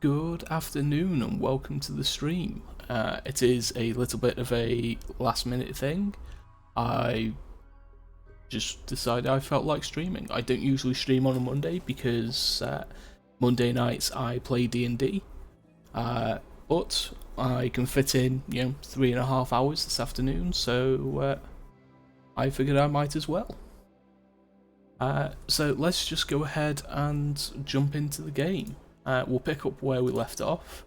Good afternoon and welcome to the stream. It is a little bit of a last minute thing. I just decided I felt like streaming. I don't usually stream on a Monday because Monday nights I play D&D, but I can fit in 3.5 hours this afternoon, so I figured I might as well. So let's just go ahead and jump into the game. We'll pick up where we left off,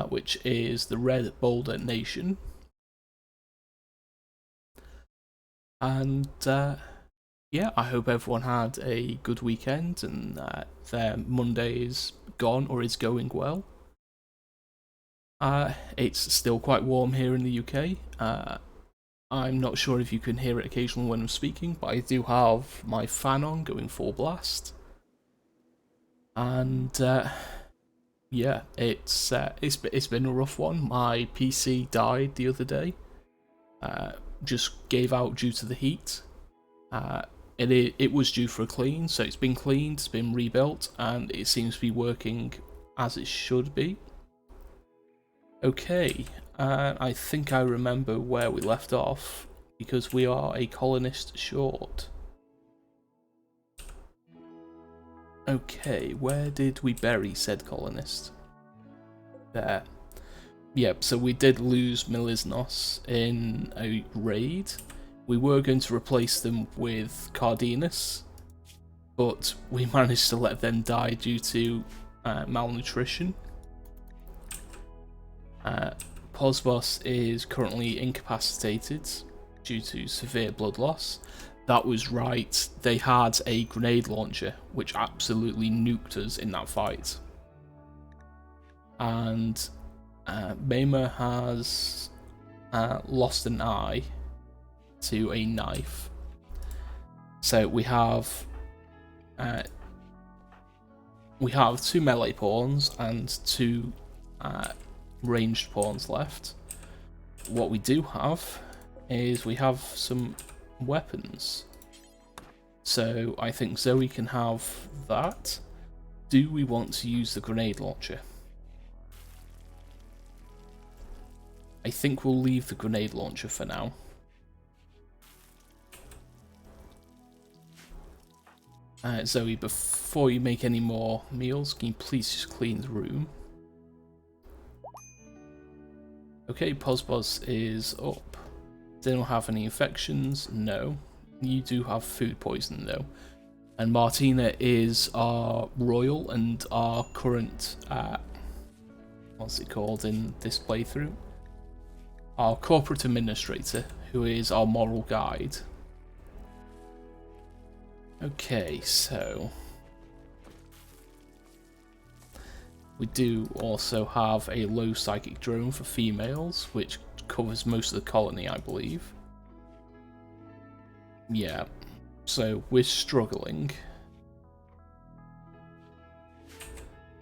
which is the Red Boulder Nation. And yeah, I hope everyone had a good weekend and their Monday is gone or is going well. It's still quite warm here in the UK. I'm not sure if you can hear it occasionally when I'm speaking, but I do have my fan on going full blast. And yeah, it's been a rough one. My PC died the other day. Just gave out due to the heat. It was due for a clean, so it's been cleaned, it's been rebuilt, and it seems to be working as it should be. Okay, I think I remember where we left off, because we are a colonist short. Okay, where did we bury said colonist? There. Yep, so we did lose Melisnos in a raid. We were going to replace them with Cardenas, but we managed to let them die due to malnutrition. Posbos is currently incapacitated due to severe blood loss. That was right, they had a grenade launcher, which absolutely nuked us in that fight. And Mema has lost an eye to a knife. So we have 2 melee pawns and 2 ranged pawns left. What we do have is we have some weapons. So I think Zoe can have that. Do we want to use the grenade launcher? I think we'll leave the grenade launcher for now. Zoe, before you make any more meals, can you please just clean the room? Okay, Posbos is up. They don't have any infections, no. You do have food poisoning though. And Martina is our royal and our current, what's it called in this playthrough? Our corporate administrator, who is our moral guide. Okay, so we do also have a low psychic drone for females, which covers most of the colony, I believe. Yeah, so we're struggling.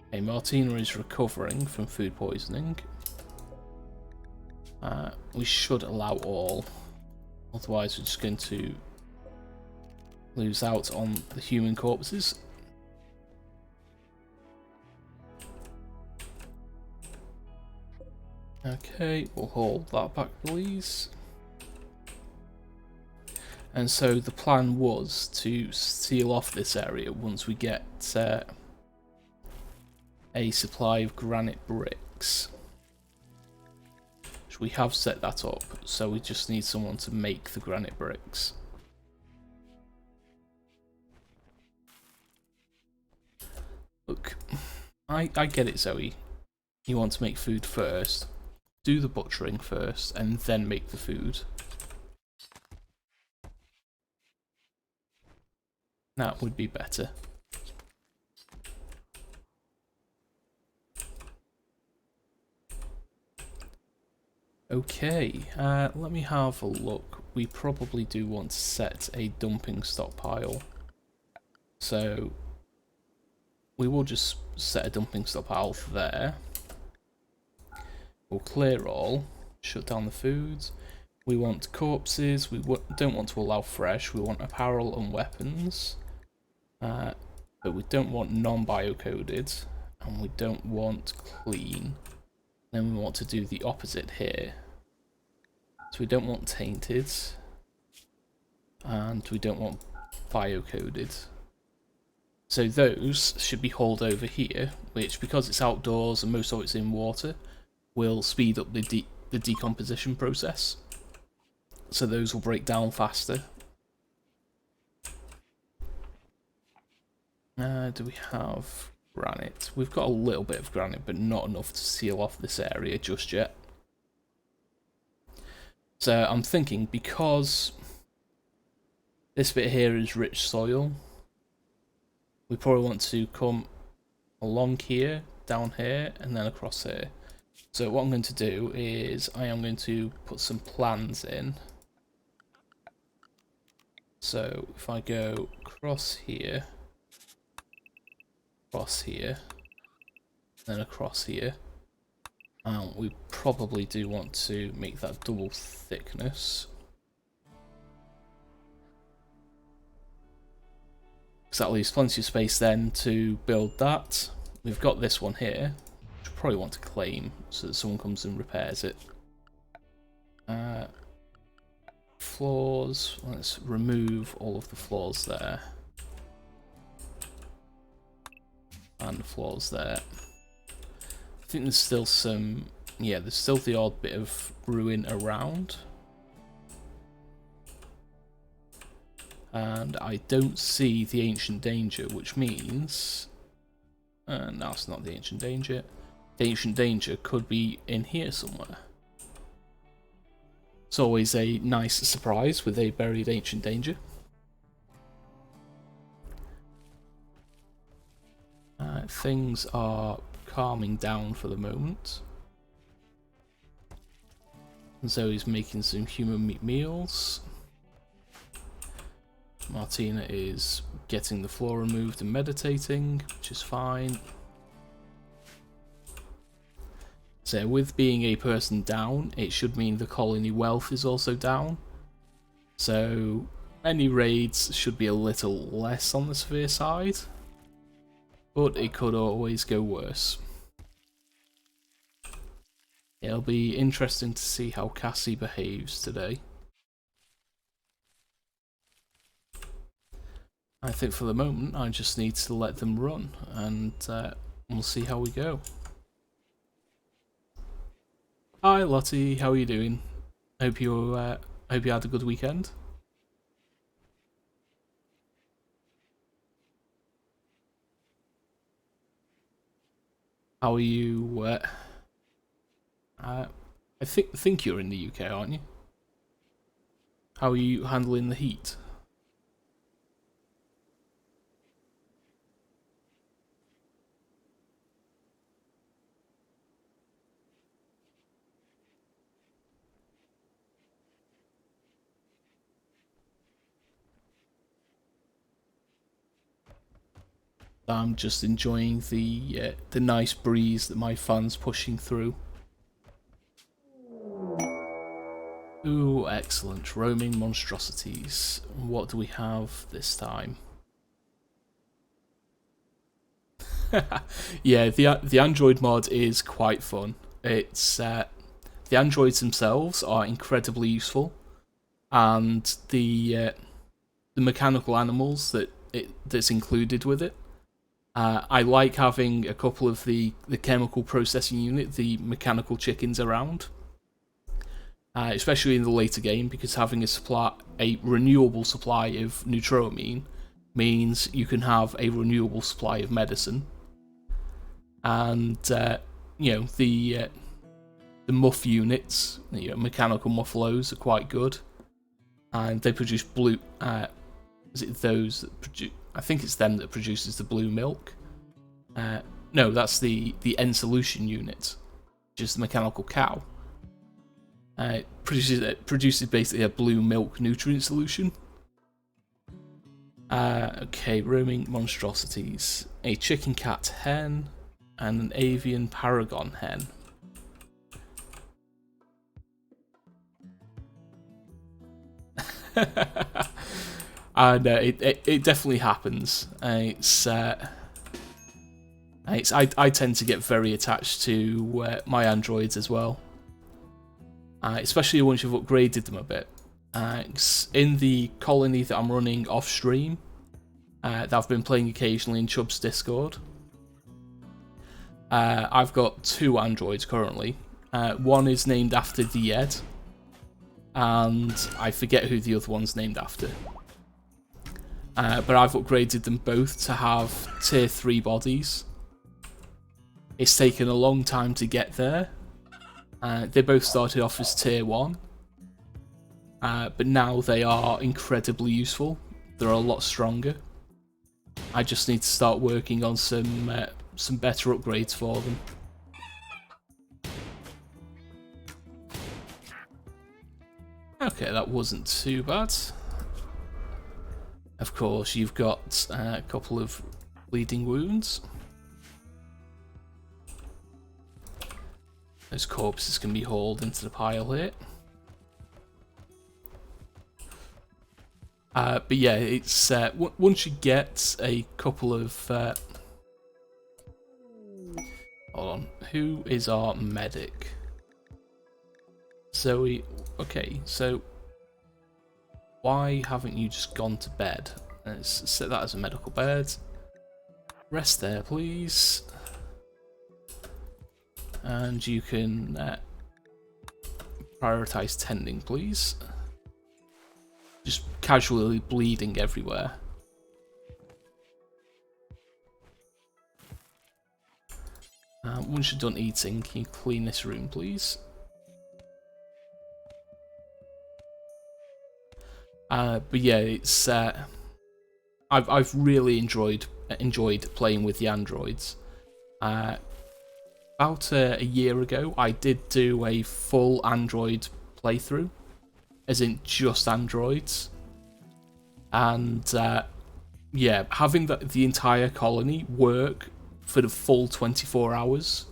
Okay, Martina is recovering from food poisoning. We should allow all, otherwise we're just going to lose out on the human corpses. Okay, we'll hold that back, please. And so the plan was to seal off this area once we get a supply of granite bricks. We have set that up, so we just need someone to make the granite bricks. Look, I get it, Zoe. You want to make food first. Do the butchering first, and then make the food. That would be better. Okay, let me have a look. We probably do want to set a dumping stockpile. So we will just set a dumping stockpile there. We'll clear all, shut down the foods. We want corpses, we don't want to allow fresh, we want apparel and weapons. But we don't want non-biocoded. and we don't want clean. Then we want to do the opposite here. So we don't want tainted, and we don't want biocoded. So those should be hauled over here, which, because it's outdoors and most of it's in water, will speed up the decomposition process. So those will break down faster. Do we have granite? We've got a little bit of granite, but not enough to seal off this area just yet. So I'm thinking, because this bit here is rich soil, we probably want to come along here, down here, and then across here. So what I'm going to do is I am going to put some plans in. So if I go across here, then across here, and we probably do want to make that double thickness, because that leaves plenty of space then to build that. We've got this one here, which I probably want to claim so that someone comes and repairs it. Floors, let's remove all of the floors there. And floors there. I think there's still some, yeah, there's still the odd bit of ruin around. And I don't see the ancient danger, which means, no, it's not the ancient danger. The ancient danger could be in here somewhere. It's always a nice surprise with a buried ancient danger. Things are calming down for the moment. And Zoe's making some human meat meals. Martina is getting the floor removed and meditating, which is fine. So with being a person down, it should mean the colony wealth is also down. So any raids should be a little less on the severe side. But it could always go worse. It'll be interesting to see how Cassie behaves today. I think for the moment I just need to let them run, and we'll see how we go. Hi Lottie, how are you doing? Hope you had a good weekend. How are you? I think you're in the UK, aren't you? How are you handling the heat? I'm just enjoying the nice breeze that my fan's pushing through. Ooh, excellent. Roaming monstrosities. What do we have this time? Yeah, the Android mod is quite fun. It's the androids themselves are incredibly useful, and the mechanical animals that's included with it. I like having a couple of the chemical processing unit, the mechanical chickens around, especially in the later game, because having a renewable supply of neutroamine means you can have a renewable supply of medicine, and you know, the muff units, mechanical muffaloes are quite good, and they produce blue. Is it those that produce? I think it's them that produces the blue milk. No, that's the N solution unit, which is the mechanical cow. It produces basically a blue milk nutrient solution. Okay, roaming monstrosities. A chicken cat hen and an avian paragon hen. And it definitely happens. It's I tend to get very attached to my androids as well, especially once you've upgraded them a bit. In the colony that I'm running off stream, that I've been playing occasionally in Chubb's Discord, I've got 2 androids currently. One is named after the Ed, and I forget who the other one's named after. But I've upgraded them both to have tier 3 bodies. It's taken a long time to get there. They both started off as tier 1. But now they are incredibly useful. They're a lot stronger. I just need to start working on some better upgrades for them. Okay, that wasn't too bad. Of course, you've got a couple of bleeding wounds. Those corpses can be hauled into the pile here. But yeah, it's once you get a couple of... hold on, who is our medic? Zoe. Okay, so why haven't you just gone to bed? Let's set that as a medical bed. Rest there, please. And you can prioritize tending, please. Just casually bleeding everywhere. Once you're done eating, can you clean this room, please? But yeah, it's I've really enjoyed playing with the androids. About a year ago, I did do a full android playthrough, as in just androids, and yeah, having the entire colony work for the full 24 hours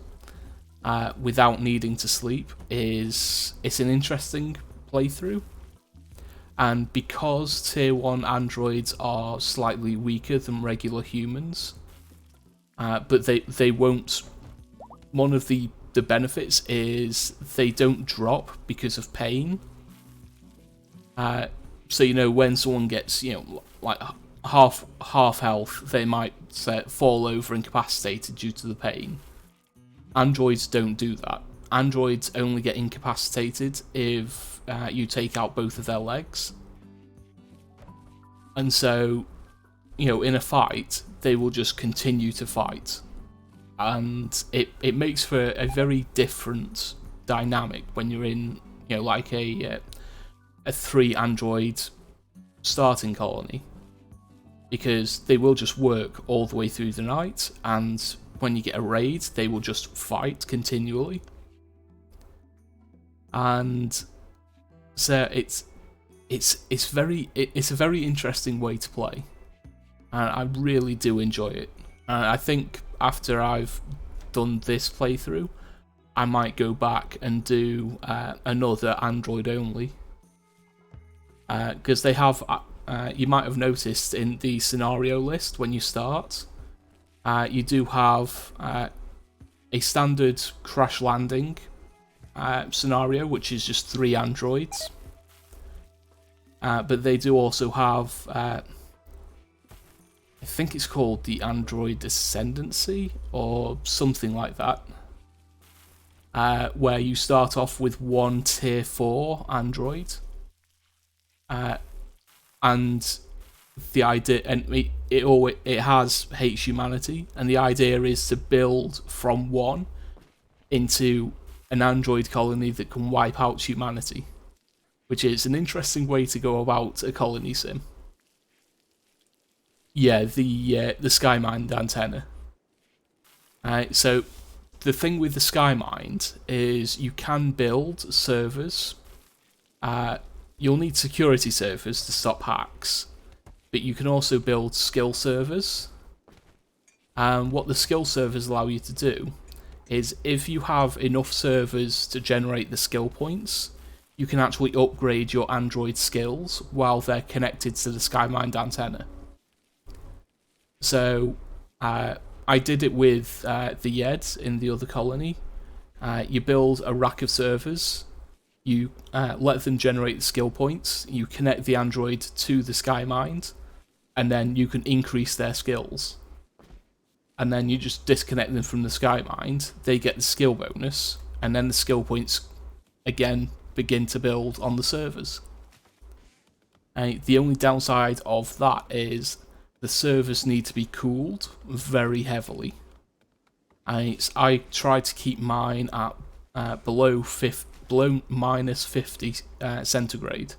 without needing to sleep it's an interesting playthrough. And because tier 1 androids are slightly weaker than regular humans, but they won't. One of the benefits is they don't drop because of pain. So you know, when someone gets, you know, like half health, they might fall over incapacitated due to the pain. Androids don't do that. Androids only get incapacitated if you take out both of their legs. And so, you know, in a fight, they will just continue to fight. And it makes for a very different dynamic when you're in, you know, like a 3 android starting colony. Because they will just work all the way through the night, and when you get a raid, they will just fight continually. And so it's a very interesting way to play, and I really do enjoy it. And I think after I've done this playthrough, I might go back and do another Android only, because they have. You might have noticed in the scenario list when you start, you do have a standard crash landing scenario, which is just 3 androids. But they do also have, I think it's called the Android Ascendancy, or something like that, where you start off with 1 tier 4 android, and the idea, and it hates humanity, and the idea is to build from 1 into an android colony that can wipe out humanity, which is an interesting way to go about a colony sim. Yeah, the Skymind Antenna. So the thing with the Skymind is you can build servers. You'll need security servers to stop hacks, but you can also build skill servers. And what the skill servers allow you to do is, if you have enough servers to generate the skill points, you can actually upgrade your android skills while they're connected to the Skymind Antenna. So, I did it with the Yeds in the other colony. You build a rack of servers, you let them generate skill points, you connect the android to the Skymind, and then you can increase their skills. And then you just disconnect them from the Skymind, they get the skill bonus, and then the skill points again begin to build on the servers. The only downside of that is the servers need to be cooled very heavily. I try to keep mine at below minus 50 centigrade,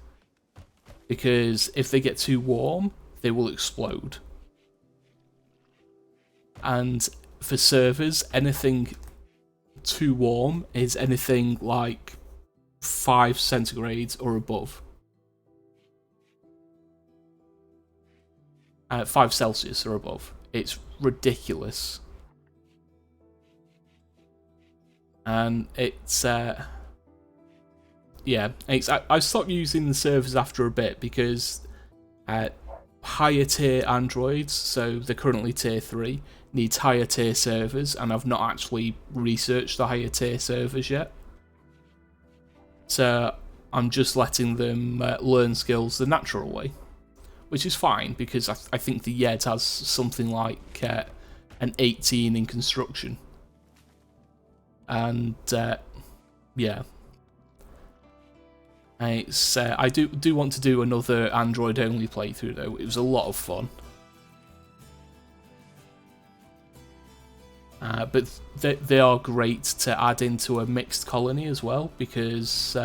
because if they get too warm, they will explode. And for servers, anything too warm is anything like 5 centigrade or above. 5 Celsius or above. It's ridiculous. And it's yeah, I stopped using the servers after a bit because higher tier androids, so they're currently tier 3, needs higher tier servers, and I've not actually researched the higher tier servers yet. So I'm just letting them learn skills the natural way, which is fine, because I think the Yed has something like an 18 in construction. And yeah, I do want to do another Android only playthrough though. It was a lot of fun. But they are great to add into a mixed colony as well, because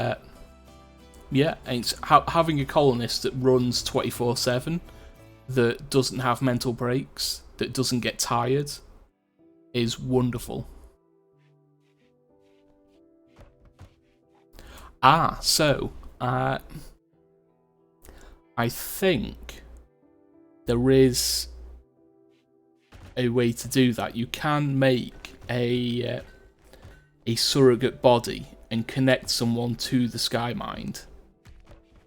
yeah, it's having a colonist that runs 24/7, that doesn't have mental breaks, that doesn't get tired, is wonderful. So I think there is a way to do that. You can make a surrogate body and connect someone to the Skymind.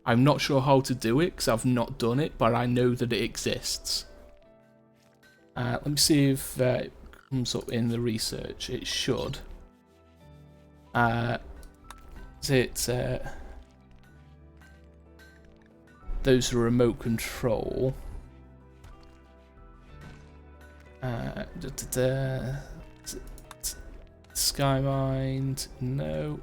I'm not sure how to do it because I've not done it, but I know that it exists. Let me see if it comes up in the research. It should. It's those are remote control. Skymind, no.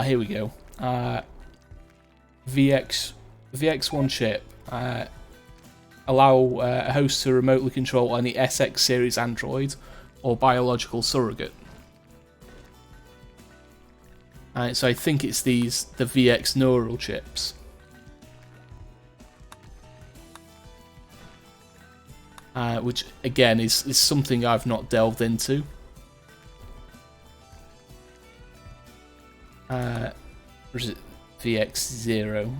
Here we go. VX1 chip. Allow a host to remotely control any SX series android or biological surrogate. So I think it's the VX neural chips. Which again is something I've not delved into. Or is it VX0?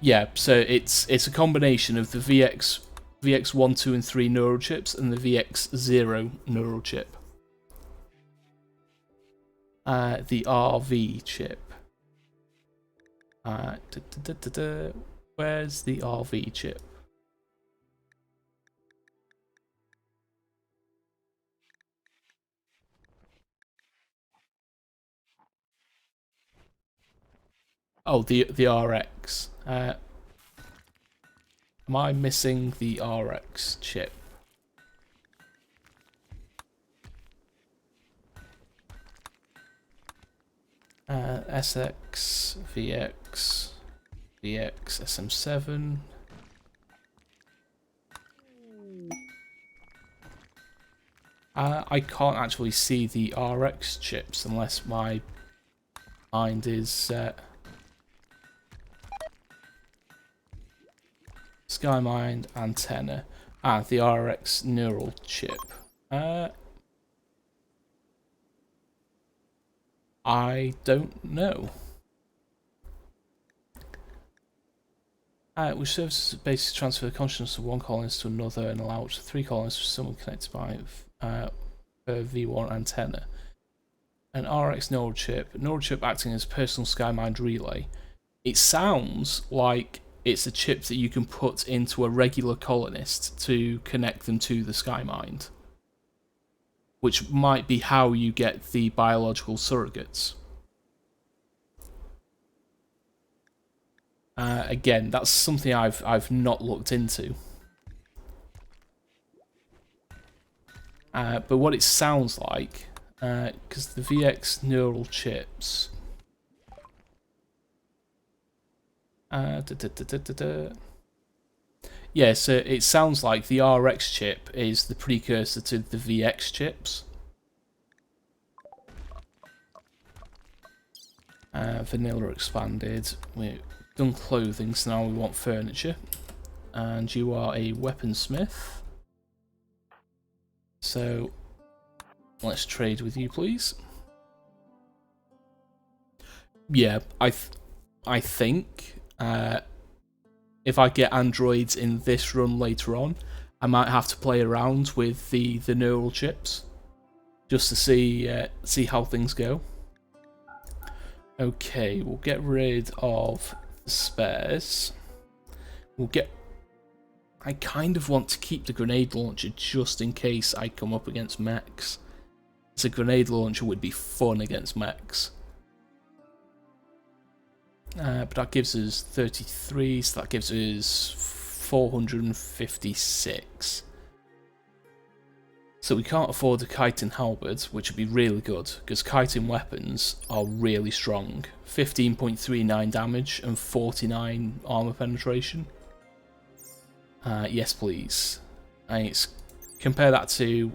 Yeah, so it's a combination of the VX1, 2, and 3 neural chips and the VX0 neural chip. The RV chip. Where's the RV chip? Oh, the RX. Am I missing the RX chip? SX, VX, SM7. I can't actually see the RX chips unless my mind is Skymind Antenna. The RX neural chip. I don't know. Which serves basically transfer the consciousness of one colonist to another and allow up to 3 colonists for someone connected by a V1 antenna. An RX neural chip acting as a personal Skymind relay. it sounds like it's a chip that you can put into a regular colonist to connect them to the Skymind, which might be how you get the biological surrogates. Again, that's something I've not looked into. But what it sounds like, because the VX neural chips. Yeah, so it sounds like the RX chip is the precursor to the VX chips. Vanilla expanded. We've done clothing, so now we want furniture. And you are a weaponsmith. So let's trade with you, please. Yeah, I think if I get androids in this run later on, I might have to play around with the neural chips just to see how things go. Okay, we'll get rid of the spares. I kind of want to keep the grenade launcher just in case I come up against mechs. So a grenade launcher would be fun against mechs. But that gives us 33, so that gives us 456. So we can't afford a chitin halberd, which would be really good, because chitin weapons are really strong. 15.39 damage and 49 armor penetration. Yes, please. And compare that to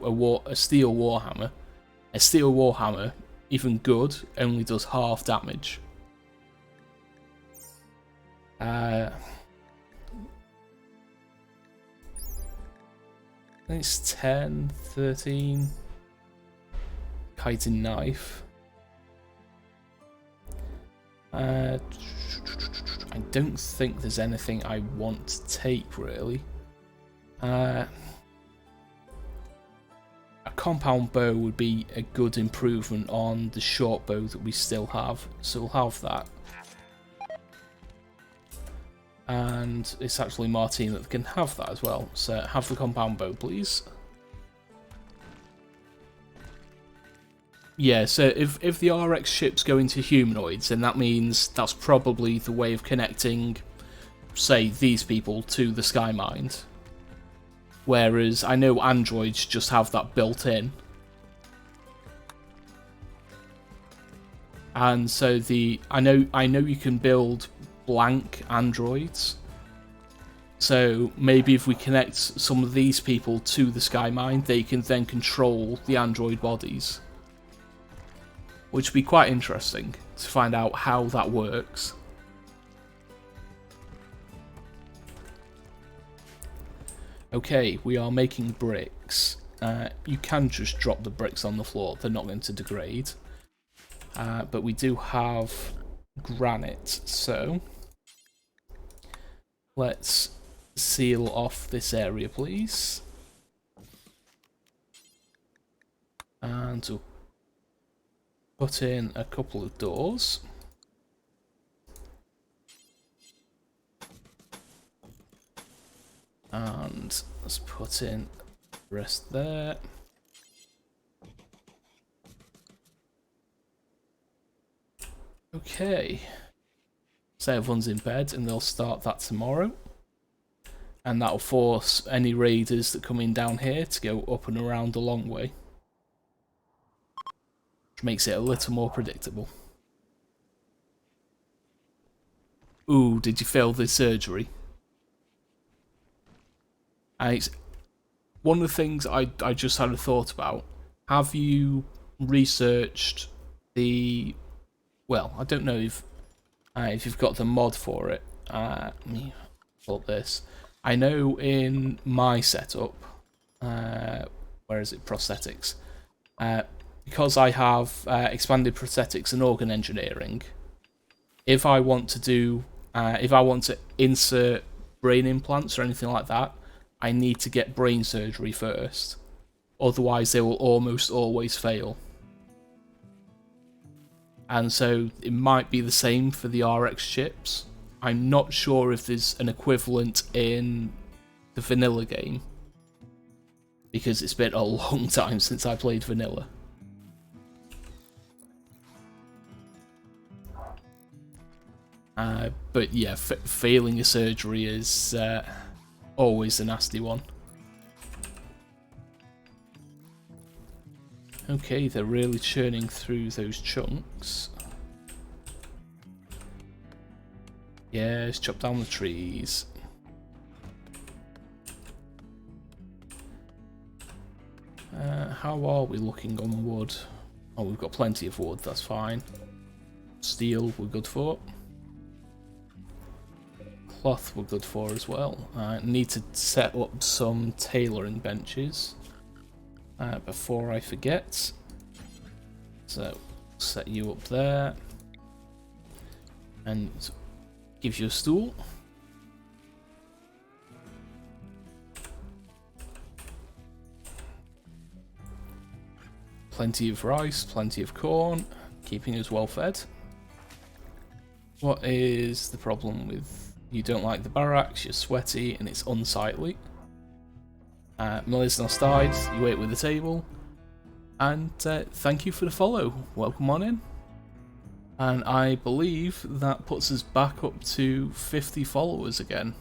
a steel warhammer. A steel warhammer, even good, only does half damage. I think it's 10, 13. Chitin knife. I don't think there's anything I want to take, really. A compound bow would be a good improvement on the short bow that we still have, so we'll have that. And it's actually Martine that can have that as well, so have the compound bow, please. Yeah, so if the RX ships go into humanoids, then that means that's probably the way of connecting, say, these people to the Skymind. Whereas I know androids just have that built in. And so I know you can build blank androids. So maybe if we connect some of these people to the Skymind, they can then control the android bodies. Which would be quite interesting to find out how that works. Okay, we are making bricks. You can just drop the bricks on the floor, they're not going to degrade. But we do have granite, so let's seal off this area, please. And we'll put in a couple of doors. And let's put in the rest there. Okay. So everyone's in bed and they'll start that tomorrow. And that'll force any raiders that come in down here to go up and around a long way. Which makes it a little more predictable. Ooh, did you fail the surgery? And it's one of the things I just had a thought about. Have you researched the... Well, I don't know if you've got the mod for it. Let me pull up this. I know in my setup, where is it? Prosthetics. Because I have expanded prosthetics and organ engineering. If I want to insert brain implants or anything like that, I need to get brain surgery first. Otherwise, they will almost always fail. and so it might be the same for the RX chips. I'm not sure if there's an equivalent in the vanilla game, because it's been a long time since I played vanilla. But yeah, failing a surgery is always a nasty one. Okay, they're really churning through those chunks. Yes, chop down the trees. How are we looking on wood? Oh, we've got plenty of wood, that's fine. Steel we're good for. Cloth we're good for as well. Need to set up some tailoring benches before I forget. So, set you up there. And gives you a stool. Plenty of rice, plenty of corn, keeping us well fed. What is the problem with you? Don't like the barracks, you're sweaty and it's unsightly. Melisnos died, you ate with the table. And thank you for the follow, welcome on in. And I believe that puts us back up to 50 followers again.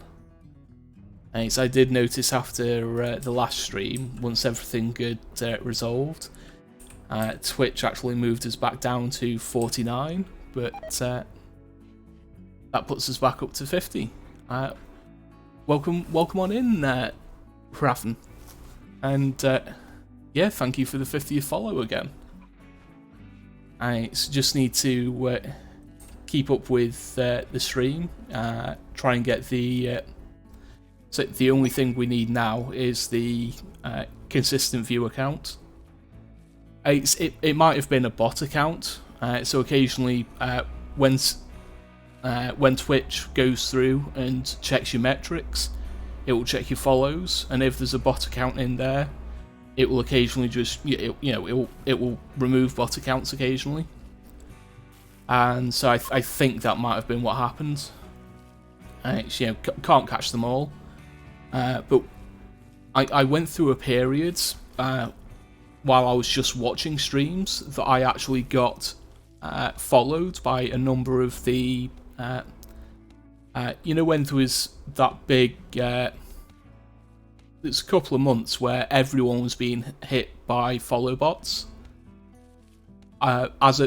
And I did notice after the last stream, once everything got resolved, Twitch actually moved us back down to 49, but that puts us back up to 50. Welcome on in, Raffen. And yeah, thank you for the 50th follow again. I just need to keep up with the stream, try and get the... so the only thing we need now is the consistent viewer count. It might have been a bot account, so occasionally when Twitch goes through and checks your metrics, it will check your follows, and if there's a bot account in there, it will occasionally just it will remove bot accounts occasionally, and so I think that might have been what happened. Can't catch them all, but I went through a period while I was just watching streams that I actually got followed by a number of the when there was that big there's a couple of months where everyone was being hit by follow bots. As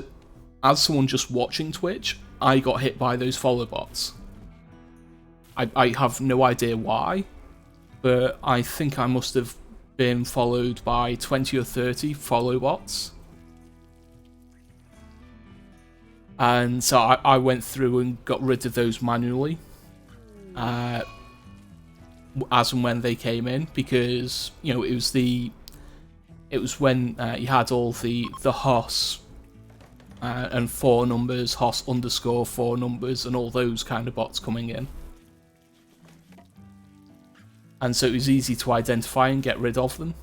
someone just watching Twitch, I got hit by those follow bots. I have no idea why, but I think I must have been followed by 20 or 30 follow bots. And so I went through and got rid of those manually, as and when they came in, because it was when you had all the HOS and 4 numbers, HOS underscore 4 numbers, and all those kind of bots coming in. And so it was easy to identify and get rid of them.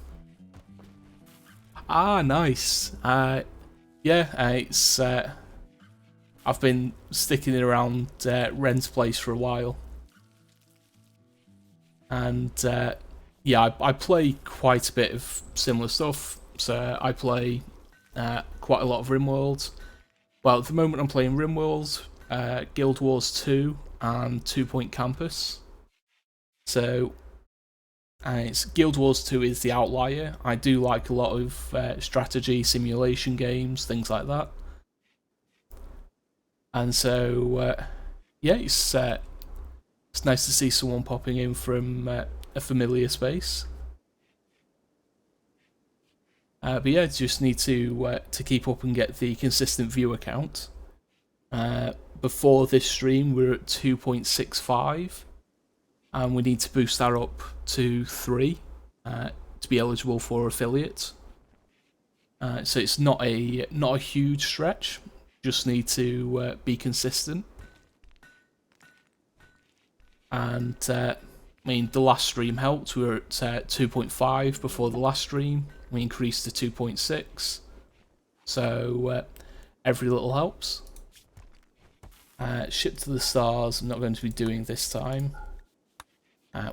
Ah, nice. It's I've been sticking it around Ren's place for a while. And I play quite a bit of similar stuff. So I play quite a lot of RimWorld. Well, at the moment I'm playing RimWorld, Guild Wars 2, and 2 Point Campus. So it's Guild Wars 2 is the outlier. I do like a lot of strategy, simulation games, things like that. And so, it's nice to see someone popping in from a familiar space. But yeah, just need to keep up and get the consistent viewer count. Before this stream, we're at 2.65, and we need to boost that up to 3 to be eligible for affiliate. So it's not a huge stretch. Just need to be consistent. And the last stream helped. We were at 2.5 before the last stream. We increased to 2.6. So every little helps. Ship to the stars, I'm not going to be doing this time.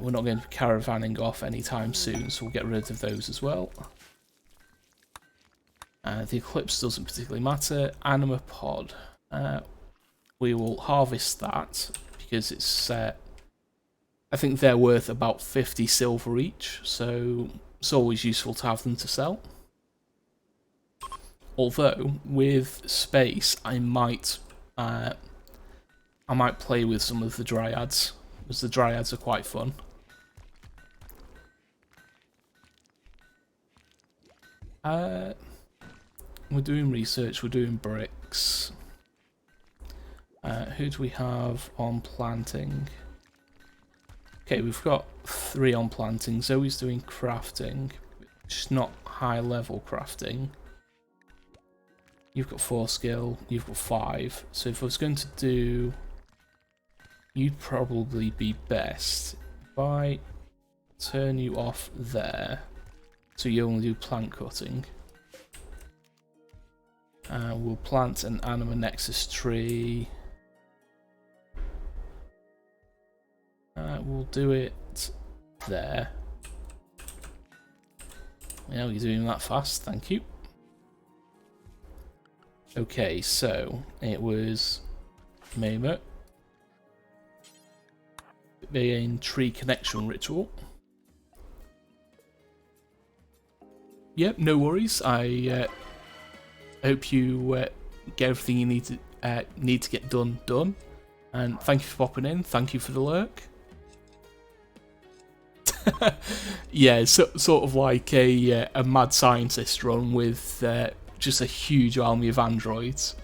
We're not going to be caravanning off anytime soon, so we'll get rid of those as well. The eclipse doesn't particularly matter. Anima pod. We will harvest that because it's. I think they're worth about 50 silver each, so it's always useful to have them to sell. Although with space, I might play with some of the dryads, because the dryads are quite fun. We're doing research, we're doing bricks. Who do we have on planting? Okay, we've got 3 on planting. Zoe's doing crafting, which is not high level crafting. You've got 4 skill, you've got 5. So if I was going to do... You'd probably be best if I turn you off there. So you only do plant cutting. We'll plant an Anima Nexus tree. We'll do it there. Yeah, you're doing that fast, thank you. Okay, so it was Mamo. Being tree connection ritual. Yep, no worries. I hope you get everything you need to get done. And thank you for popping in. Thank you for the lurk. Yeah, sort of like a mad scientist run with just a huge army of androids.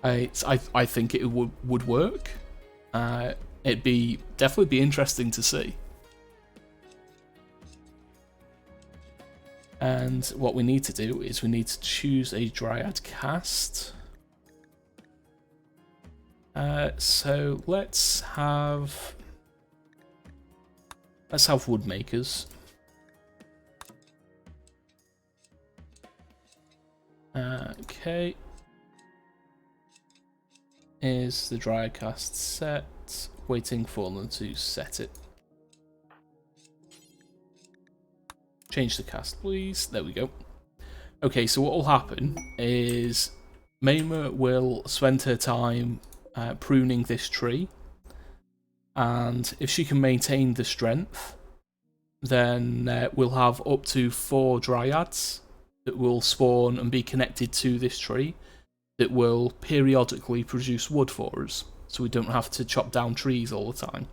I think it would work. It'd definitely be interesting to see. And what we need to do is we need to choose a Dryad cast. So let's have woodmakers. Okay. Is the Dryad cast set? Waiting for them to set it. Change the cast, please. There we go. Okay, so what will happen is Mamo will spend her time pruning this tree, and if she can maintain the strength, then we'll have up to 4 dryads that will spawn and be connected to this tree that will periodically produce wood for us, so we don't have to chop down trees all the time.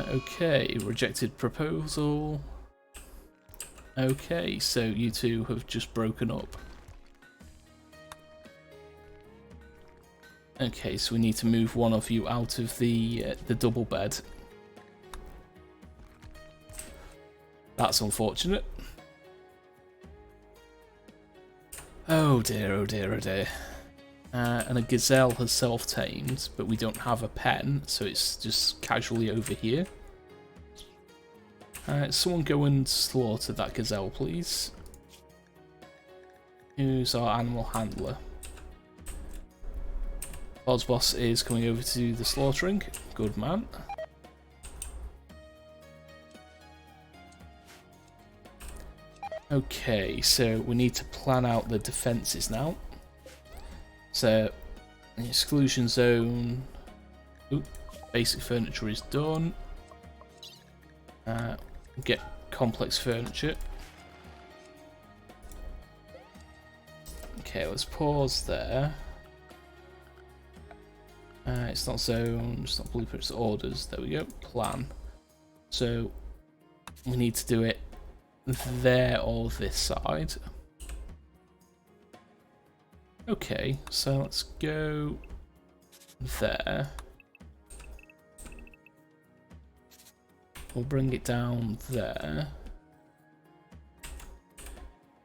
Okay, rejected proposal. Okay, so you two have just broken up. Okay, so we need to move one of you out of the double bed. That's unfortunate. Oh dear, oh dear, oh dear. And a gazelle has self-tamed, but we don't have a pen, so it's just casually over here. Someone go and slaughter that gazelle, please. Who's our animal handler? Odds Boss is coming over to do the slaughtering. Good man. Okay, so we need to plan out the defences now. So, the Exclusion Zone. Ooh, basic furniture is done. Get complex furniture. Okay, let's pause there. It's not zone, it's not blueprint, it's orders. There we go. Plan. So, we need to do it there or this side. Okay, so let's go there. We'll bring it down there.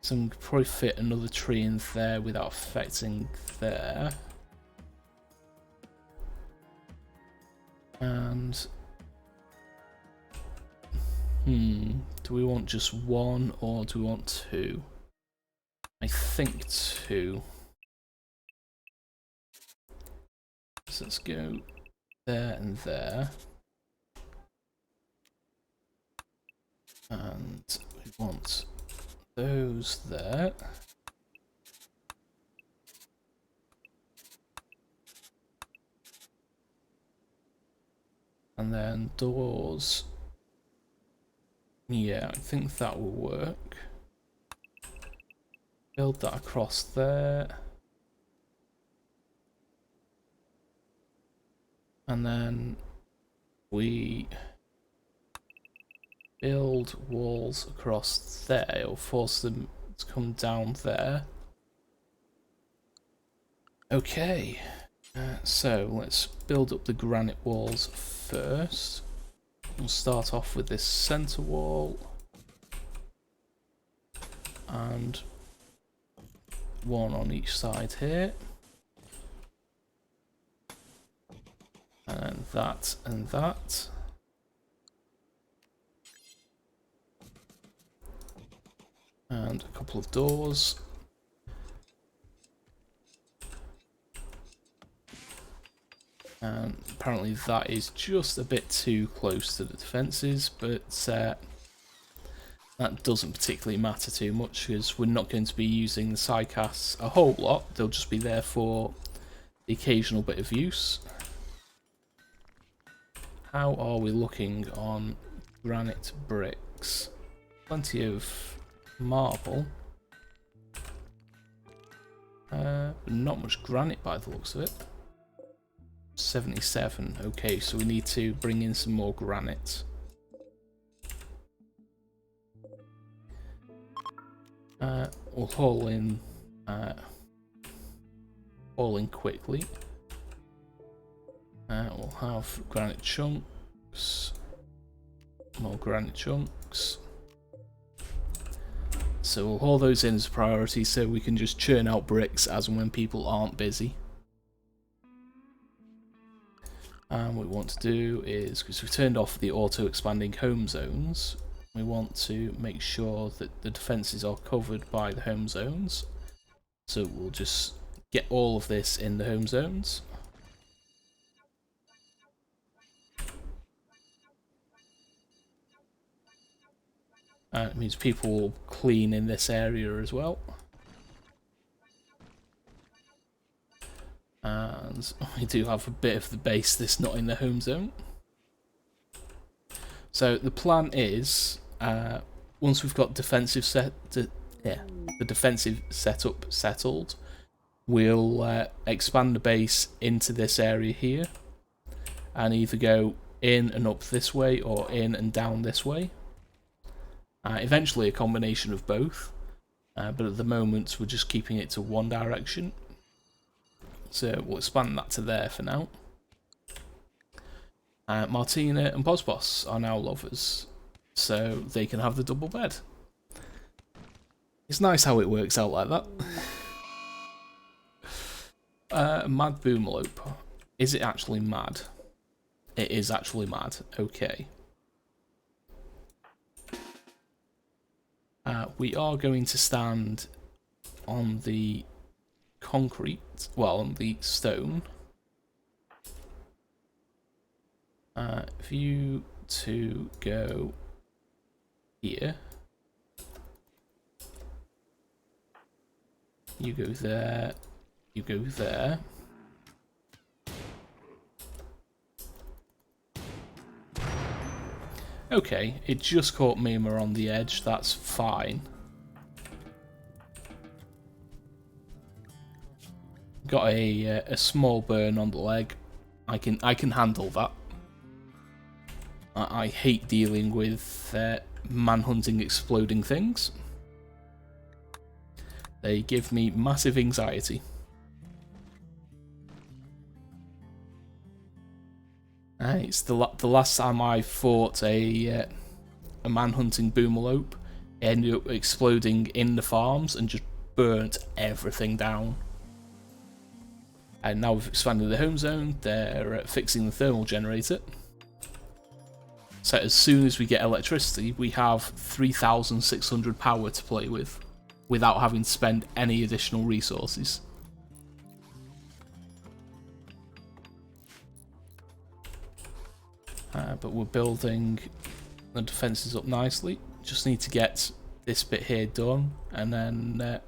So we can probably fit another tree in there without affecting there. And Do we want just one or do we want two? I think two. So let's go there and there. And we want those there. And then doors. Yeah, I think that will work. Build that across there. And then we build walls across there, or force them to come down there. Okay, so let's build up the granite walls first. We'll start off with this center wall and one on each side here, and that and that. And a couple of doors. And apparently that is just a bit too close to the defences, but that doesn't particularly matter too much because we're not going to be using the sidecasts a whole lot. They'll just be there for the occasional bit of use. How are we looking on granite bricks? Plenty of marble, but not much granite by the looks of it. 77. Okay, so we need to bring in some more granite. We'll haul in quickly. We'll have granite chunks, more granite chunks. So we'll haul those in as a priority so we can just churn out bricks as and when people aren't busy. And what we want to do is, because we've turned off the auto-expanding home zones, we want to make sure that the defences are covered by the home zones. So we'll just get all of this in the home zones. And it means people will clean in this area as well. And we do have a bit of the base that's not in the home zone. So the plan is, once we've got the defensive setup settled, we'll expand the base into this area here, and either go in and up this way or in and down this way. Eventually a combination of both, but at the moment we're just keeping it to one direction. So we'll expand that to there for now. Martina and Boss are now lovers, so they can have the double bed. It's nice how it works out like that. Mad Boomalope. Is it actually mad? It is actually mad. Okay. We are going to stand on the concrete, well, on the stone. If you two go here, you go there, you go there. Okay, it just caught Mima on the edge, that's fine. Got a small burn on the leg. I can handle that. I hate dealing with man-hunting exploding things. They give me massive anxiety. It's the last time I fought a man-hunting boomalope, it ended up exploding in the farms and just burnt everything down. And now we've expanded the home zone, they're fixing the thermal generator. So as soon as we get electricity, we have 3,600 power to play with, without having to spend any additional resources. But we're building the defences up nicely. Just need to get this bit here done, and then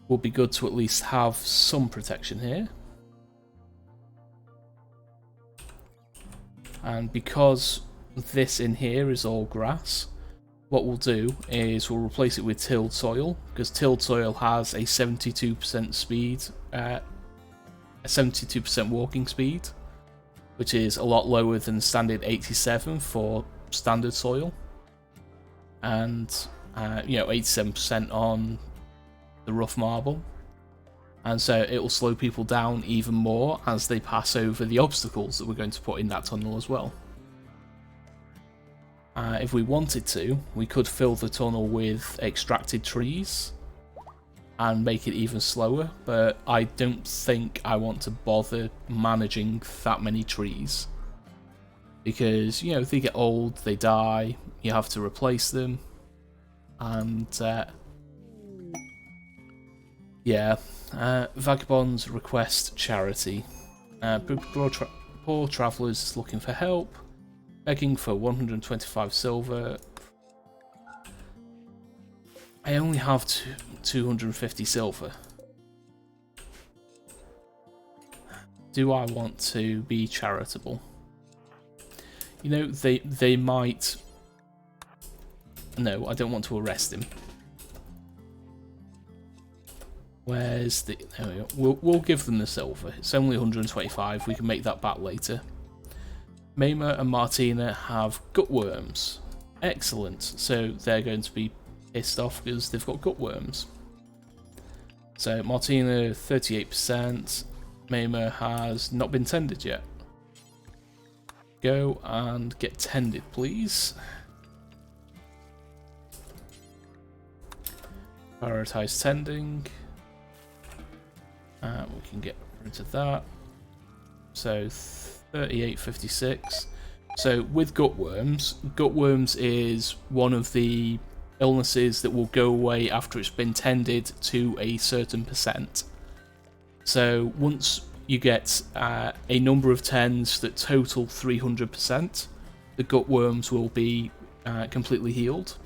will be good to at least have some protection here. And because this in here is all grass, what we'll do is we'll replace it with tilled soil, because tilled soil has a 72% speed, a 72% walking speed, which is a lot lower than standard 87 for standard soil, and you know, 87% on the rough marble, and so it will slow people down even more as they pass over the obstacles that we're going to put in that tunnel as well. If we wanted to, we could fill the tunnel with extracted trees and make it even slower, but I don't think I want to bother managing that many trees, because, you know, if they get old, they die, you have to replace them, and yeah, vagabonds request charity. Poor travellers looking for help, begging for 125 silver. I only have 250 silver. Do I want to be charitable? You know, they might... No, I don't want to arrest him. Where's the... There we go. We'll give them the silver. It's only 125. We can make that back later. Mayma and Martina have gutworms. Excellent. So they're going to be pissed off because they've got gutworms. So Martina, 38%. Mayma has not been tended yet. Go and get tended, please. Prioritize tending. We can get rid of that. So 38.56. So with gutworms is one of the illnesses that will go away after it's been tended to a certain percent. So once you get a number of tens that total 300%, the gutworms will be completely healed.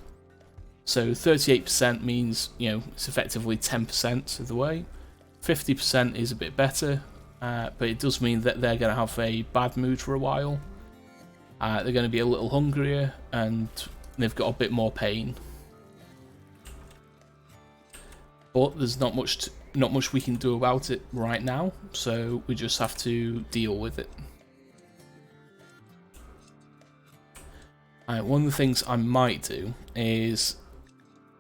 So 38% means, you know, it's effectively 10% of the way. 50% is a bit better, but it does mean that they're going to have a bad mood for a while. They're going to be a little hungrier, and they've got a bit more pain. But there's not much we can do about it right now, so we just have to deal with it. One of the things I might do is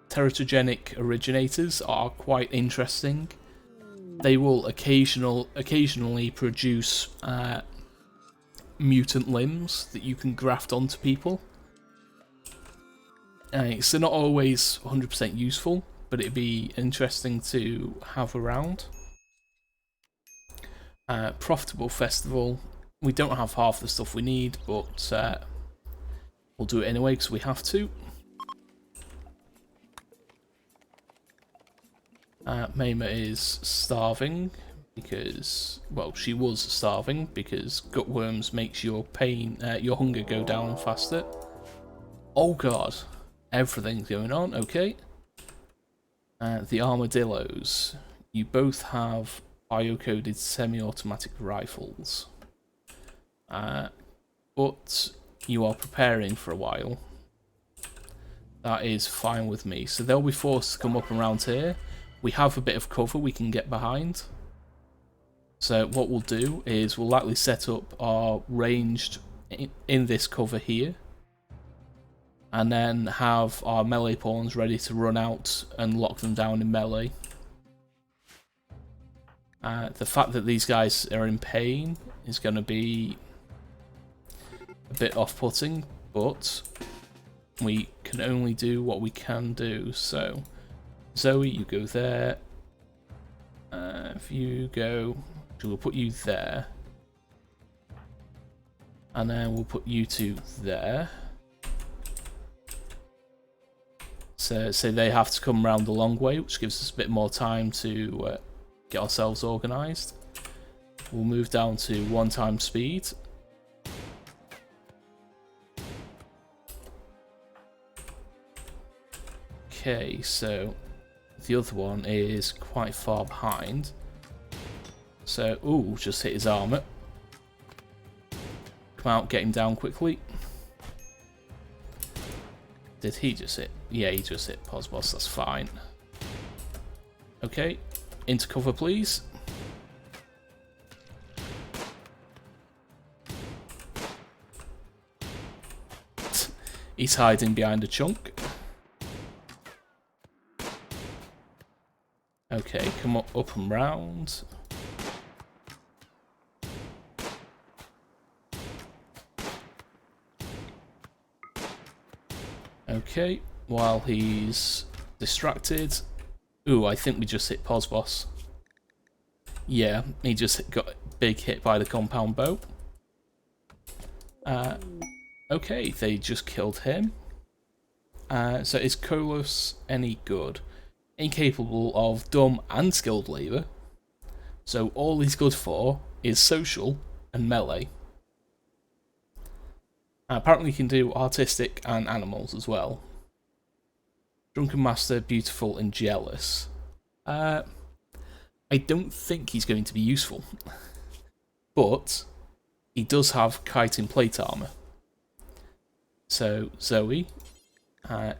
teratogenic originators are quite interesting. They will occasionally produce mutant limbs that you can graft onto people. So not always 100% useful, but it'd be interesting to have around. Profitable festival. We don't have half the stuff we need, but we'll do it anyway because we have to. Mayma is starving because, well, she was starving because gutworms makes your hunger go down faster. Oh god, everything's going on. Okay. The armadillos. You both have bio-coded semi-automatic rifles, but you are preparing for a while. That is fine with me. So they'll be forced to come up around here. We have a bit of cover we can get behind. So what we'll do is we'll likely set up our ranged in this cover here, and then have our melee pawns ready to run out and lock them down in melee. The fact that these guys are in pain is going to be a bit off-putting, but we can only do what we can do. So Zoe, you go there. If you go, we'll put you there. And then we'll put you two there. So they have to come around the long way, which gives us a bit more time to get ourselves organised. We'll move down to 1 time speed. Okay, so the other one is quite far behind. So, ooh, just hit his armour. Come out, get him down quickly. Did he just hit? Yeah, he just hit Posboss, that's fine. Okay, into cover please. He's hiding behind a chunk. Okay, come up and round. Okay, while he's distracted. Ooh, I think we just hit Posboss. Yeah, he just got big hit by the compound bow. Okay, they just killed him. So is Kolos any good? Incapable of dumb and skilled labour. So all he's good for is social and melee. Apparently he can do artistic and animals as well. Drunken Master, beautiful and jealous. I don't think he's going to be useful. But he does have chitin plate armour. So Zoe,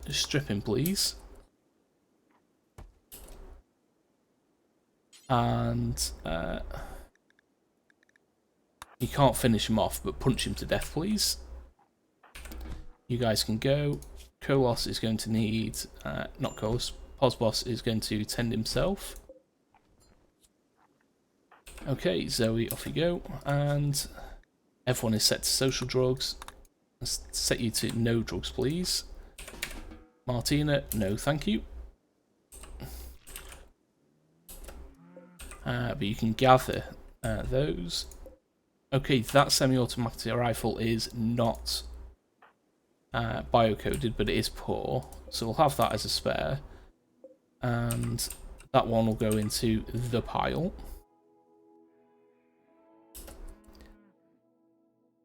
strip him please. And you can't finish him off, but punch him to death please. You guys can go. Kolos is going to need, not Kolos, Posboss is going to tend himself. Okay, Zoe, off you go. And everyone is set to social drugs. Let's set you to no drugs, please. Martina, no thank you. But you can gather those. Okay, that semi-automatic rifle is not biocoded, but it is poor, so we'll have that as a spare, and that one will go into the pile.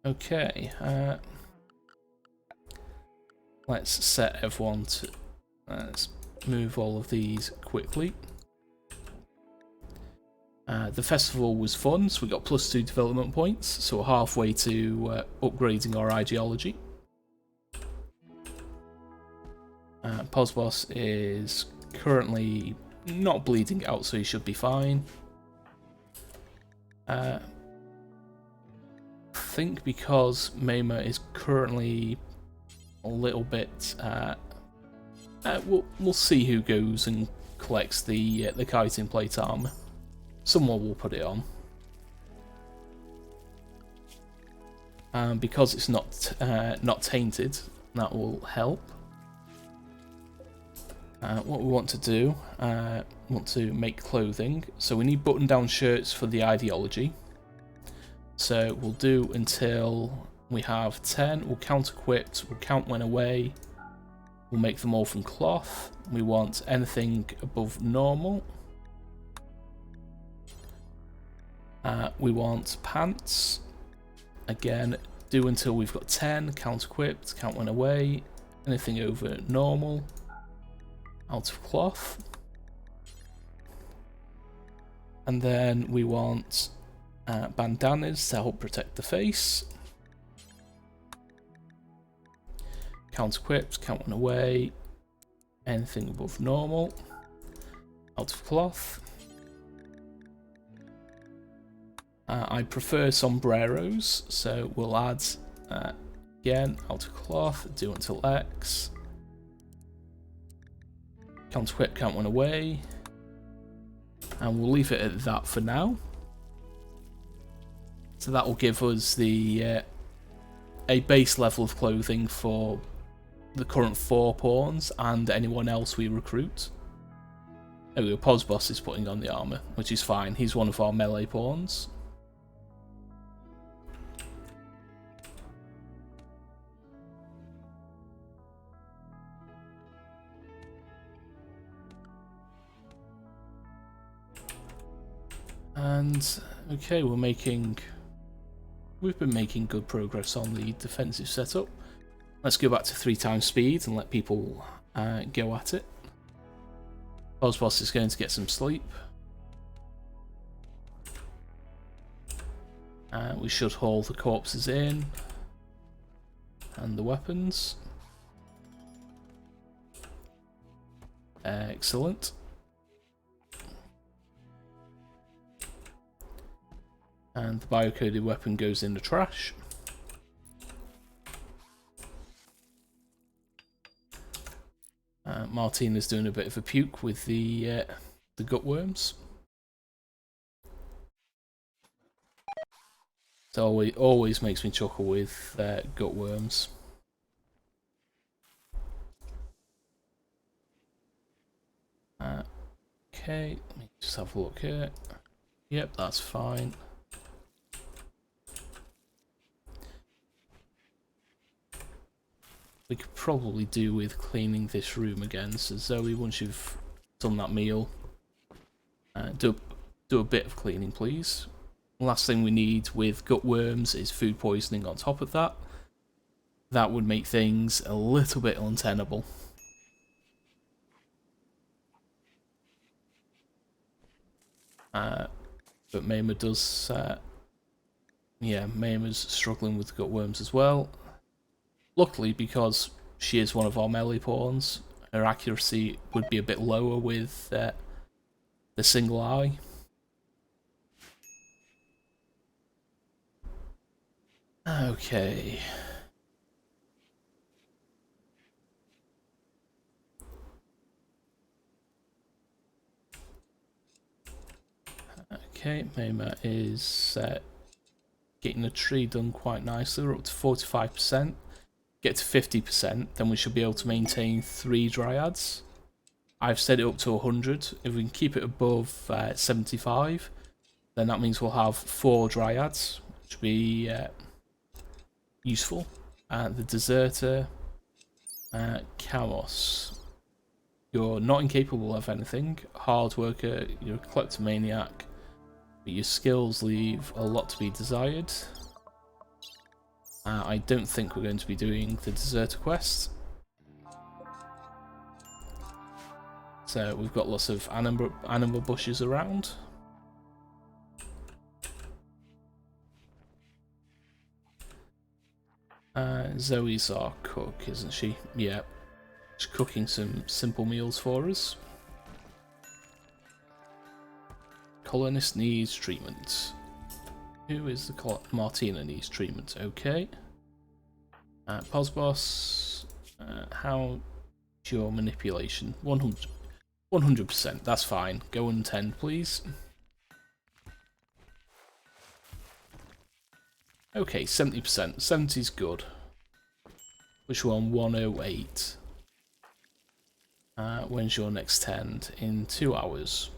Okay, let's set everyone to, let's move all of these quickly. The festival was fun, so we got +2 development points, so we're halfway to upgrading our ideology. Posboss is currently not bleeding out, so he should be fine. I think because Mayma is currently a little bit... we'll see who goes and collects the chitin plate armor. Someone will put it on. Because it's not tainted, that will help. What we want to do, want to make clothing, so we need button-down shirts for the ideology. So we'll do until we have 10, we'll count equipped, we'll count when away, we'll make them all from cloth. We want anything above normal. We want pants, again, do until we've got 10, count equipped, count when away, anything over normal. Out of cloth. And then we want bandanas to help protect the face. Count equipped, count one away. Anything above normal. Out of cloth. I prefer sombreros, so we'll add, again, out of cloth, do until X. Count equip, count one away. And we'll leave it at that for now. So that will give us the a base level of clothing for the current 4 pawns and anyone else we recruit. There we go, Posboss is putting on the armour, which is fine. He's one of our melee pawns. And okay, we've been making good progress on the defensive setup. Let's go back to 3 times speed and let people go at it. Boss is going to get some sleep. We should haul the corpses in and the weapons. Excellent. And the biocoded weapon goes in the trash. Martina's doing a bit of a puke with the gutworms. It always makes me chuckle with gutworms. Okay, let me just have a look here. Yep, that's fine. We could probably do with cleaning this room again. So Zoe, once you've done that meal, do a bit of cleaning, please. Last thing we need with gutworms is food poisoning on top of that. That would make things a little bit untenable. But Mayma does, yeah, Mayma's struggling with gutworms as well. Luckily, because she is one of our melee pawns, her accuracy would be a bit lower with the single eye. Okay. Okay, Mayma is getting the tree done quite nicely. We're up to 45%. Get to 50%, then we should be able to maintain 3 dryads. I've set it up to 100. If we can keep it above 75, then that means we'll have 4 dryads, which will be useful. The deserter, Kamos. You're not incapable of anything. Hard worker, you're a kleptomaniac, but your skills leave a lot to be desired. I don't think we're going to be doing the deserter quest. So we've got lots of animal bushes around. Zoe's our cook, isn't she? Yeah. She's cooking some simple meals for us. Colonist needs treatment. Who is the Martina needs treatment? Okay. Posboss, how's your manipulation? 100%, that's fine. Go untend, please. Okay, 70%. 70's good. Which one? 108. When's your next tend? In 2 hours.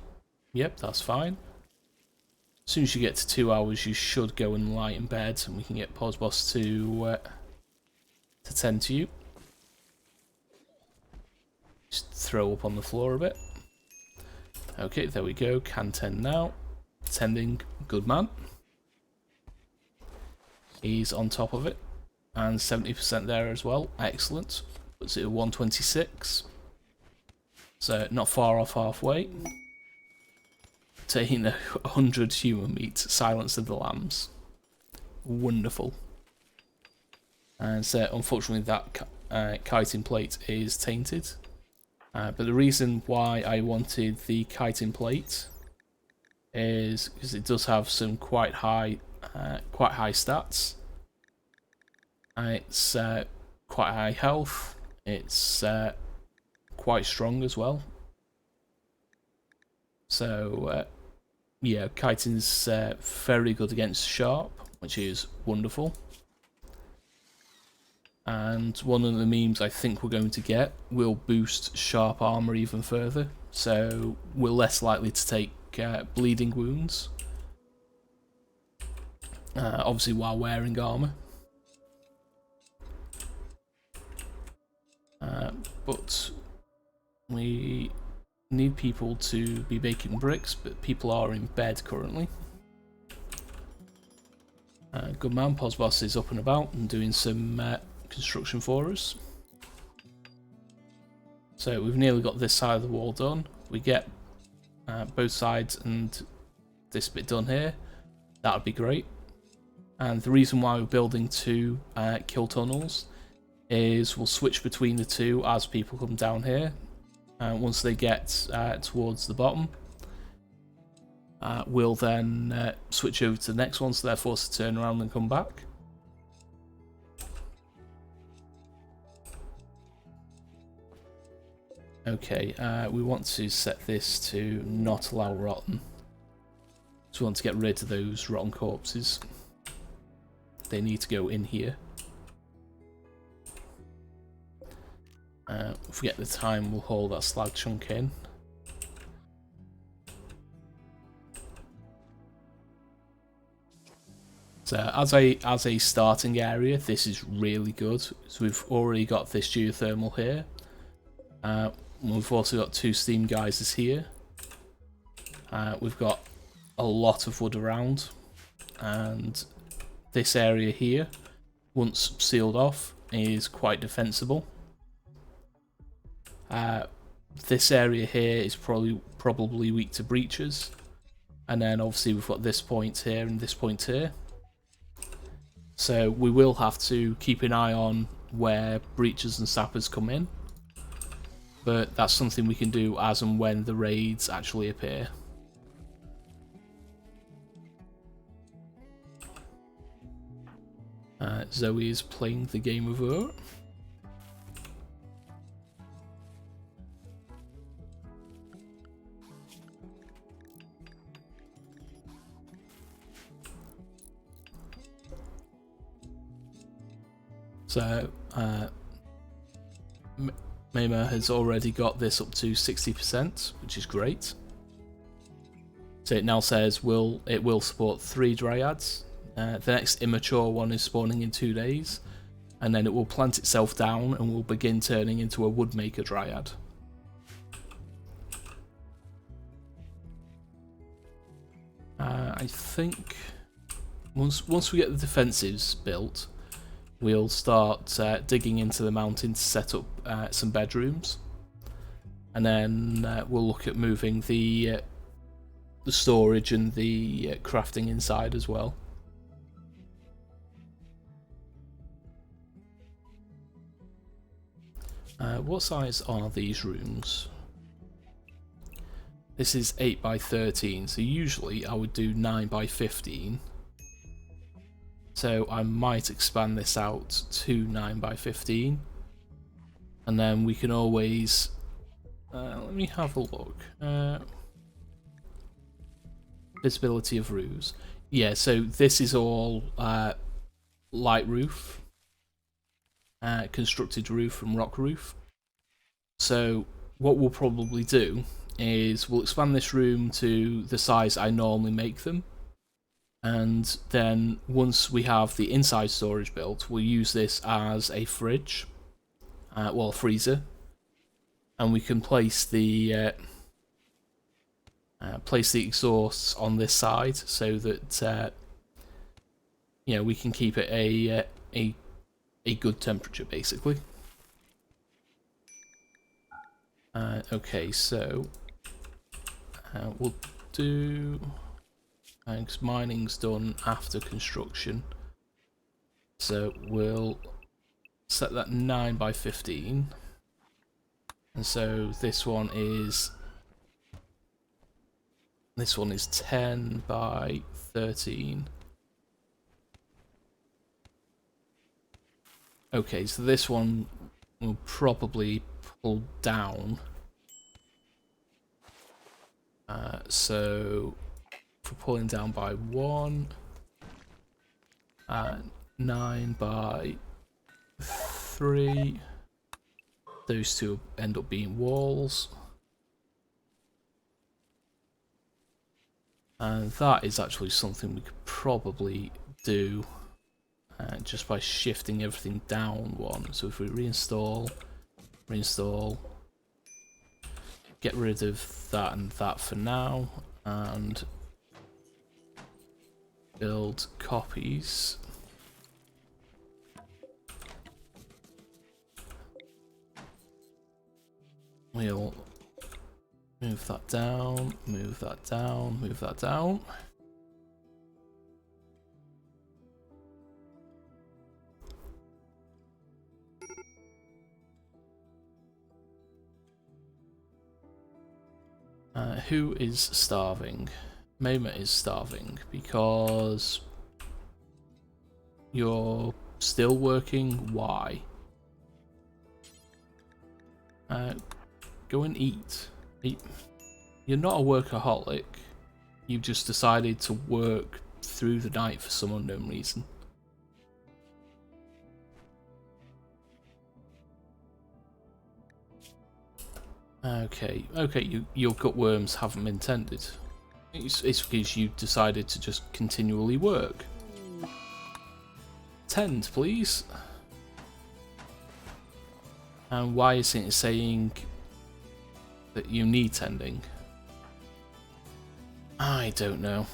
Yep, that's fine. As soon as you get to 2 hours, you should go and lie in bed, and we can get Posboss to tend to you. Just throw up on the floor a bit. Okay, there we go. Can tend now. Tending, good man. He's on top of it, and 70% there as well. Excellent. Puts it at 126. So not far off halfway. Taking 100 human meat, Silence of the Lambs. Wonderful. And so unfortunately that chitin plate is tainted. But the reason why I wanted the chitin plate is because it does have some quite high stats. It's quite high health. It's quite strong as well. So yeah, chitin's very good against sharp, which is wonderful. And one of the memes I think we're going to get will boost sharp armor even further, so we're less likely to take bleeding wounds. Obviously while wearing armor. But we need people to be making bricks, but people are in bed currently. Good man, Posboss is up and about and doing some construction for us. So we've nearly got this side of the wall done. We get both sides and this bit done here. That would be great. And the reason why we're building two kill tunnels is we'll switch between the two as people come down here. Once they get towards the bottom, we'll then switch over to the next one, so they're forced to turn around and come back. Okay, we want to set this to not allow rotten. So we want to get rid of those rotten corpses. They need to go in here. If we get the time, we'll haul that slag chunk in. So as a starting area, this is really good. So we've already got this geothermal here. We've also got two steam geysers here. We've got a lot of wood around, and this area here, once sealed off, is quite defensible. This area here is probably weak to breaches, and then obviously we've got this point here and this point here. So we will have to keep an eye on where breaches and sappers come in, but that's something we can do as and when the raids actually appear. Zoe is playing the game of her. So, Mema has already got this up to 60%, which is great. So it now says it will support 3 dryads. The next immature one is spawning in 2 days, and then it will plant itself down and will begin turning into a woodmaker dryad. I think once we get the defensives built, we'll start digging into the mountain to set up some bedrooms, and then we'll look at moving the storage and the crafting inside as well. What size are these rooms? This is 8 by 13, so usually I would do 9 by 15. So I might expand this out to 9 by 15. And then we can always... let me have a look. Visibility of roofs. Yeah, so this is all light roof. Constructed roof from rock roof. So what we'll probably do is we'll expand this room to the size I normally make them, and then once we have the inside storage built, we'll use this as a fridge, well, a freezer, and we can place the exhausts on this side so that you know, we can keep it a good temperature, basically. Okay, so we'll do, because mining's done after construction, so we'll set that 9 by 15, and so this one is 10 by 13. Okay, so this one will probably pull down. So if we're pulling down by 1, 9 by 3, those two end up being walls. And that is actually something we could probably do just by shifting everything down 1. So if we reinstall, get rid of that and that for now, and build copies. We'll move that down, move that down, move that down. Who is starving? Mama is starving because you're still working. Why? Go and eat. You're not a workaholic. You've just decided to work through the night for some unknown reason. Okay, your gutworms haven't been tended. It's because you decided to just continually work. Tend, please. And why isn't it saying that you need tending? I don't know.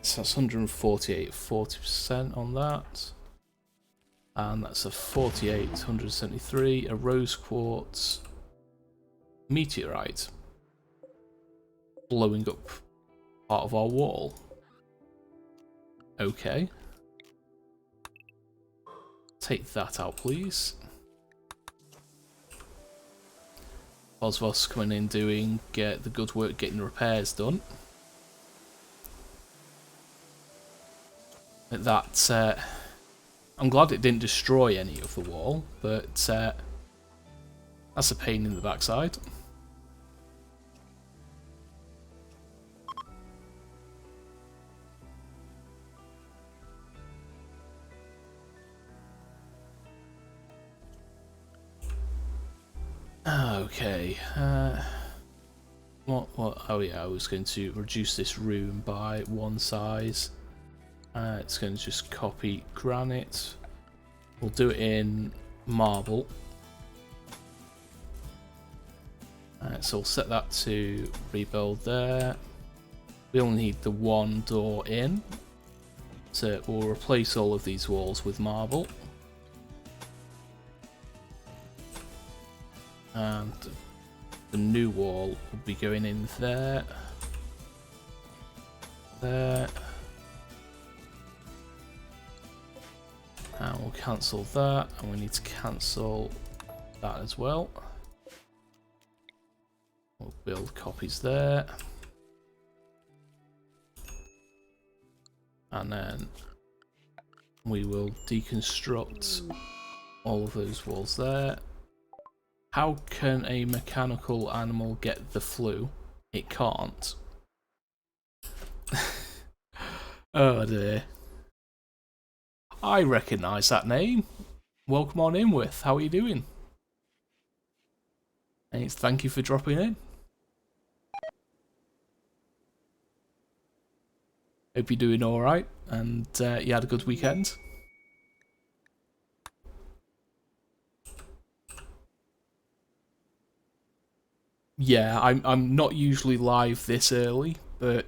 So that's 148, 40% on that. And that's a 48, 173, a rose quartz meteorite blowing up part of our wall. Okay. Take that out, please. Oswald's coming in doing the good work getting repairs done. That I'm glad it didn't destroy any of the wall, but that's a pain in the backside. Okay, what, oh yeah, I was going to reduce this room by one size. It's going to just copy granite. We'll do it in marble. So we'll set that to rebuild there. We only need the one door in. So we'll replace all of these walls with marble. And the new wall will be going in there. There. And we'll cancel that, and we need to cancel that as well. We'll build copies there. And then we will deconstruct all of those walls there. How can a mechanical animal get the flu? It can't. Oh dear. I recognise that name. Welcome on in with. How are you doing? And thank you for dropping in. Hope you're doing alright and you had a good weekend. Yeah, I'm not usually live this early, but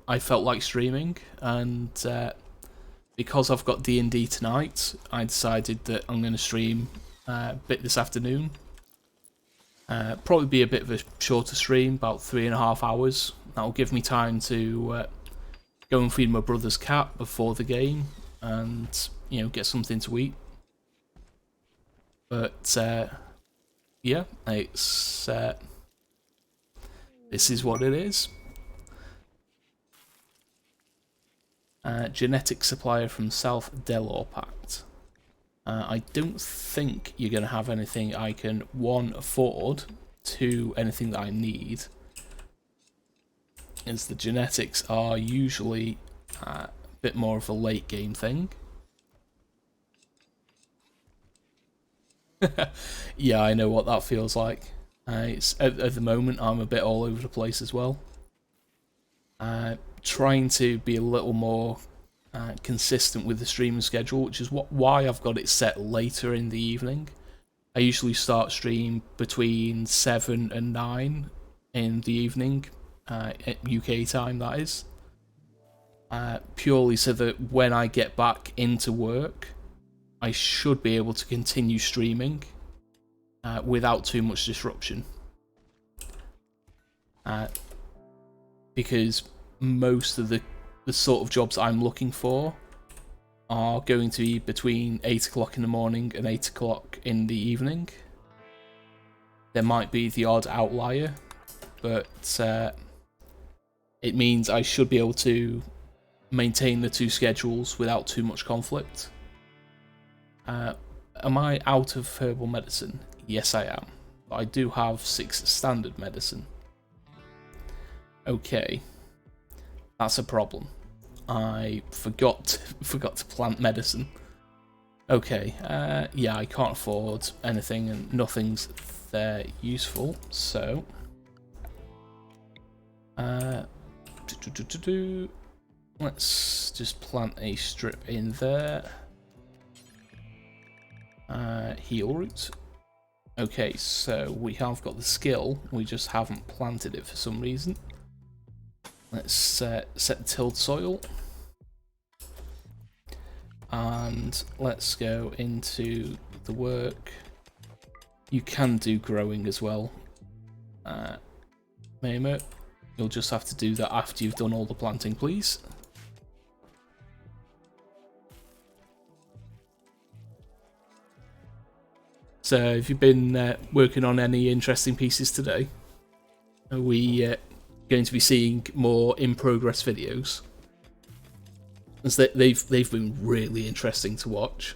I felt like streaming, and because I've got D&D tonight, I decided that I'm going to stream a bit this afternoon. Probably be a bit of a shorter stream, about 3.5 hours. That'll give me time to go and feed my brother's cat before the game, and get something to eat. But yeah, it's this is what it is. Genetic supplier from South Delaware Pact. I don't think you're going to have anything I can, 1, afford, 2, anything that I need. As the genetics are usually a bit more of a late game thing. Yeah, I know what that feels like. It's, at the moment, I'm a bit all over the place as well. Trying to be a little more consistent with the streaming schedule, which is why I've got it set later in the evening. I usually start stream between 7 and 9 in the evening, at UK time that is. Purely so that when I get back into work, I should be able to continue streaming without too much disruption. Because most of the sort of jobs I'm looking for are going to be between 8 o'clock in the morning and 8 o'clock in the evening. There might be the odd outlier, but it means I should be able to maintain the two schedules without too much conflict. Am I out of herbal medicine? Yes, I am. But I do have 6 standard medicine. Okay, that's a problem. I forgot to plant medicine. Okay, yeah, I can't afford anything, and nothing's there useful. So, let's just plant a strip in there. Heal root. Okay, so we have got the skill, we just haven't planted it for some reason. Let's set tilled soil. And let's go into the work. You can do growing as well. Memo, you'll just have to do that after you've done all the planting, please. So, have you been working on any interesting pieces today? Are we going to be seeing more in progress videos? As they've been really interesting to watch.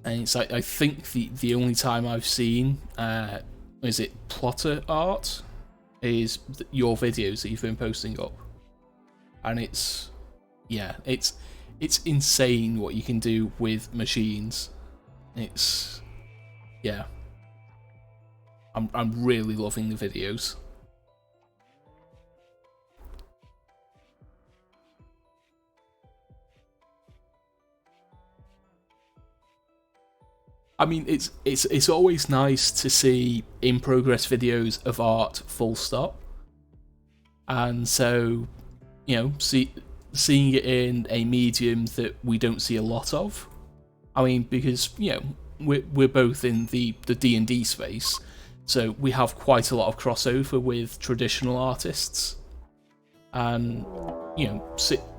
And it's like, I think the only time I've seen is it plotter art is your videos that you've been posting up, and it's insane what you can do with machines. It's yeah, I'm really loving the videos. I mean, it's always nice to see in progress videos of art, full stop. And so, you know, seeing it in a medium that we don't see a lot of. I mean, because, you know, we're both in the D&D space, so we have quite a lot of crossover with traditional artists. And, you know,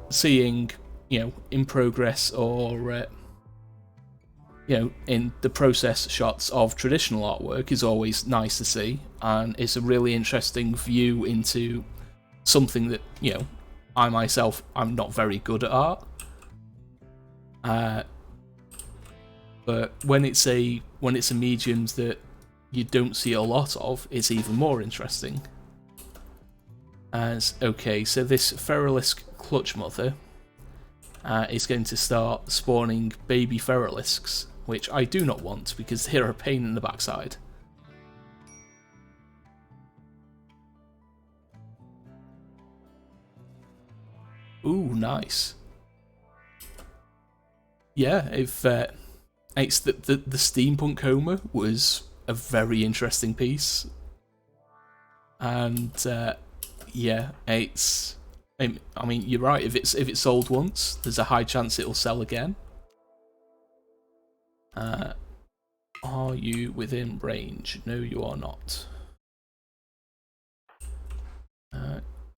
seeing, you know, in progress or you know, in the process shots of traditional artwork is always nice to see, and it's a really interesting view into something that, you know, I myself, I'm not very good at art. But when it's a medium that you don't see a lot of, it's even more interesting. Okay, so this Feralisk Clutch Mother is going to start spawning baby Feralisks, which I do not want because they're a pain in the backside. Ooh, nice. Yeah, if it's the steampunk Homer was a very interesting piece, and yeah, it's. I mean, you're right. If it's sold once, there's a high chance it'll sell again. Are you within range? No, you are not.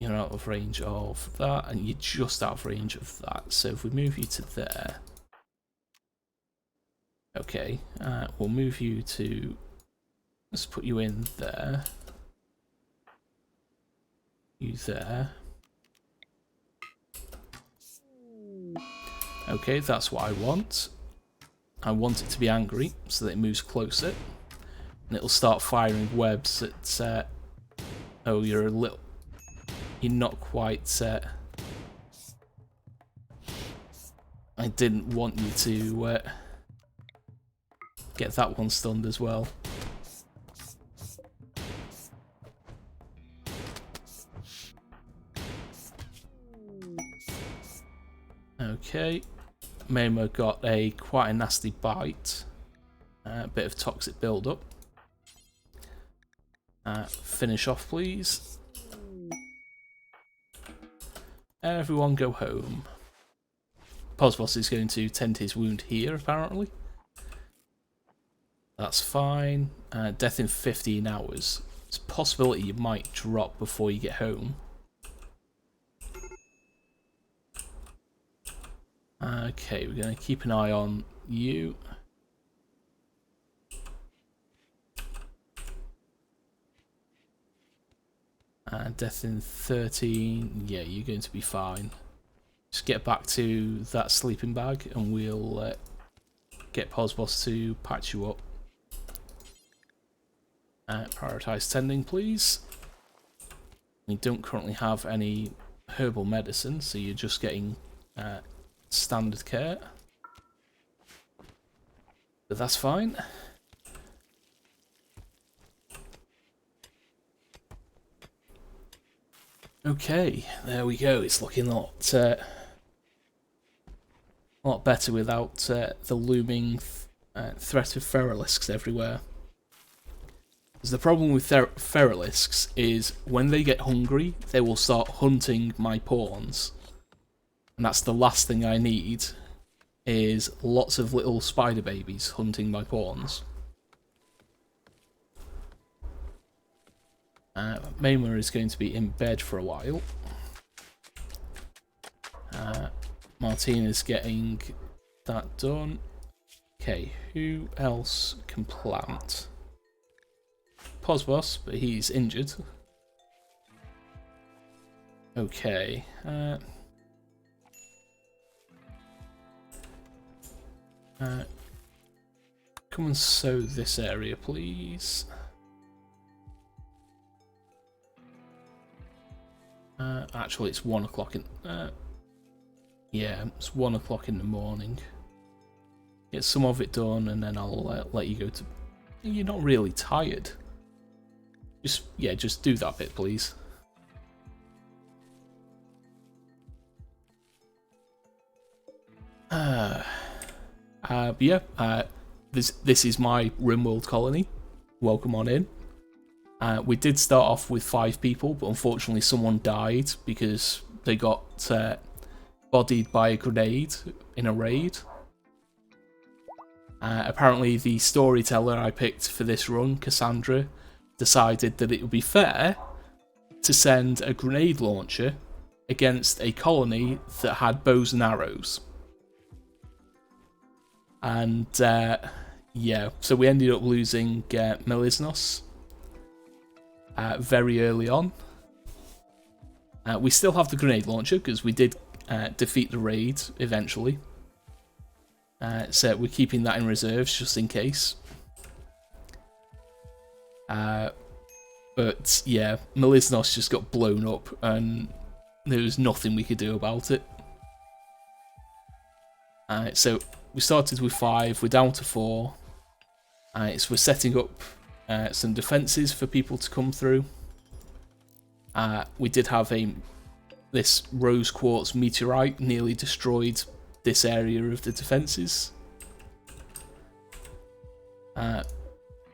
You're out of range of that, and you're just out of range of that. So if we move you to there, okay, we'll move you to. Let's put you in there. You there. Okay, that's what I want. I want it to be angry so that it moves closer, and it'll start firing webs at. Oh, you're a little. You're not quite. I didn't want you to get that one stunned as well. Okay, Mamo got quite a nasty bite, a bit of toxic build-up. Finish off, please. Everyone go home. Posboss is going to tend his wound here, apparently. That's fine. Death in 15 hours. It's a possibility you might drop before you get home. Okay, we're going to keep an eye on you. Death in 13. Yeah, you're going to be fine. Just get back to that sleeping bag and we'll get Posboss to patch you up. Prioritise tending, please. We don't currently have any herbal medicine, so you're just getting standard care. But that's fine. Okay, there we go. It's looking a lot better without the looming threat of Feralisks everywhere. Because the problem with Feralisks is when they get hungry, they will start hunting my pawns. And that's the last thing I need, is lots of little spider babies hunting my pawns. Mama is going to be in bed for a while. Martina's getting that done. Okay, who else can plant? Posboss, but he's injured. Okay. Come and sow this area, please. Actually, it's 1 o'clock in. Yeah, it's 1 o'clock in the morning. Get some of it done, and then I'll let you go to. You're not really tired. Just do that bit, please. This is my RimWorld colony. Welcome on in. We did start off with 5 people, but unfortunately someone died because they got bodied by a grenade in a raid. Apparently the storyteller I picked for this run, Cassandra, decided that it would be fair to send a grenade launcher against a colony that had bows and arrows. And yeah, so we ended up losing Melisnos very early on. We still have the grenade launcher because we did defeat the raid eventually. So we're keeping that in reserves just in case. But yeah, Melisnos just got blown up and there was nothing we could do about it. So we started with 5, we're down to 4. So we're setting up some defences for people to come through. We did have this rose quartz meteorite nearly destroyed this area of the defences.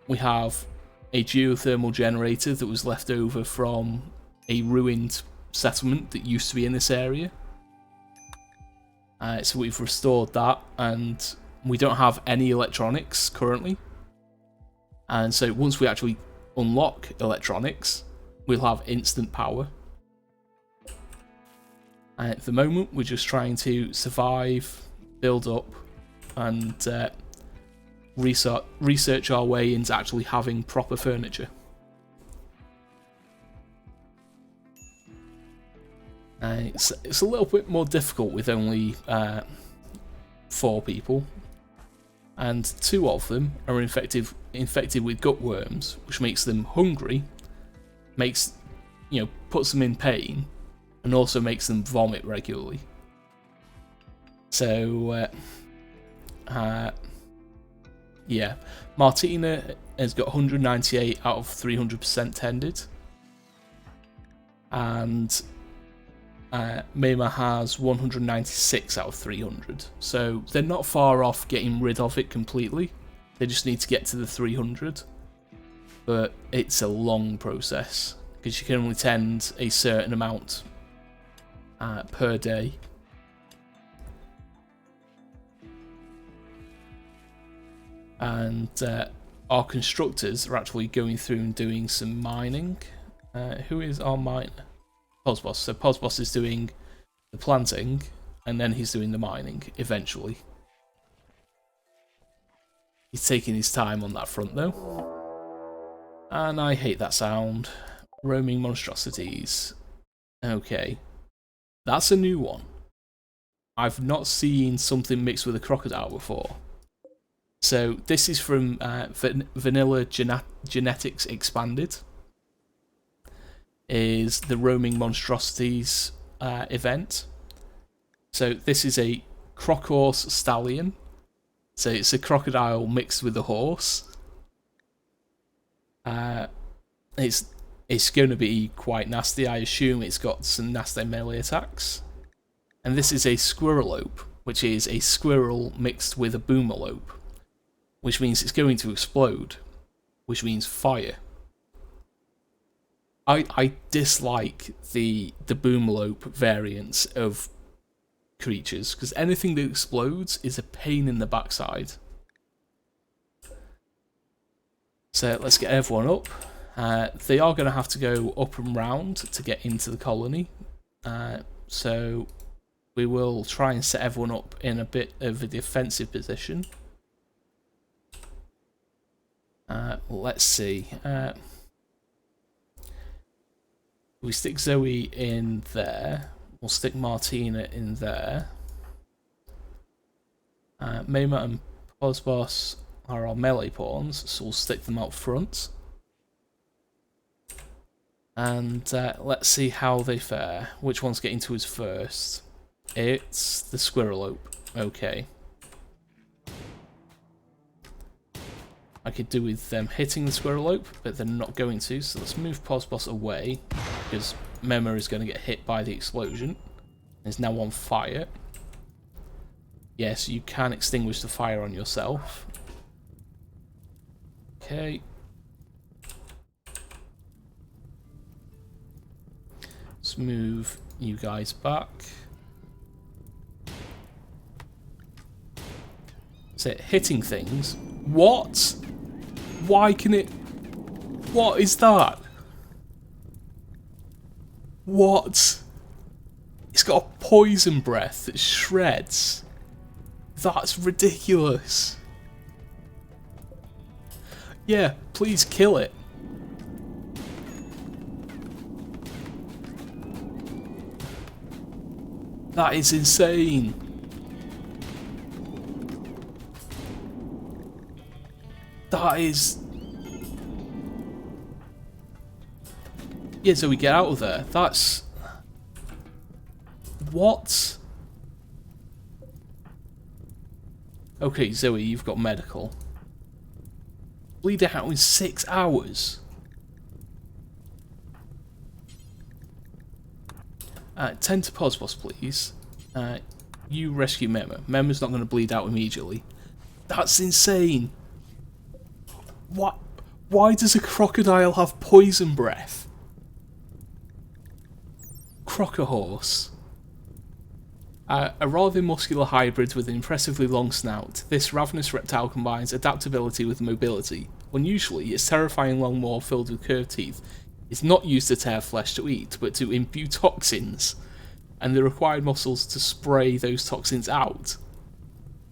We have a geothermal generator that was left over from a ruined settlement that used to be in this area. So we've restored that, and we don't have any electronics currently. And so once we actually unlock electronics, we'll have instant power. At the moment, we're just trying to survive, build up, and research our way into actually having proper furniture. It's a little bit more difficult with only 4 people, and 2 of them are infected with gutworms, which makes them hungry, puts them in pain, and also makes them vomit regularly. So yeah, Martina has got 198 out of 300% tended, and Mema has 196 out of 300, so they're not far off getting rid of it completely. They just need to get to the 300, but it's a long process because you can only tend a certain amount per day. And our constructors are actually going through and doing some mining. Who is our miner? Posboss. So Posboss is doing the planting, and then he's doing the mining eventually. He's taking his time on that front though. And I hate that sound. Roaming monstrosities. Okay. That's a new one. I've not seen something mixed with a crocodile before. So this is from Vanilla Genetics Expanded. Is the Roaming Monstrosities event. So this is a Crocodile Stallion. So it's a crocodile mixed with a horse. It's going to be quite nasty. I assume it's got some nasty melee attacks. And this is a Squirrelope, which is a squirrel mixed with a Boomalope, which means it's going to explode, which means fire. I dislike the Boomalope variants of creatures, because anything that explodes is a pain in the backside. So let's get everyone up. They are going to have to go up and round to get into the colony. So we will try and set everyone up in a bit of a defensive position. Let's see. We stick Zoe in there. We'll stick Martina in there. Mema and Posboss are our melee pawns, so we'll stick them out front. And let's see how they fare. Which one's getting to us first? It's the Squirrelope. Okay. I could do with them hitting the Squirrelope, but they're not going to, so let's move Posboss away, because Mema is going to get hit by the explosion. It's now on fire. Yes, you can extinguish the fire on yourself. Okay. Let's move you guys back. Is it hitting things? What? Why can it... What is that? What? It's got a poison breath that shreds. That's ridiculous. Yeah, please kill it. That is insane. That is... Yeah, so we get out of there. That's... What? Okay, Zoe, you've got medical. Bleed it out in 6 hours. Tend to Posboss, please. You rescue Mema. Mema's not going to bleed out immediately. That's insane. What? Why does a crocodile have poison breath? Crocahorse. A rather muscular hybrid with an impressively long snout, this ravenous reptile combines adaptability with mobility. Unusually, its terrifying long maw filled with curved teeth is not used to tear flesh to eat, but to imbue toxins, and the required muscles to spray those toxins out.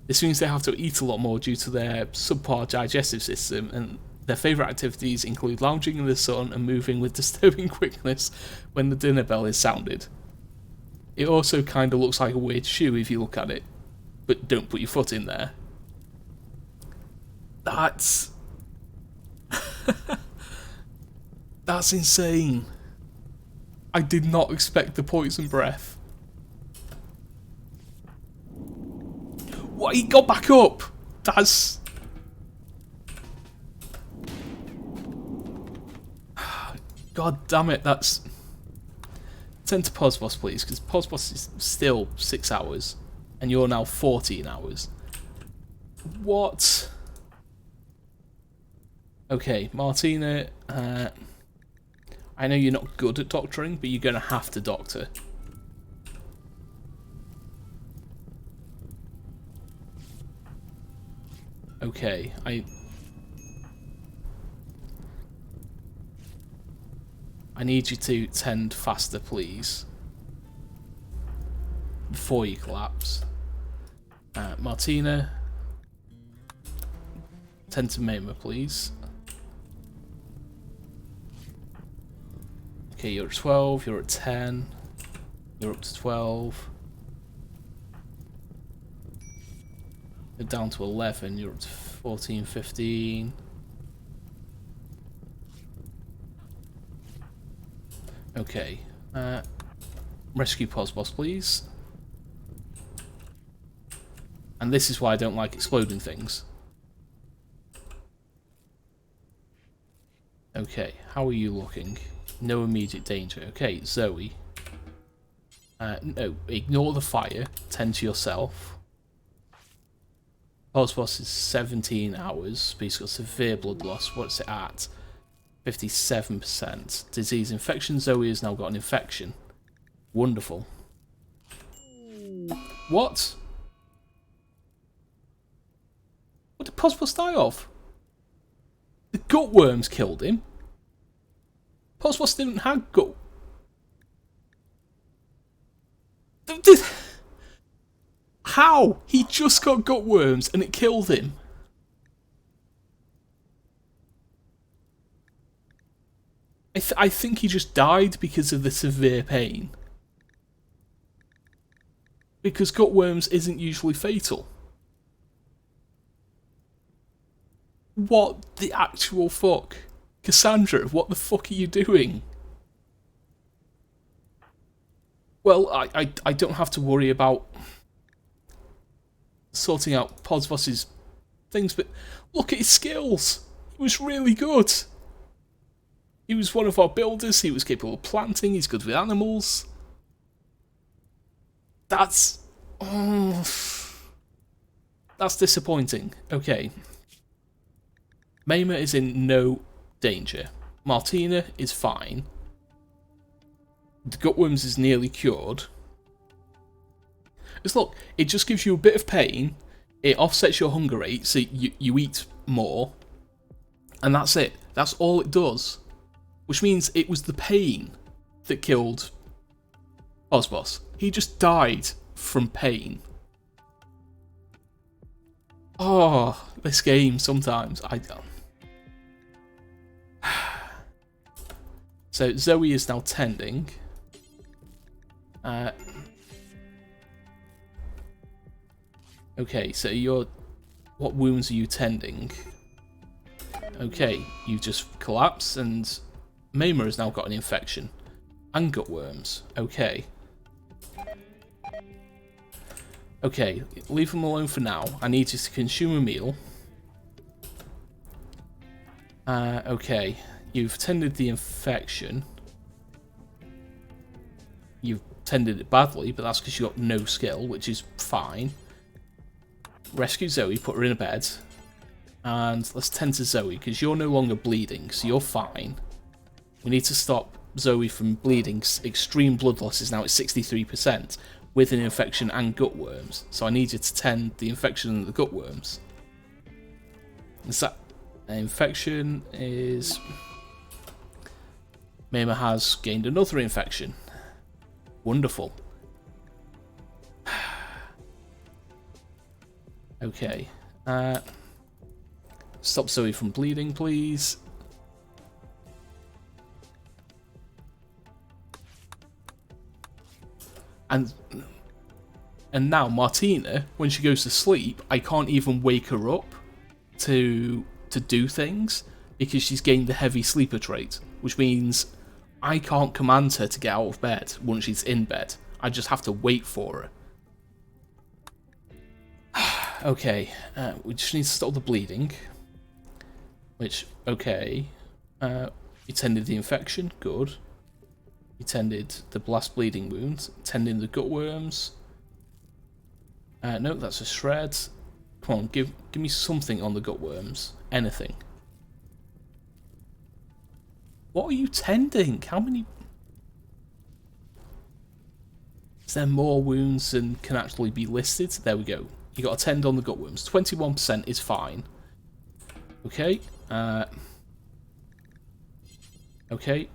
This means they have to eat a lot more due to their subpar digestive system, and their favourite activities include lounging in the sun and moving with disturbing quickness when the dinner bell is sounded. It also kind of looks like a weird shoe if you look at it, but don't put your foot in there. That's... That's insane. I did not expect the poison breath. What? He got back up! That's... God damn it, that's... Tend to Posbos, please, because Posbos is still 6 hours, and you're now 14 hours. What? Okay, Martina, I know you're not good at doctoring, but you're going to have to doctor. Okay, I need you to tend faster, please, before you collapse. Martina, tend to Mema, please. Okay, you're at 12, you're at 10, you're up to 12. You're down to 11, you're up to 14, 15. Okay, rescue Posbos, please. And this is why I don't like exploding things. Okay, how are you looking? No immediate danger. Okay, Zoe. No, ignore the fire. Tend to yourself. Posbos is 17 hours, but he's got severe blood loss. What's it at? 57%. Disease infection. Zoe has now got an infection. Wonderful. What? What did Posbos die of? The gutworms killed him. Posbos didn't have gut. How? He just got gutworms and it killed him. I think he just died because of the severe pain. Because gutworms isn't usually fatal. What the actual fuck? Cassandra, what the fuck are you doing? Well, I don't have to worry about sorting out Posbos's things, but look at his skills. He was really good. He was one of our builders, he was capable of planting, he's good with animals. That's disappointing. Okay. Mema is in no danger. Martina is fine. The gutworms is nearly cured. Just look, it just gives you a bit of pain, it offsets your hunger rate, so you eat more, and that's it. That's all it does. Which means it was the pain that killed Posbos. He just died from pain. Oh, this game sometimes. So Zoe is now tending. Okay, so what wounds are you tending? Okay, you just collapse and Mema has now got an infection. And gutworms. Okay. Okay, leave them alone for now. I need you to consume a meal. Okay, you've tended the infection. You've tended it badly, but that's because you got no skill, which is fine. Rescue Zoe, put her in a bed. And let's tend to Zoe, because you're no longer bleeding, so you're fine. We need to stop Zoe from bleeding. Extreme blood loss is now at 63%, with an infection and gutworms. So I need you to tend the infection and the gutworms. Is that infection is... Mema has gained another infection. Wonderful. Okay. Stop Zoe from bleeding, please. And now Martina, when she goes to sleep, I can't even wake her up to do things because she's gained the heavy sleeper trait, which means I can't command her to get out of bed once she's in bed. I just have to wait for her. Okay, we just need to stop the bleeding. Which, okay, you tended the infection, good. You tended the blast bleeding wound. Tending the gut worms. No, that's a shred. Come on, give me something on the gut worms. Anything. What are you tending? How many? Is there more wounds than can actually be listed? There we go. You got a tend on the gut worms. 21% is fine. Okay. Okay.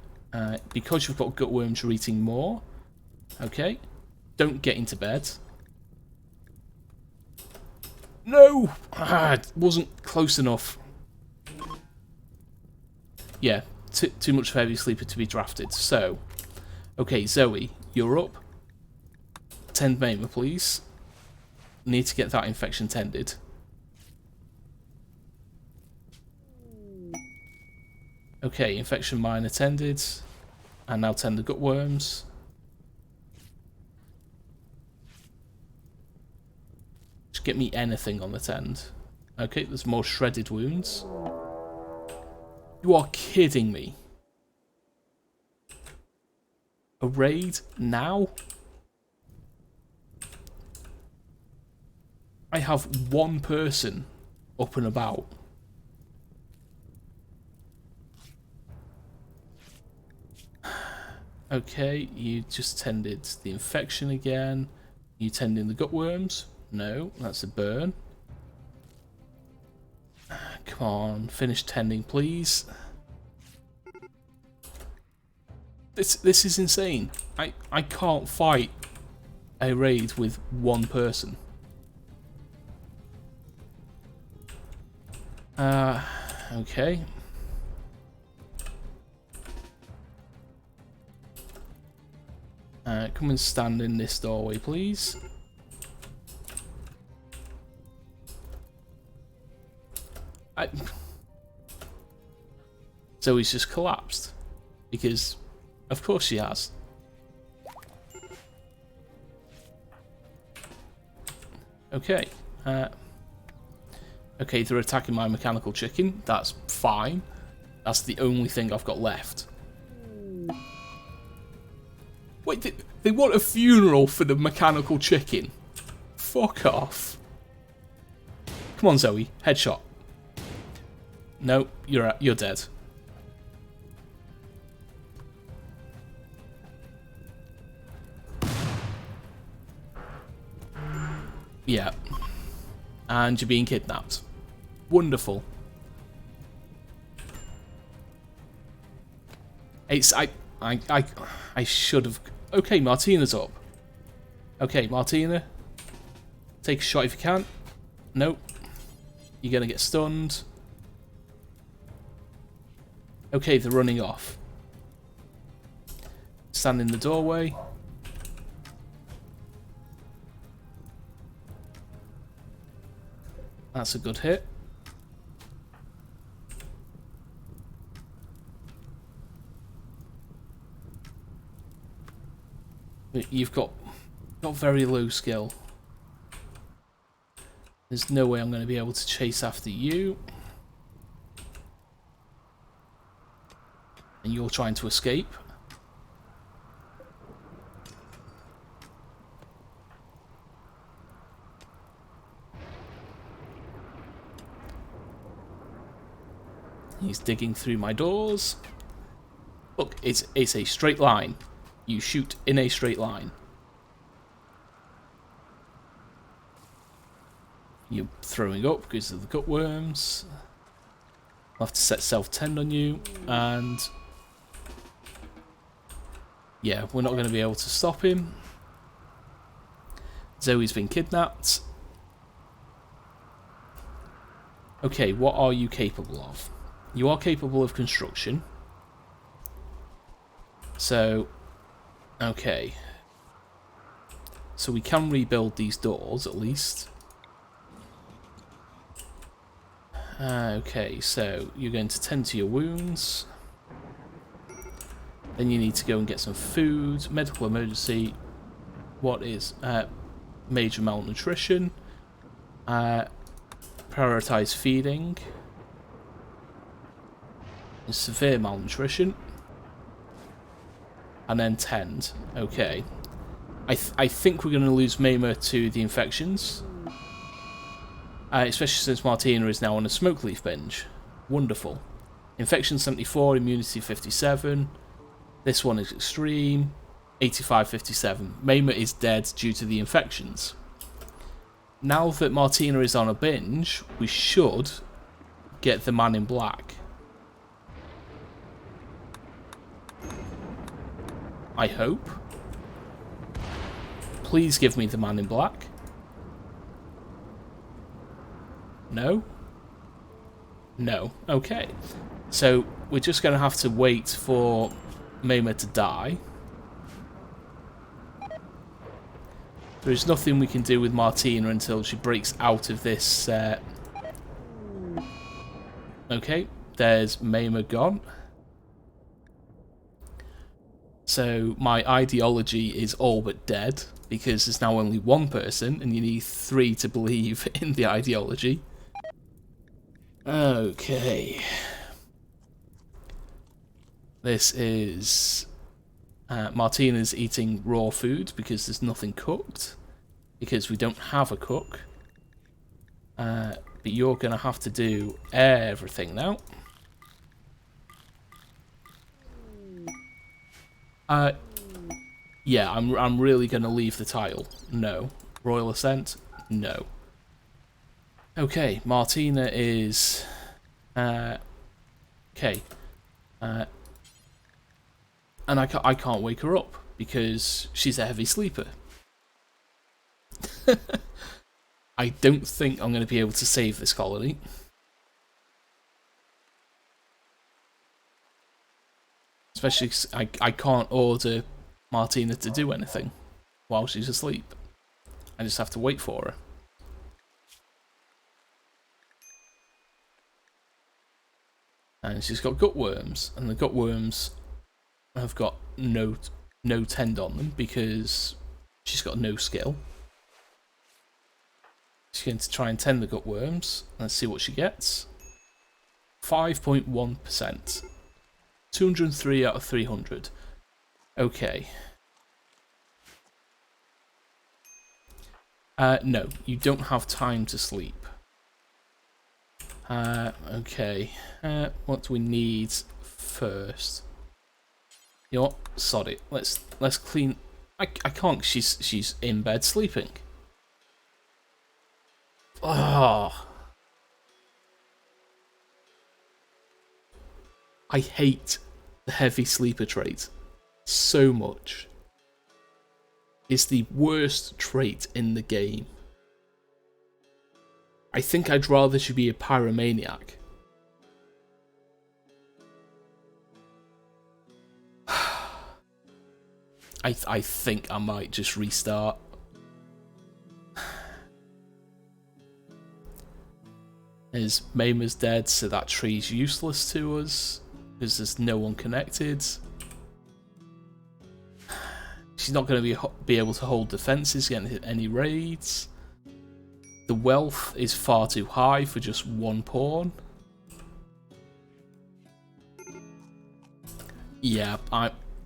Because you've got gut worms, you're eating more. Okay. Don't get into bed. No! It wasn't close enough. Yeah, too much of a heavy sleeper to be drafted. So, okay, Zoe, you're up. Tend Maimer, please. Need to get that infection tended. Okay, infection minor tended. And now tend the gut worms. Just get me anything on the tend. Okay, there's more shredded wounds. You are kidding me. A raid now? I have one person up and about. Okay, you just tended the infection again. You tending the gut worms? No, that's a burn. Come on, finish tending, please. This is insane. I can't fight a raid with one person. Okay. Come and stand in this doorway, please. So he's just collapsed. Because, of course she has. Okay. Okay, they're attacking my mechanical chicken. That's fine. That's the only thing I've got left. Wait, they want a funeral for the mechanical chicken? Fuck off. Come on, Zoe. Headshot. No, you're dead. Yeah. And you're being kidnapped. Wonderful. It's I should have. Okay, Martina's up. Okay, Martina. Take a shot if you can. Nope. You're gonna get stunned. Okay, they're running off. Stand in the doorway. That's a good hit. But you've got very low skill. There's no way I'm going to be able to chase after you. And you're trying to escape. He's digging through my doors. Look, it's a straight line. You shoot in a straight line. You're throwing up because of the gut worms. I'll have to set self-tend on you, and yeah, we're not going to be able to stop him. Zoe's been kidnapped. Okay, what are you capable of? You are capable of construction. So, okay. So we can rebuild these doors, at least. Okay, so you're going to tend to your wounds. Then you need to go and get some food. Medical emergency. What is? Major malnutrition. Prioritize feeding. Severe malnutrition. and then tend. Okay. I think we're going to lose Mema to the infections. Especially since Martina is now on a smoke leaf binge. Wonderful. Infection 74, immunity 57. This one is extreme. 85-57. Mema is dead due to the infections. Now that Martina is on a binge, we should get the man in black. I hope. Please give me the man in black. No? No. Okay. So we're just going to have to wait for Mema to die. There is nothing we can do with Martina until she breaks out of this. Okay, there's Mema gone. So my ideology is all but dead, because there's now only one person, and you need 3 to believe in the ideology. Okay. This is... Martina's eating raw food because there's nothing cooked, because we don't have a cook. But you're going to have to do everything now. Yeah, I'm really going to leave the tile. No. Royal Ascent? No. Okay, Martina is... okay. And I can't wake her up because she's a heavy sleeper. I don't think I'm going to be able to save this colony. Especially 'cause I can't order Martina to do anything while she's asleep. I just have to wait for her. And she's got gutworms, and the gutworms have got no tend on them because she's got no skill. She's going to try and tend the gutworms. Let's see what she gets. 5.1%. 203 out of 300. Okay. No, you don't have time to sleep. Okay. What do we need first? You know what? Sod it. Let's clean. I can't. She's in bed sleeping. Oh. I hate the heavy sleeper trait so much. It's the worst trait in the game. I think I'd rather she be a pyromaniac. I think I might just restart. As Mema's dead, so that tree's useless to us because there's no one connected. She's not going to be able to hold defenses against any raids. The wealth is far too high for just one pawn. Yeah,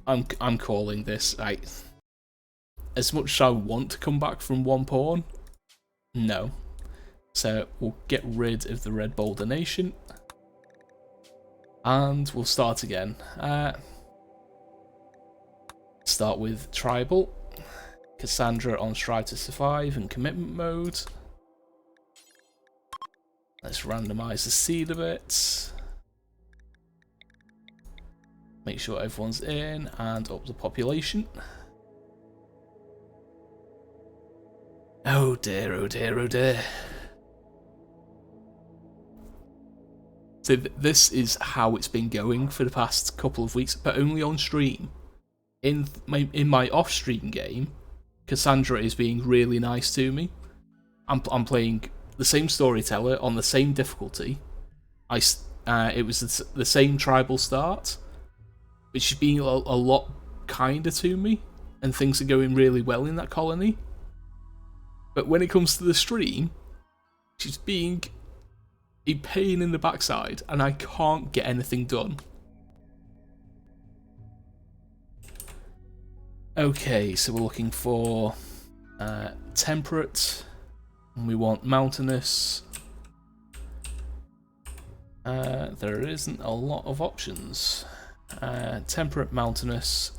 I'm calling this. As much as I want to come back from one pawn, no. So we'll get rid of the red boulder nation, and we'll start again. Start with tribal. Cassandra on Strive to Survive and commitment mode. Let's randomise the seed a bit. Make sure everyone's in and up the population. Oh dear, oh dear, oh dear. So this is how it's been going for the past couple of weeks, but only on stream. In my off-stream game, Cassandra is being really nice to me. I'm playing the same storyteller on the same difficulty. It was the same tribal start, but she's being a lot kinder to me, and things are going really well in that colony. But when it comes to the stream, she's being a pain in the backside, and I can't get anything done. Okay, so we're looking for temperate, and we want mountainous. There isn't a lot of options. Temperate, mountainous,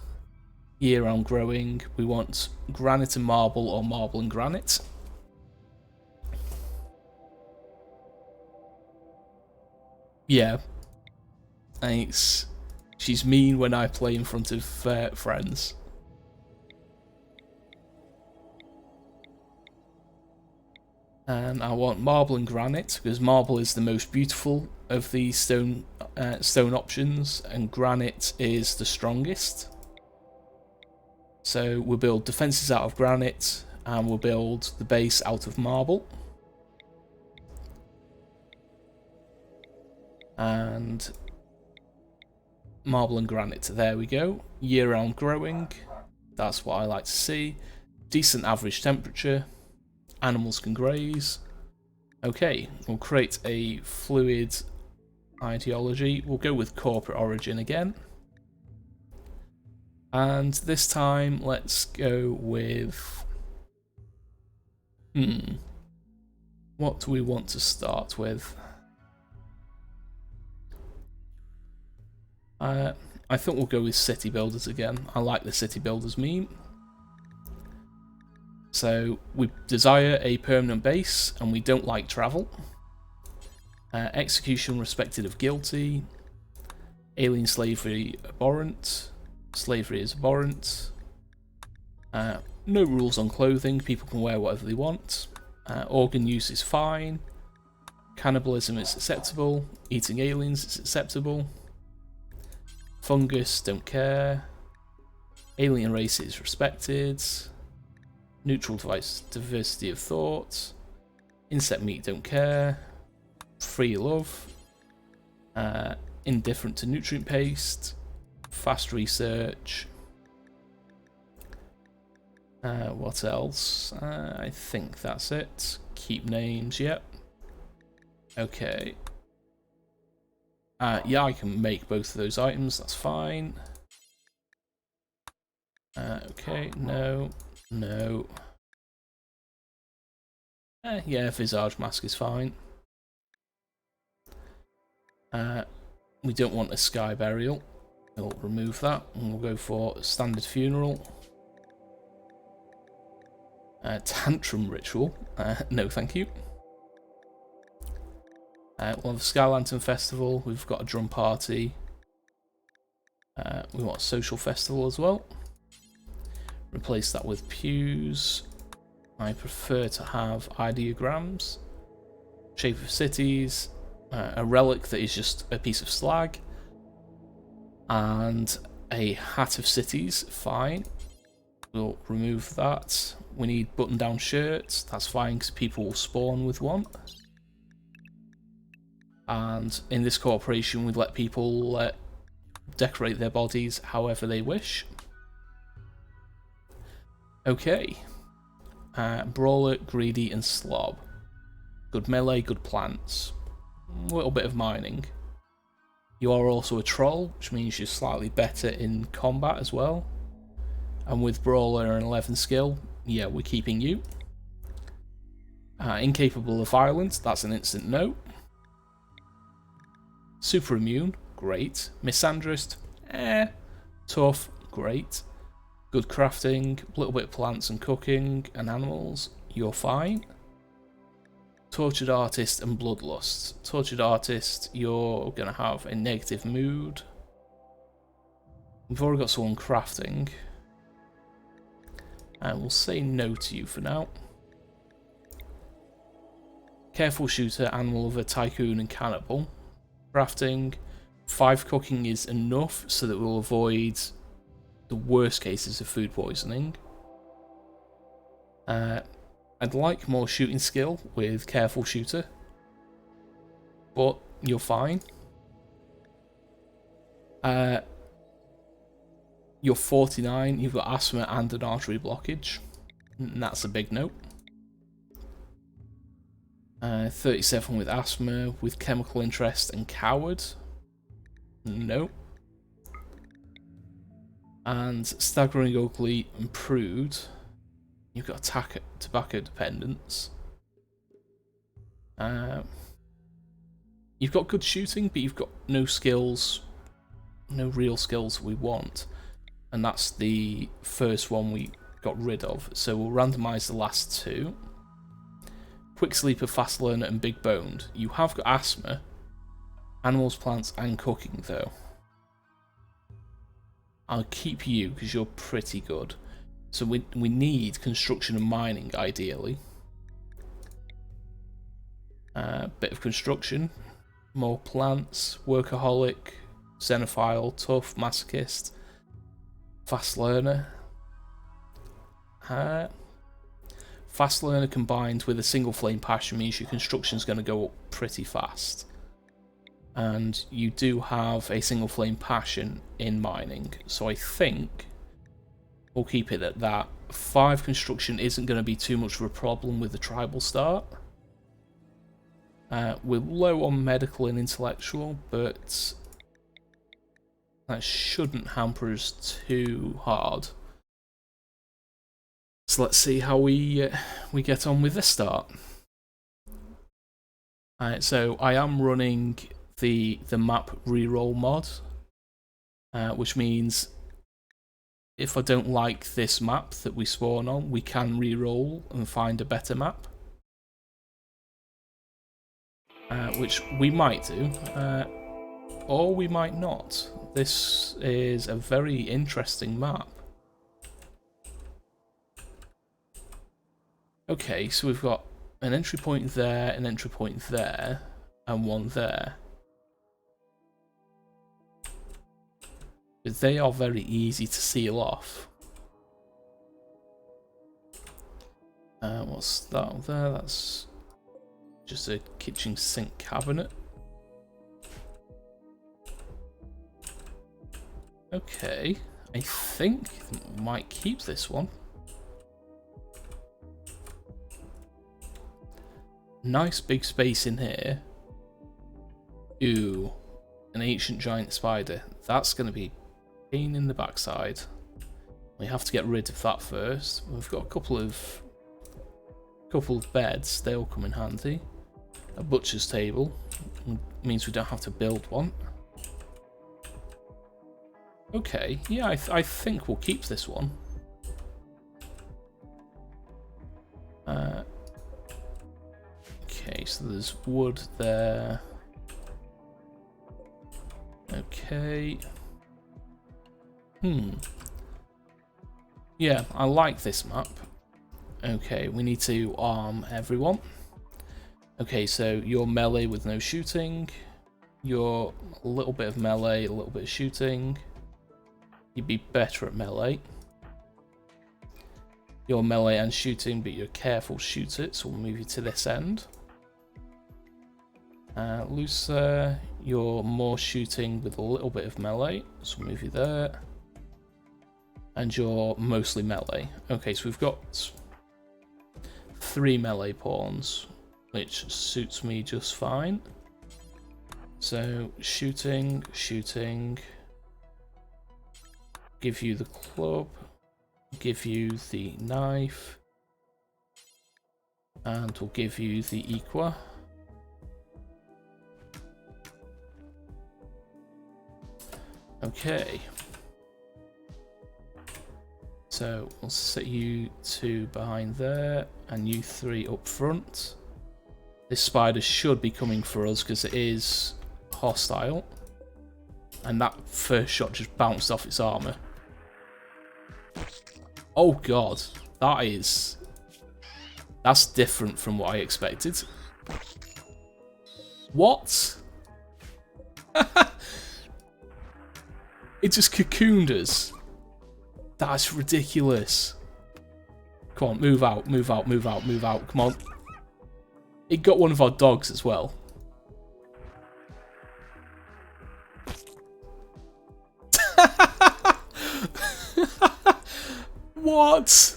year-round growing. We want granite and marble, or marble and granite. Yeah, and she's mean when I play in front of friends. And I want marble and granite because marble is the most beautiful of the stone options, and granite is the strongest. So we'll build defences out of granite, and we'll build the base out of marble. And marble and granite, there we go. Year-round growing, that's what I like to see. Decent average temperature. Animals can graze. Okay, we'll create a fluid ideology. We'll go with corporate origin again. And this time, let's go with... What do we want to start with? I think we'll go with city builders again. I like the city builders meme. So we desire a permanent base, and we don't like travel. Execution respected of guilty. Alien slavery abhorrent. Slavery is abhorrent. No rules on clothing. People can wear whatever they want. Organ use is fine. Cannibalism is acceptable. Eating aliens is acceptable. Fungus, don't care. Alien race is respected. Neutral diversity of thought. Insect meat, don't care. Free love. Indifferent to nutrient paste. Fast research. What else? I think that's it. Keep names, yep. Okay. Yeah, I can make both of those items, that's fine. Okay, no. Yeah, visage mask is fine. We don't want a sky burial. We'll remove that, and we'll go for standard funeral. Tantrum ritual. No, thank you. We'll have a Sky Lantern Festival. We've got a drum party. We want a social festival as well. Replace that with pews. I prefer to have ideograms. Shape of cities. A relic that is just a piece of slag. And a hat of cities. Fine. We'll remove that. We need button-down shirts. That's fine because people will spawn with one. And in this corporation, we'd let people decorate their bodies however they wish. Okay. Brawler, greedy, and slob. Good melee, good plants. A little bit of mining. You are also a troll, which means you're slightly better in combat as well. And with brawler and 11 skill, yeah, we're keeping you. Incapable of violence, that's an instant no. Super immune, great. Misandrist, tough, great. Good crafting, a little bit of plants and cooking and animals, you're fine. Tortured artist and bloodlust. Tortured artist, you're going to have a negative mood. We've already got someone crafting. And we'll say no to you for now. Careful shooter, animal lover, tycoon, and cannibal. Crafting. 5 cooking is enough so that we'll avoid the worst cases of food poisoning. I'd like more shooting skill with careful shooter, but you're fine. You're 49, you've got asthma and an artery blockage, and that's a big no. 37 with asthma, with chemical interest and coward. No. And Staggering Ugly improved. You've got tobacco dependence. You've got good shooting, but you've got no skills, no real skills we want. And that's the first one we got rid of. So we'll randomise the last two. Quick Sleeper, Fast Learner, and Big Boned. You have got asthma, animals, plants, and cooking though. I'll keep you because you're pretty good. So we need construction and mining ideally. Bit of construction, more plants, workaholic, xenophile, tough, masochist, fast learner. Fast learner combined with a single flame passion means your construction's going to go up pretty fast. And you do have a single flame passion in mining, so I think we'll keep it at that. 5 construction isn't going to be too much of a problem with the tribal start. We're low on medical and intellectual, but that shouldn't hamper us too hard. So let's see how we get on with this start. Alright, so I am running the map Reroll Mod, which means if I don't like this map that we spawn on, we can reroll and find a better map. Which we might do, or we might not. This is a very interesting map. Okay, so we've got an entry point there, an entry point there, and one there. But they are very easy to seal off. What's that there? That's just a kitchen sink cabinet. Okay, I think I might keep this one. Nice big space in here. Ooh, an ancient giant spider. That's going to be a pain in the backside. We have to get rid of that first. We've got a couple of beds. They'll come in handy. A butcher's table means we don't have to build one. Okay, yeah, I think we'll keep this one. Okay, so there's wood there. Okay. Yeah, I like this map. Okay, we need to arm everyone. Okay, so you're melee with no shooting. You're a little bit of melee, a little bit of shooting. You'd be better at melee. You're melee and shooting, but you're a careful shooter, so we'll move you to this end. Looser, you're more shooting with a little bit of melee, so we'll move you there. And you're mostly melee. Okay, so we've got 3 melee pawns, which suits me just fine. So, shooting, shooting. Give you the club. Give you the knife. And we'll give you the equa. Okay. So we'll set you 2 behind there, and you 3 up front. This spider should be coming for us because it is hostile. And that first shot just bounced off its armor. Oh god, that's different from what I expected. What? It just cocooned us. That's ridiculous. Come on, move out, move out, move out, move out. Come on. It got one of our dogs as well. What?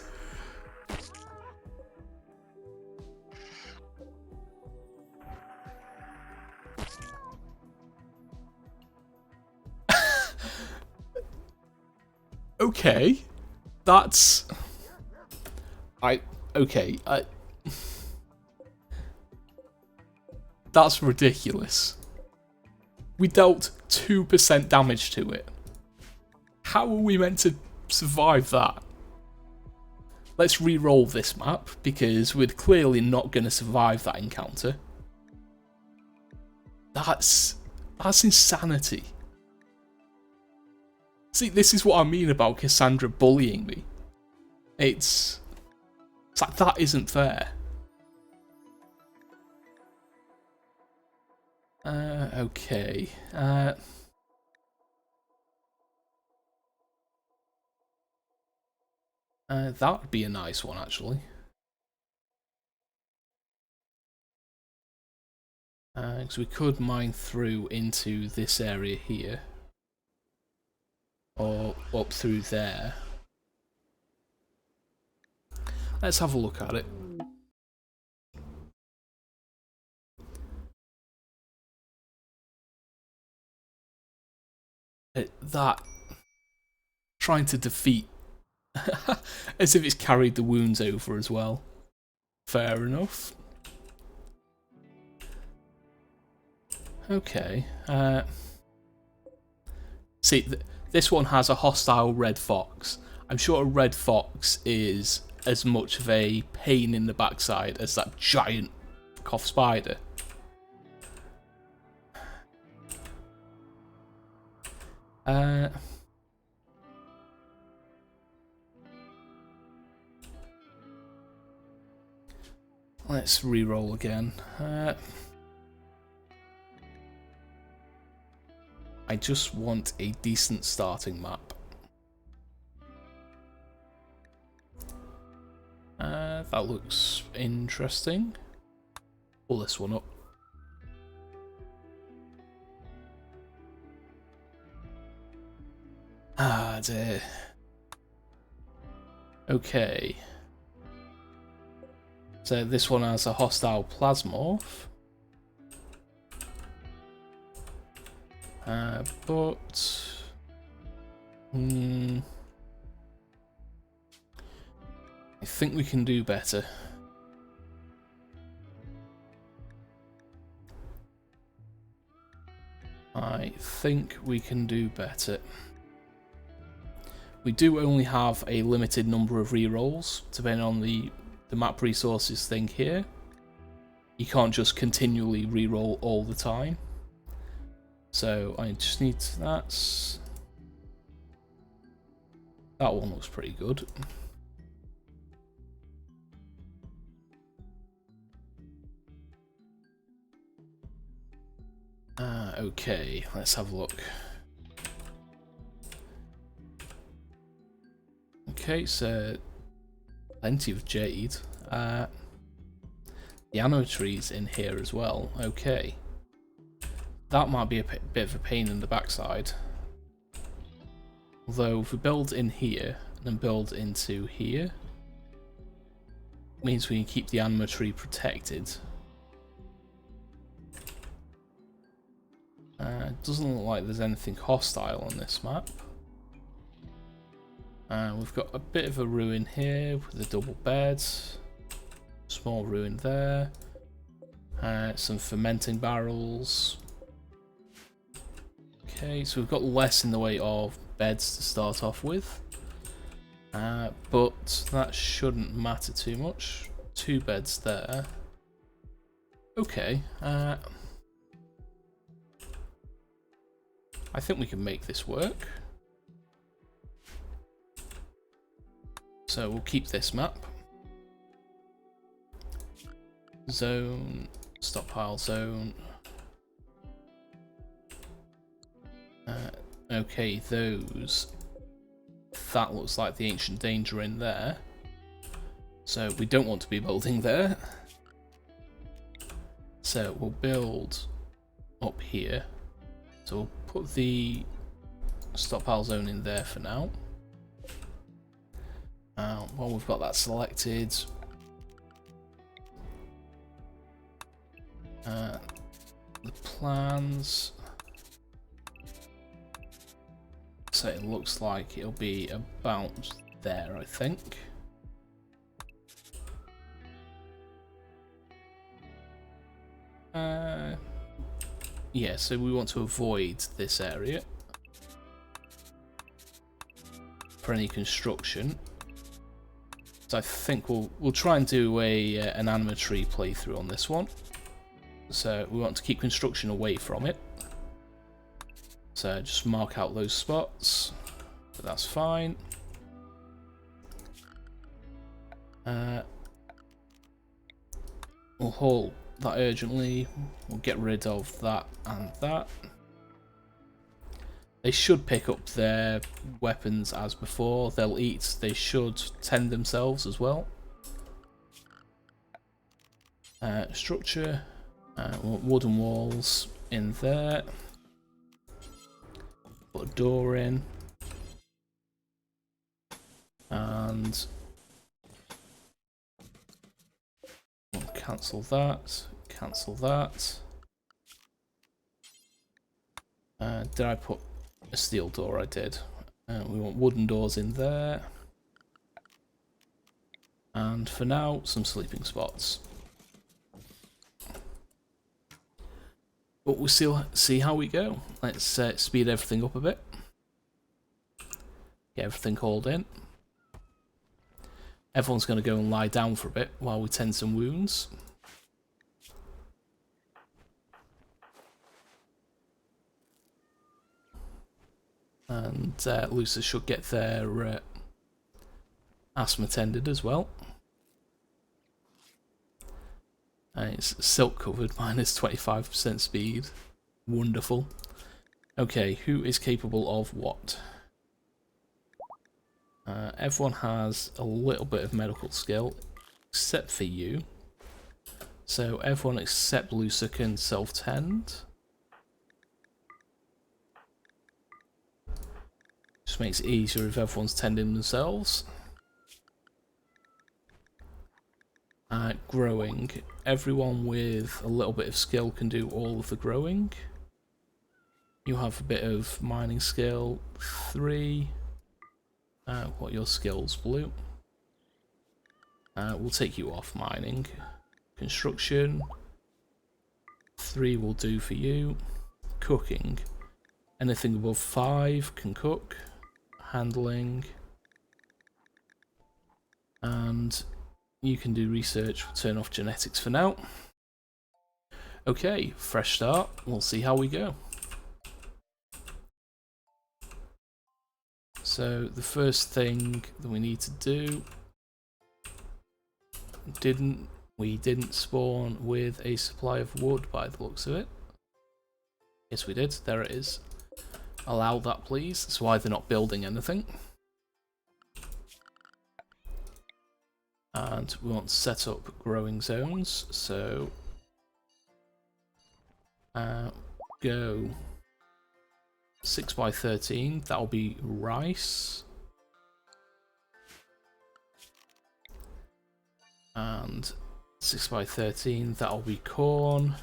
Okay. That's... Okay. That's ridiculous. We dealt 2% damage to it. How are we meant to survive that? Let's re-roll this map, because we're clearly not going to survive that encounter. That's insanity. See, this is what I mean about Cassandra bullying me. It's like, that isn't fair. Okay. That would be a nice one, actually. Because we could mine through into this area here. Or up through there. Let's have a look at it. That... Trying to defeat... As if it's carried the wounds over as well. Fair enough. Okay. See, this one has a hostile red fox. I'm sure a red fox is as much of a pain in the backside as that giant cough spider. Let's re-roll again. I just want a decent starting map. That looks interesting. Pull this one up. Ah, dear. Okay. So this one has a hostile plasmorph. But... I think we can do better. I think we can do better. We do only have a limited number of rerolls, depending on the map resources thing here. You can't just continually reroll all the time. So I just need that one looks pretty good. Okay, let's have a look. Okay, so plenty of jade. The anima tree's in here as well. Okay. That might be a bit of a pain in the backside. Although if we build in here and then build into here, it means we can keep the anima tree protected. It doesn't look like there's anything hostile on this map. We've got a bit of a ruin here with a double bed. Small ruin there. Some fermenting barrels. Okay, so we've got less in the way of beds to start off with. But that shouldn't matter too much. 2 beds there. Okay. I think we can make this work. So we'll keep this map. Zone, stockpile zone. Okay, those. That looks like the ancient danger in there. So we don't want to be building there. So we'll build up here. So we'll put the stockpile zone in there for now. While we've got that selected, the plans. So it looks like it'll be about there, I think. Yeah, so we want to avoid this area for any construction. So I think we'll try and do an animatory playthrough on this one. So we want to keep construction away from it. So just mark out those spots, but that's fine. We'll haul that urgently. We'll get rid of that and that. They should pick up their weapons as before. They'll eat. They should tend themselves as well. Structure. Wooden walls in there. Put a door in. And we'll cancel that. Cancel that. Did I put a steel door? I did. We want wooden doors in there. And for now, some sleeping spots. But we'll still see how we go. Let's speed everything up a bit. Get everything hauled in. Everyone's going to go and lie down for a bit while we tend some wounds. And Lucy should get their asthma tended as well. It's silk covered, minus 25% speed. Wonderful. Okay, who is capable of what? Everyone has a little bit of medical skill, except for you. So everyone except Lucy can self-tend. Just makes it easier if everyone's tending themselves. Growing. Everyone with a little bit of skill can do all of the growing. You have a bit of mining skill, 3. What are your skills, Blue? We'll take you off mining. Construction, 3 will do for you. Cooking. Anything above 5 can cook. Handling. And you can do research. We'll turn off genetics for now. Okay, fresh start. We'll see how we go. So the first thing that we need to do, we didn't spawn with a supply of wood by the looks of it. Yes, we did. There it is. Allow that, please. That's why they're not building anything. And we want to set up growing zones. So go 6x13. That'll be rice. And 6x13. That'll be corn.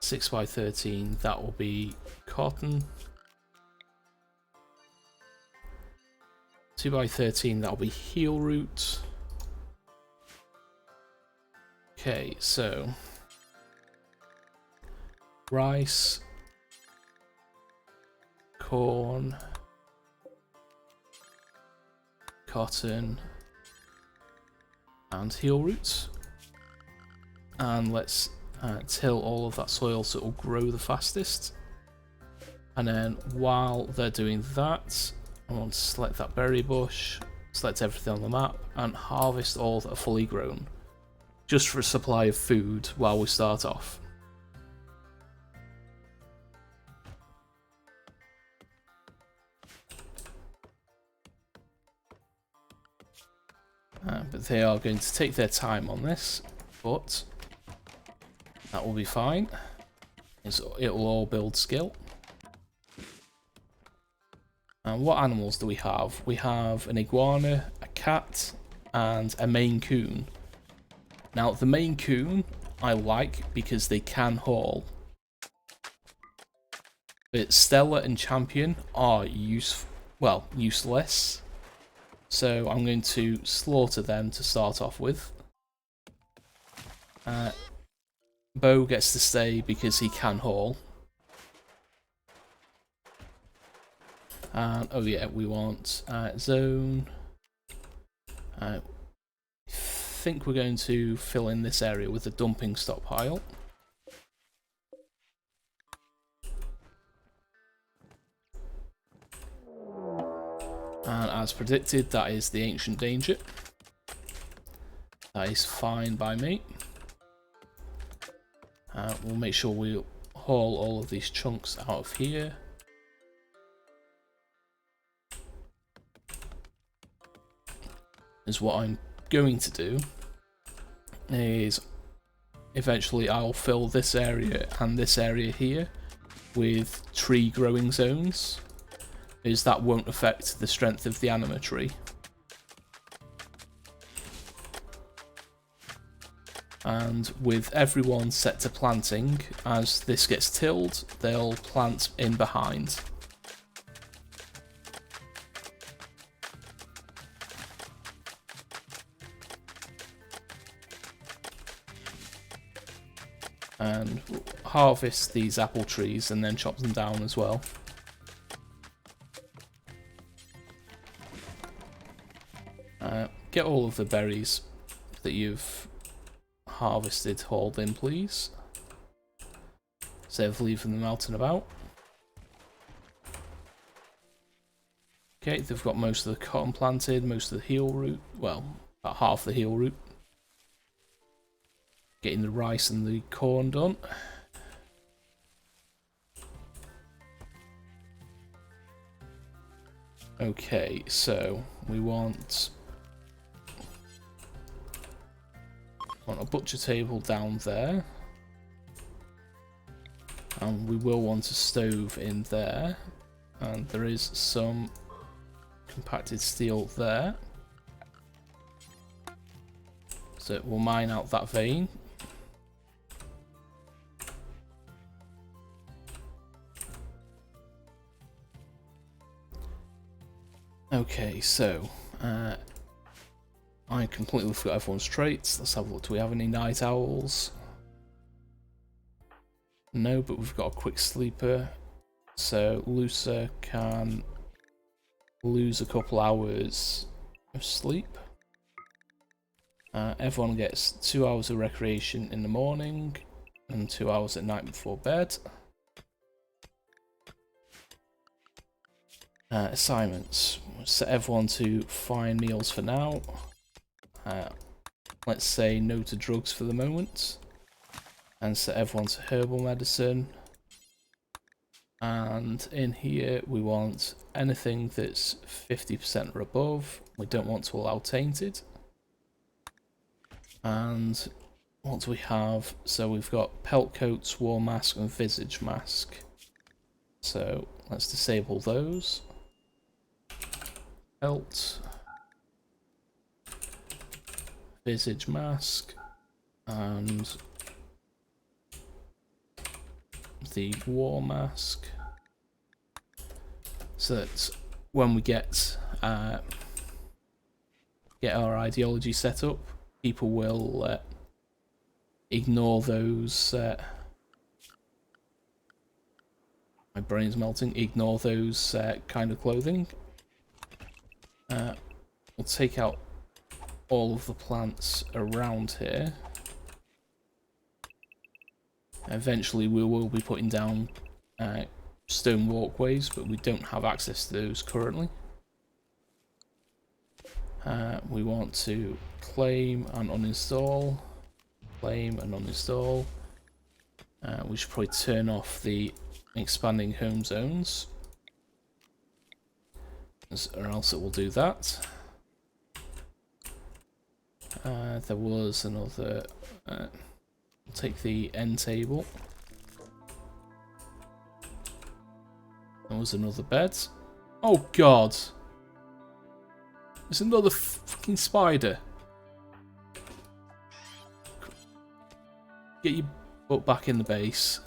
6x13, that will be cotton. 2x13, that'll be heel root. Okay, so rice, corn, cotton, and heel roots. And let's till all of that soil so it will grow the fastest. And then while they're doing that, I want to select that berry bush, select everything on the map, and harvest all that are fully grown, just for a supply of food while we start off. But they are going to take their time on this, but that will be fine. It will all build skill. And what animals do we have? We have an iguana, a cat, and a Maine Coon. Now, the Maine Coon I like because they can haul. But Stella and Champion are useless. So I'm going to slaughter them to start off with. Bo gets to stay because he can haul. And oh yeah, we want zone. I think we're going to fill in this area with a dumping stockpile. And as predicted, that is the Ancient Danger. That is fine by me. We'll make sure we haul all of these chunks out of here. Is what I'm going to do is eventually I'll fill this area and this area here with tree growing zones, as that won't affect the strength of the anima tree. And with everyone set to planting, as this gets tilled, they'll plant in behind. And harvest these apple trees and then chop them down as well. Get all of the berries that you've harvested hauled in, please. Instead of leaving them out and about. Okay, they've got most of the cotton planted, most of the heel root, well, about half the heel root. Getting the rice and the corn done. Okay, so we want a butcher table down there. And we will want a stove in there. And there is some compacted steel there. So we'll mine out that vein. Okay, so I completely forgot everyone's traits. Let's have a look. Do we have any night owls? No, but we've got a quick sleeper. So Lucer can lose a couple hours of sleep. Everyone gets 2 hours of recreation in the morning and 2 hours at night before bed. Assignments. Set everyone to fine meals for now. Let's say no to drugs for the moment. And set everyone to herbal medicine. And in here we want anything that's 50% or above. We don't want to allow tainted. And what do we have? So we've got pelt coats, war mask and visage mask. So let's disable those. Pelt, visage mask, and the war mask, so that when we get our ideology set up, people will ignore those. My brain's melting. Ignore those kind of clothing. We'll take out all of the plants around here. Eventually we will be putting down stone walkways, but we don't have access to those currently. We want to claim and uninstall. Claim and uninstall. We should probably turn off the expanding home zones, or else it will do that. There was another. We'll take the end table. There was another bed. Oh god! There's another fucking spider. Get your butt back in the base.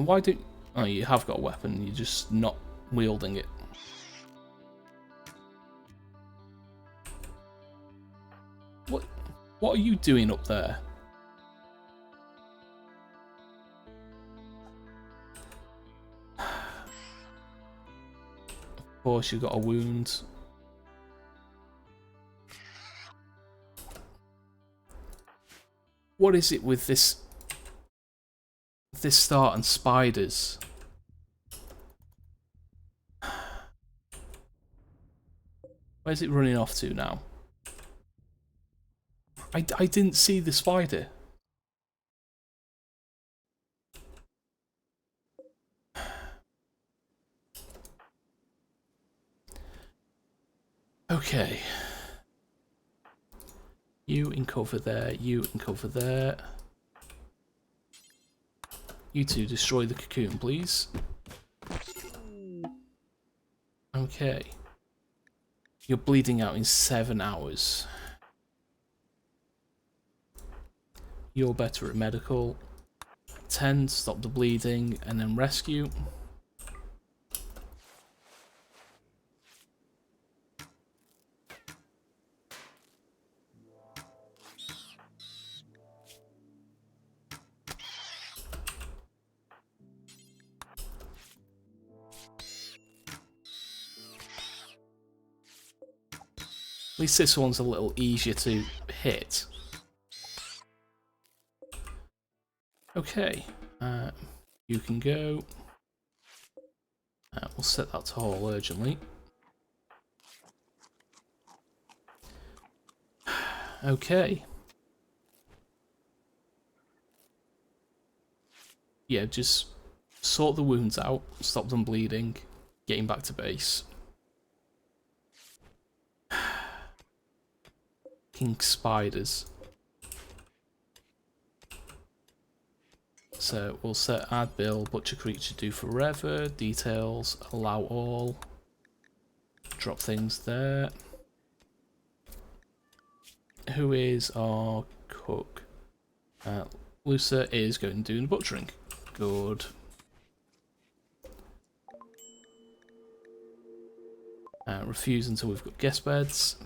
And why don't... Oh, you have got a weapon, you're just not wielding it. What are you doing up there? Of course, you've got a wound. What is it with this start and spiders? Where's it running off to now? I didn't see the spider. Okay. You in cover there, you in cover there. You two destroy the cocoon, please. Okay. You're bleeding out in 7 hours. You're better at medical. 10, stop the bleeding, and then rescue. At least this one's a little easier to hit. Okay, you can go. We'll set that to haul urgently. Okay. Yeah, just sort the wounds out, stop them bleeding, getting back to base. King spiders. So we'll set add bill, butcher creature do forever, details, allow all, drop things there. Who is our cook? Lucer is going to do the butchering. Good. Refuse until we've got guest beds.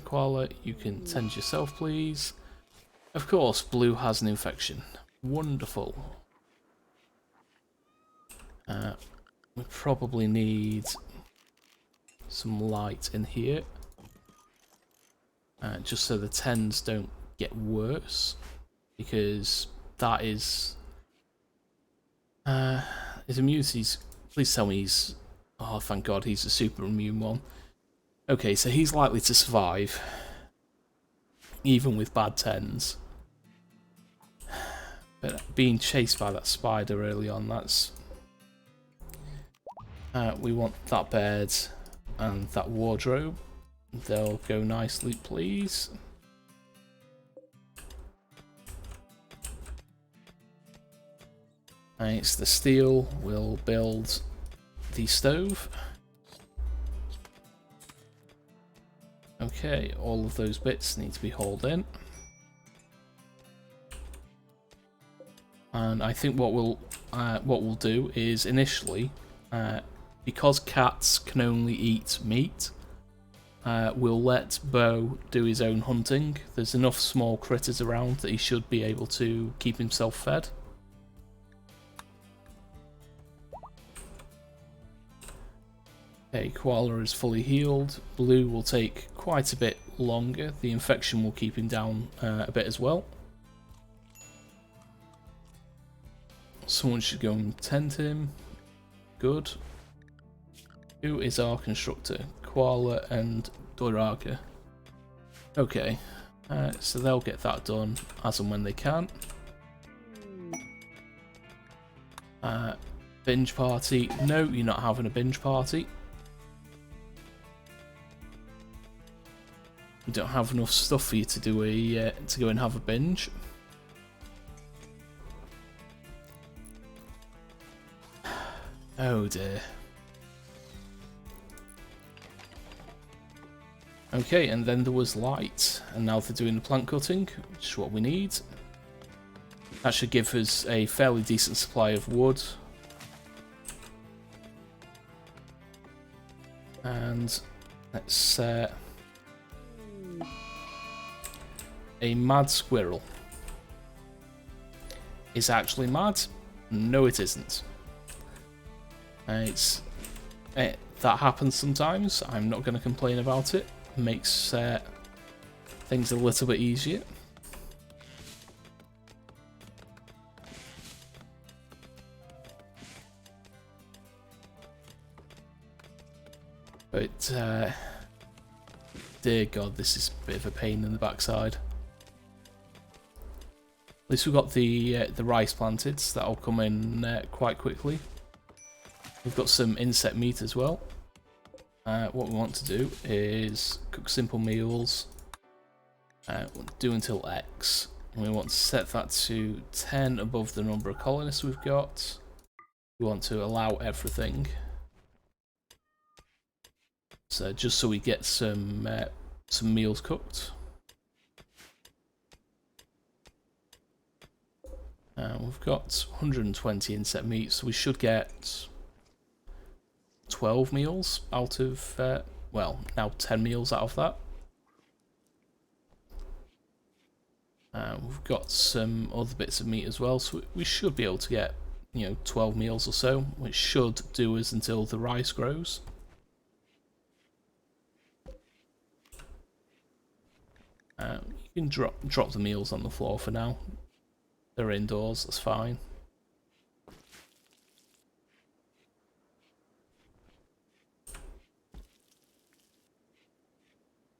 Koala, you can tend yourself, please. Of course, Blue has an infection. Wonderful. We probably need some light in here. Just so the 10s don't get worse. Because that is... his immunity's... Please tell me he's... Oh, thank God, he's a super immune one. Okay, so he's likely to survive. Even with bad 10s. But being chased by that spider early on, that's... we want that bed and that wardrobe. They'll go nicely, please. And it's the steel. We'll build the stove. Okay, all of those bits need to be hauled in. And I think what we'll do is initially, because cats can only eat meat, we'll let Bo do his own hunting. There's enough small critters around that he should be able to keep himself fed. Okay, Koala is fully healed. Blue will take quite a bit longer. The infection will keep him down a bit as well. Someone should go and tend him. Good. Who is our constructor? Koala and Doiraga. Okay, so they'll get that done as and when they can. Binge party. No, you're not having a binge party. We don't have enough stuff for you to do to go and have a binge. Oh dear. Okay, and then there was light, and now they're doing the plant cutting, which is what we need. That should give us a fairly decent supply of wood. And let's a mad squirrel. Is it actually mad? No, it isn't. That happens sometimes. I'm not going to complain about it. Makes things a little bit easier. But dear God, this is a bit of a pain in the backside. At least we've got the rice planted, so that'll come in quite quickly. We've got some insect meat as well. What we want to do is cook simple meals. Do until X. And we want to set that to 10 above the number of colonists we've got. We want to allow everything. So just so we get some meals cooked. We've got 120 insect meat, so we should get 12 meals out of, well, now 10 meals out of that. We've got some other bits of meat as well, so we should be able to get, 12 meals or so, which should do us until the rice grows. You can drop the meals on the floor for now. They're indoors, that's fine.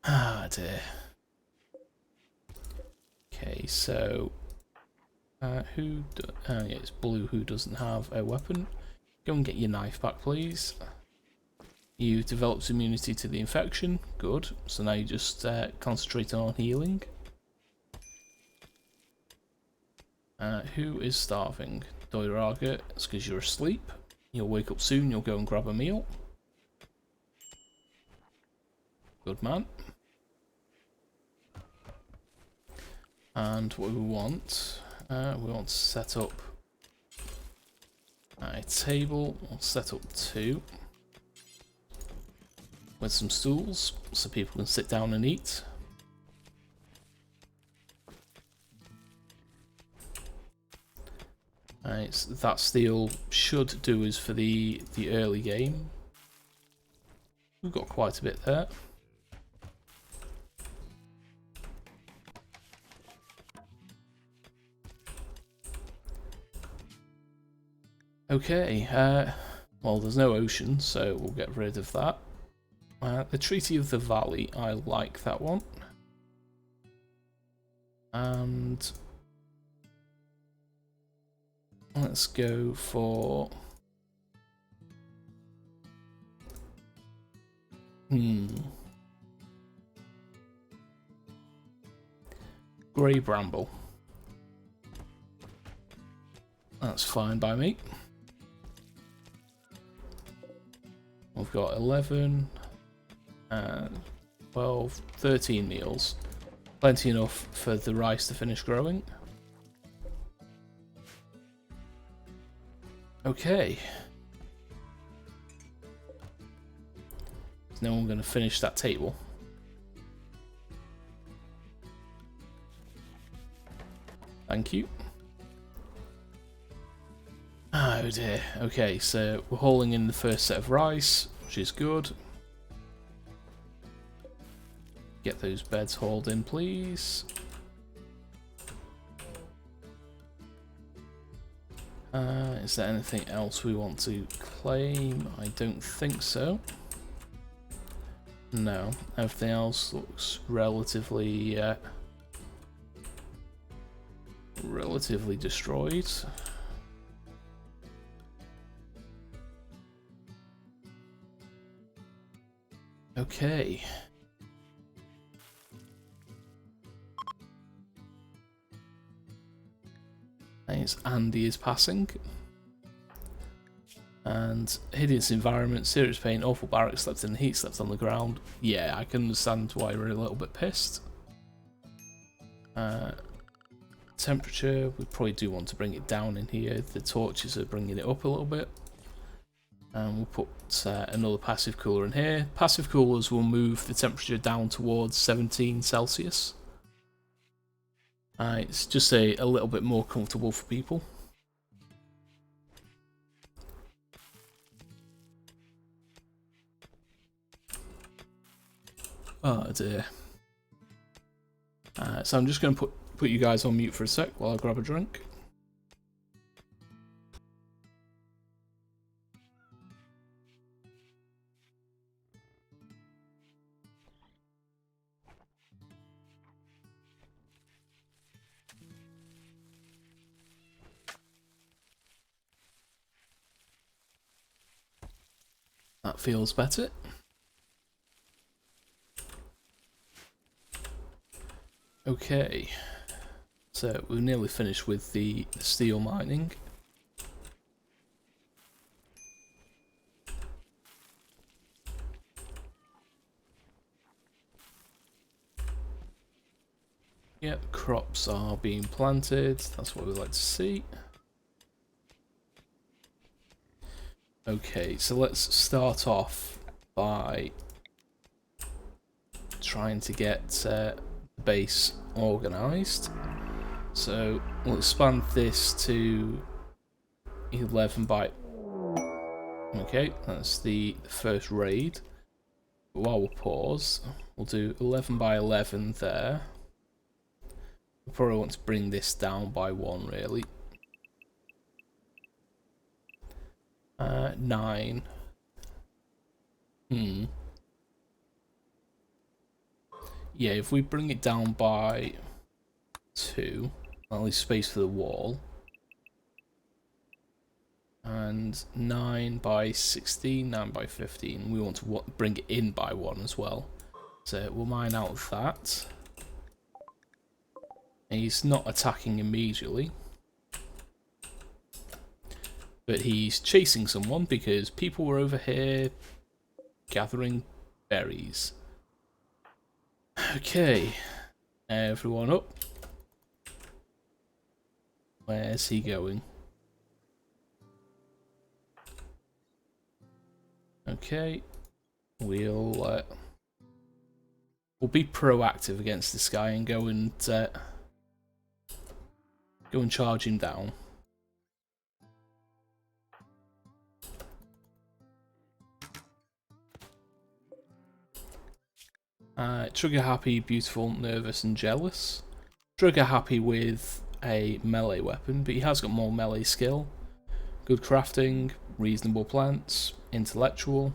Ah dear. Okay, so yeah, it's Blue who doesn't have a weapon. Go and get your knife back, please. You developed immunity to the infection. Good. So now you just concentrate on healing. Who is starving? Doiraga, it's because you're asleep. You'll wake up soon, you'll go and grab a meal. Good man. And what we want to set up a table. We'll set up 2 with some stools so people can sit down and eat. So that steel should do us for the early game. We've got quite a bit there. Okay, well there's no ocean, so we'll get rid of that. The Treaty of the Valley, I like that one. And let's go for Grey Bramble. That's fine by me. We've got 11, 12, 13 meals. Plenty enough for the rice to finish growing. Okay. Is no one going to finish that table? Thank you. Oh dear. Okay, so we're hauling in the first set of rice, which is good. Get those beds hauled in, please. Is there anything else we want to claim? I don't think so. No, everything else looks relatively destroyed. Okay. Thanks, Andy is passing. And hideous environment, serious pain, awful barracks, slept in the heat, slept on the ground. Yeah, I can understand why we're a little bit pissed. temperature, we probably do want to bring it down in here. The torches are bringing it up a little bit. And we'll put another passive cooler in here. Passive coolers will move the temperature down towards 17 Celsius. It's just a little bit more comfortable for people. Oh dear. So I'm just going to put you guys on mute for a sec while I grab a drink. That feels better. Okay, so we're nearly finished with the steel mining. Yep, crops are being planted, that's what we like to see. Okay, so let's start off by trying to get the base organised. So we'll expand this to 11 by... Okay, that's the first raid. But while we'll pause, we'll do 11 by 11 there. We probably want to bring this down by 1 really. 9. Yeah, if we bring it down by 2, at least space for the wall. And 9 by 16, 9 by 15. We want to bring it in by 1 as well. So we'll mine out of that. And he's not attacking immediately. But he's chasing someone because people were over here gathering berries. Okay, everyone up. Where's he going? Okay, we'll be proactive against this guy and go and charge him down. Trigger happy, beautiful, nervous and jealous. Trigger happy with a melee weapon, but he has got more melee skill. Good crafting, reasonable plants, intellectual.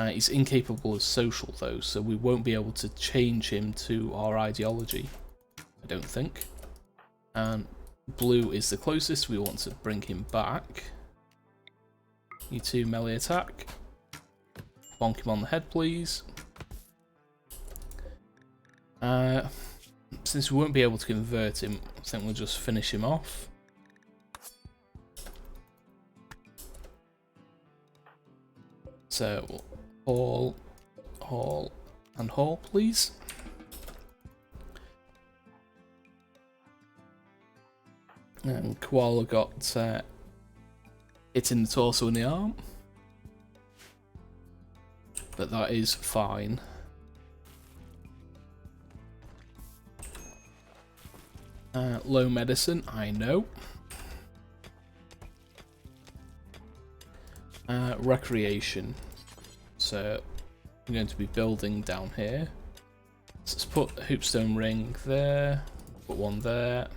He's incapable of social though, so we won't be able to change him to our ideology, I don't think. And blue is the closest, we want to bring him back. You two melee attack. Bonk him on the head please. Since we won't be able to convert him, I think we'll just finish him off. So, haul, and haul, please. And Koala got hit in the torso and the arm. But that is fine. Low medicine, I know. Recreation. So, I'm going to be building down here. So let's put a hoopstone ring there. Put one there.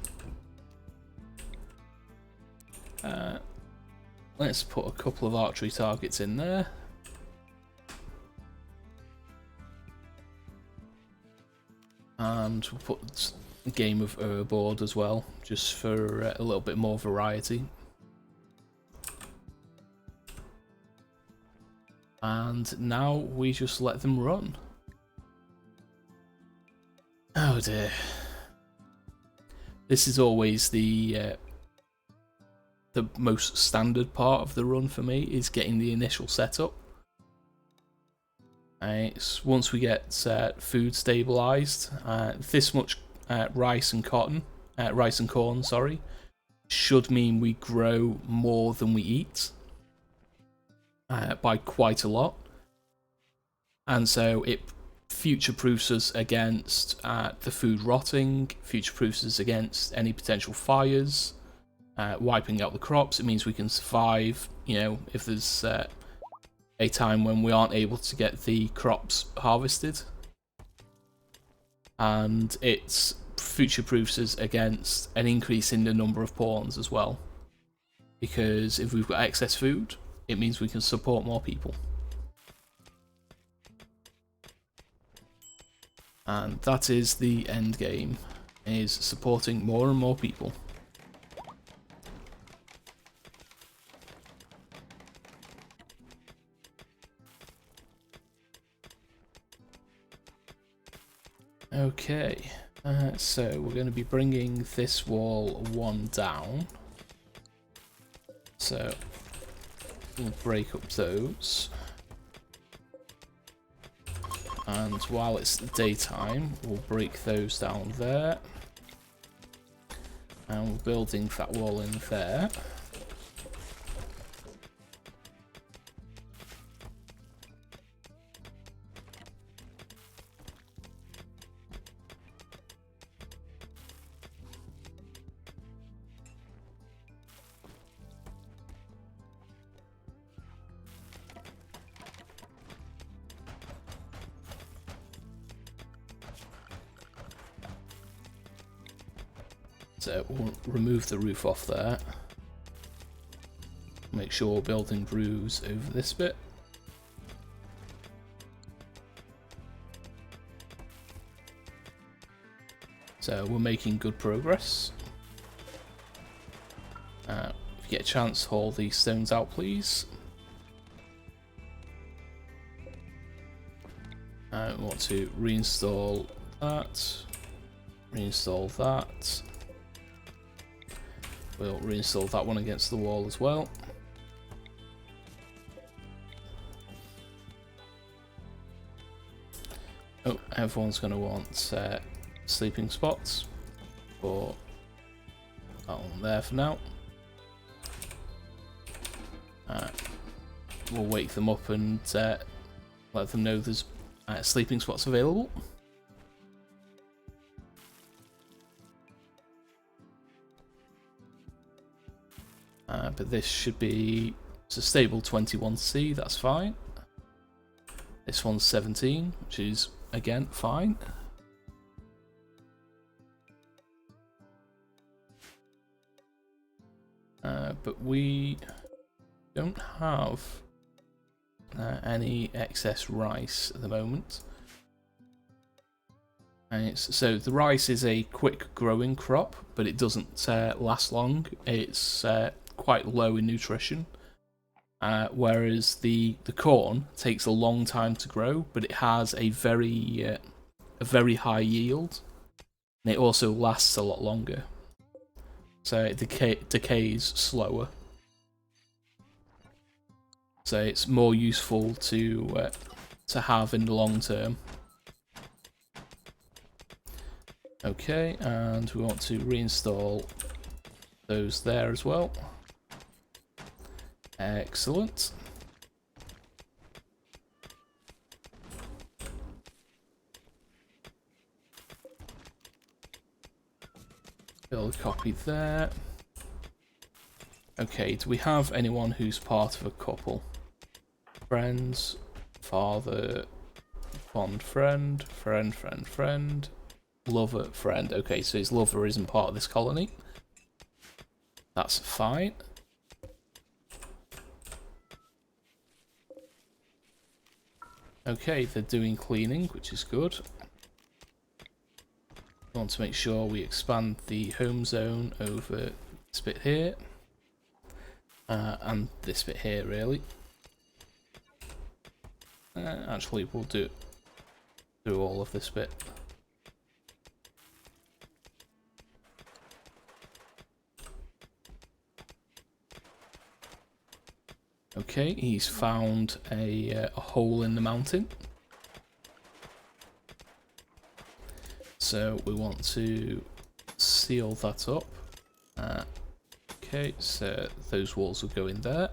Let's put a couple of archery targets in there. And we'll put a game of board as well, just for a little bit more variety. And now we just let them run. Oh dear. This is always the most standard part of the run for me, is getting the initial setup. Once we get food stabilised, this much rice and corn, sorry, should mean we grow more than we eat by quite a lot, and so it future-proofs us against the food rotting, future-proofs us against any potential fires, wiping out the crops. It means we can survive, you know, if there's a time when we aren't able to get the crops harvested. And it future-proofs us against an increase in the number of pawns as well. Because if we've got excess food, it means we can support more people. And that is the end game, is supporting more and more people. Okay, so we're going to be bringing this wall 1 down. So we'll break up those. And while it's daytime, we'll break those down there. And we're building that wall in there. So we'll remove the roof off there. Make sure we're building roofs over this bit. So we're making good progress. If you get a chance, haul these stones out, please. We want to reinstall that. Reinstall that. We'll reinstall that one against the wall as well. Oh, everyone's going to want sleeping spots. For that one there for now. We'll wake them up and let them know there's sleeping spots available. But this should be, it's a stable 21C, that's fine. This one's 17, which is, again, fine. But we don't have any excess rice at the moment. And so the rice is a quick growing crop, but it doesn't last long. It's quite low in nutrition, whereas the corn takes a long time to grow, but it has a very high yield, and it also lasts a lot longer. So it decays slower. So it's more useful to have in the long term. Okay, and we want to reinstall those there as well. Excellent. Build a copy there. Okay, do we have anyone who's part of a couple? Friends, father, fond friend, friend, lover, friend. Okay, so his lover isn't part of this colony. That's fine. Okay, they're doing cleaning, which is good. We want to make sure we expand the home zone over this bit here. And this bit here, really. Actually, we'll do all of this bit. Okay, he's found a hole in the mountain. So we want to seal that up. Okay, so those walls will go in there.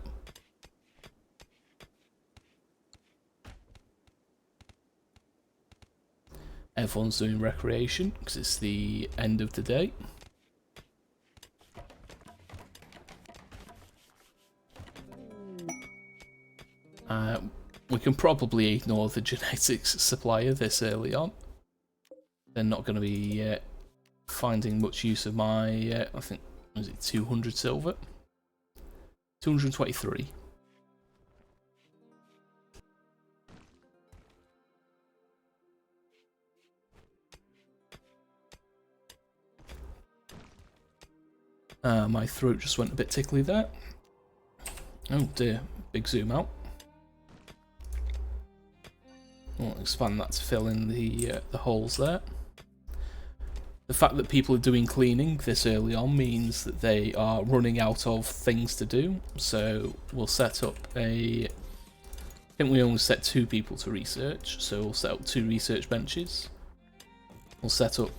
Everyone's doing recreation because it's the end of the day. We can probably ignore the genetics supplier this early on. They're not going to be finding much use of my, I think, was it 200 silver? 223. My throat just went a bit tickly there. Oh dear, big zoom out. I'll expand that to fill in the holes there. The fact that people are doing cleaning this early on means that they are running out of things to do, so we'll set up I think we only set 2 people to research, so we'll set up 2 research benches. We'll set up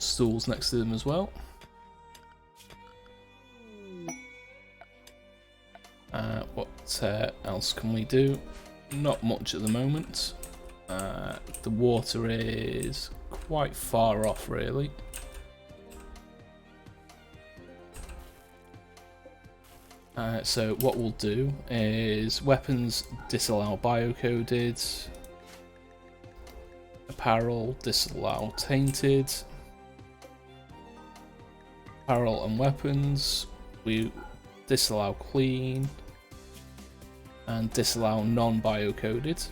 stools next to them as well. What else can we do? Not much at the moment. The water is quite far off, really. So what we'll do is weapons disallow biocoded, apparel disallow tainted, apparel and weapons we disallow clean, and disallow non-biocoded.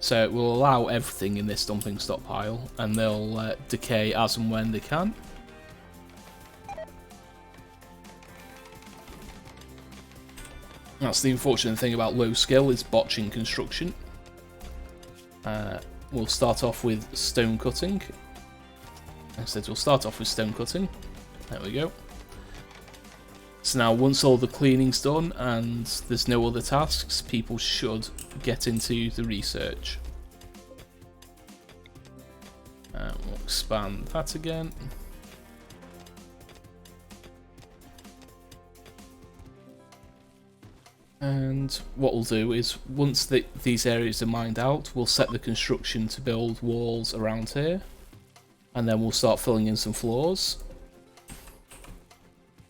So it will allow everything in this dumping stockpile, and they'll decay as and when they can. That's the unfortunate thing about low skill, is botching construction. We'll start off with stone cutting. Instead, we'll start off with stone cutting. There we go. So now, once all the cleaning's done and there's no other tasks, people should get into the research. We'll expand that again. And what we'll do is, once these areas are mined out, we'll set the construction to build walls around here. And then we'll start filling in some floors.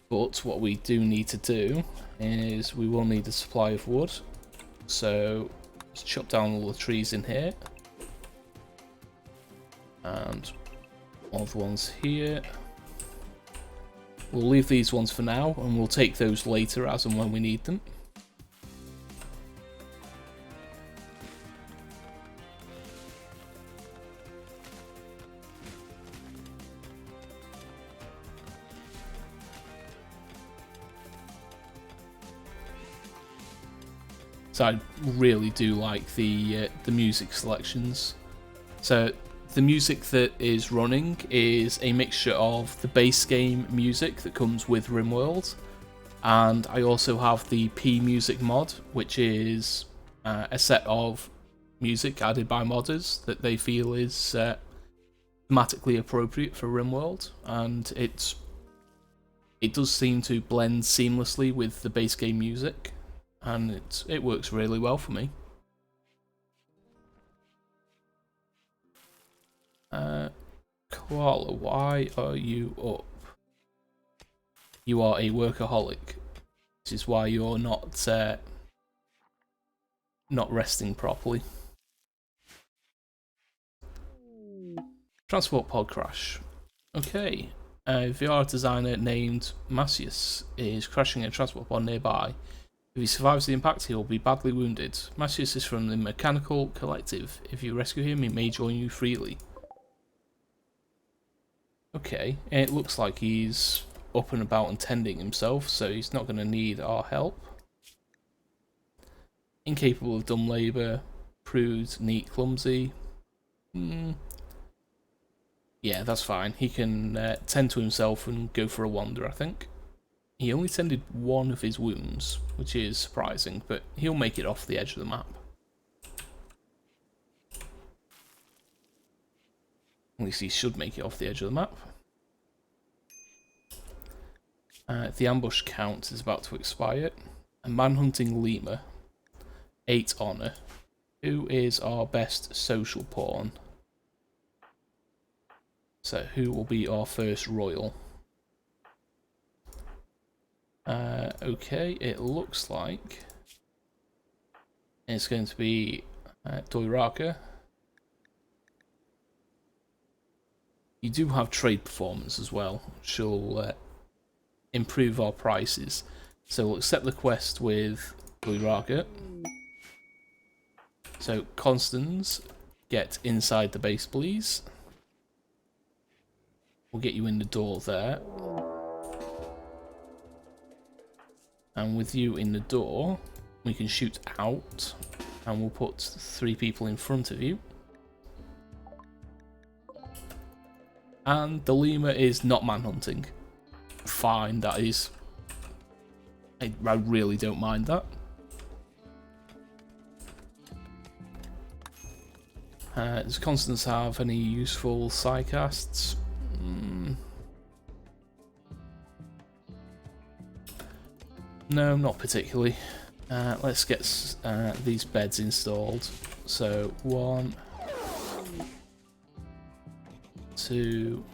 But what we do need to do is we will need a supply of wood. So let's chop down all the trees in here. And all the ones here. We'll leave these ones for now, and we'll take those later as and when we need them. So I really do like the music selections. So the music that is running is a mixture of the base game music that comes with RimWorld, and I also have the P Music mod, which is a set of music added by modders that they feel is thematically appropriate for RimWorld, and it does seem to blend seamlessly with the base game music. And it works really well for me. Koala, why are you up? You are a workaholic. This is why you're not resting properly. Transport pod crash. Okay, a VR designer named Macius is crashing a transport pod nearby. If he survives the impact, he will be badly wounded. Macius is from the Mechanical Collective. If you rescue him, he may join you freely. Okay, it looks like he's up and about and tending himself, so he's not going to need our help. Incapable of dumb labour, prude, neat, clumsy. Yeah, that's fine. He can tend to himself and go for a wander, I think. He only tended one of his wounds, which is surprising, but he'll make it off the edge of the map. At least he should make it off the edge of the map. The ambush count is about to expire. A manhunting lemur. 8 honour. Who is our best social pawn? So who will be our first royal? Okay, it looks like it's going to be Doiraka. You do have trade performance as well, which will improve our prices. So we'll accept the quest with Doiraka. So Constance, get inside the base, please. We'll get you in the door there. And with you in the door, we can shoot out, and we'll put 3 people in front of you. And the lemur is not manhunting. Fine, that is. I really don't mind that. Does Constance have any useful psycasts? No, not particularly. Let's get these beds installed. So 1, 2,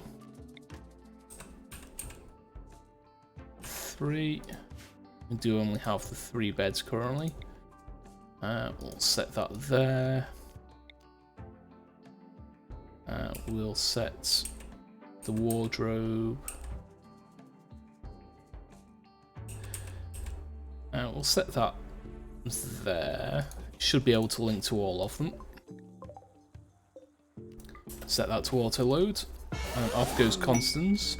3. We do only have the 3 beds currently. We'll set that there. We'll set the wardrobe. We'll set that there. Should be able to link to all of them. Set that to auto load. And off goes Constance.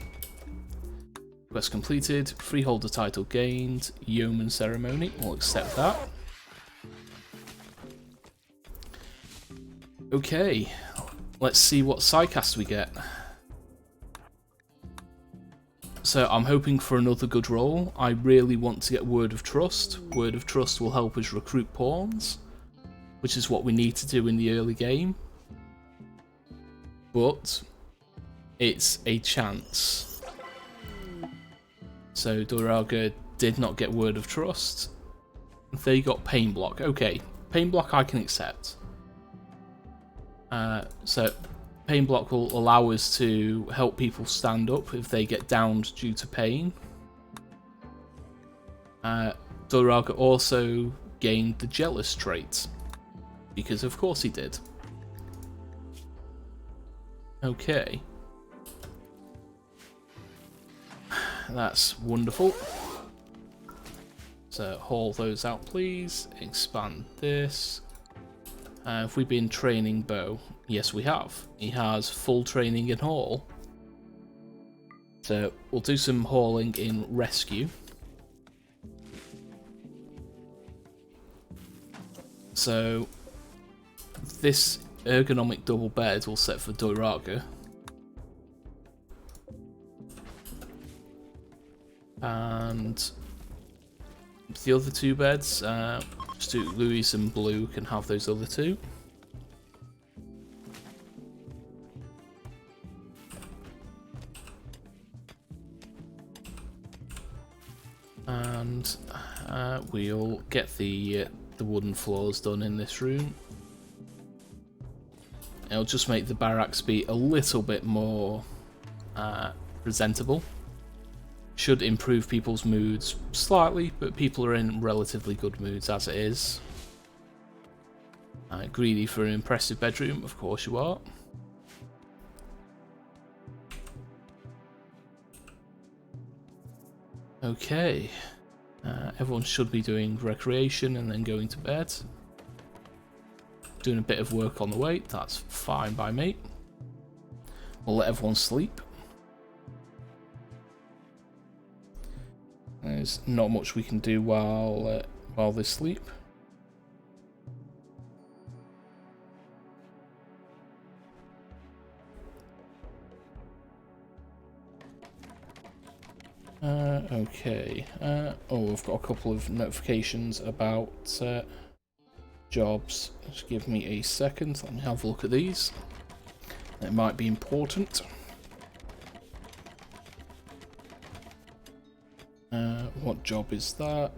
Quest completed. Freeholder title gained. Yeoman ceremony. We'll accept that. Okay. Let's see what psycast we get. So I'm hoping for another good roll. I really want to get Word of Trust. Word of Trust will help us recruit pawns, which is what we need to do in the early game. But it's a chance. So Doiraga did not get Word of Trust. They got Pain Block. Okay, Pain Block I can accept. So Pain Block will allow us to help people stand up if they get downed due to pain. Doiraga also gained the Jealous trait, because of course he did. Okay. That's wonderful. So haul those out please, expand this. Have we been training Bo? Yes we have. He has full training in haul. So we'll do some hauling in rescue. So this ergonomic double bed will set for Doiraga. And the other 2 beds, just do Louis and Blue can have those other 2. And we'll get the wooden floors done in this room. It'll just make the barracks be a little bit more presentable. Should improve people's moods slightly, but people are in relatively good moods as it is. Greedy for an impressive bedroom, of course you are. Okay, everyone should be doing recreation and then going to bed. Doing a bit of work on the way, that's fine by me. We'll let everyone sleep. There's not much we can do while they sleep. Okay. Oh, we've got a couple of notifications about jobs. Just give me a second. Let me have a look at these. It might be important. What job is that?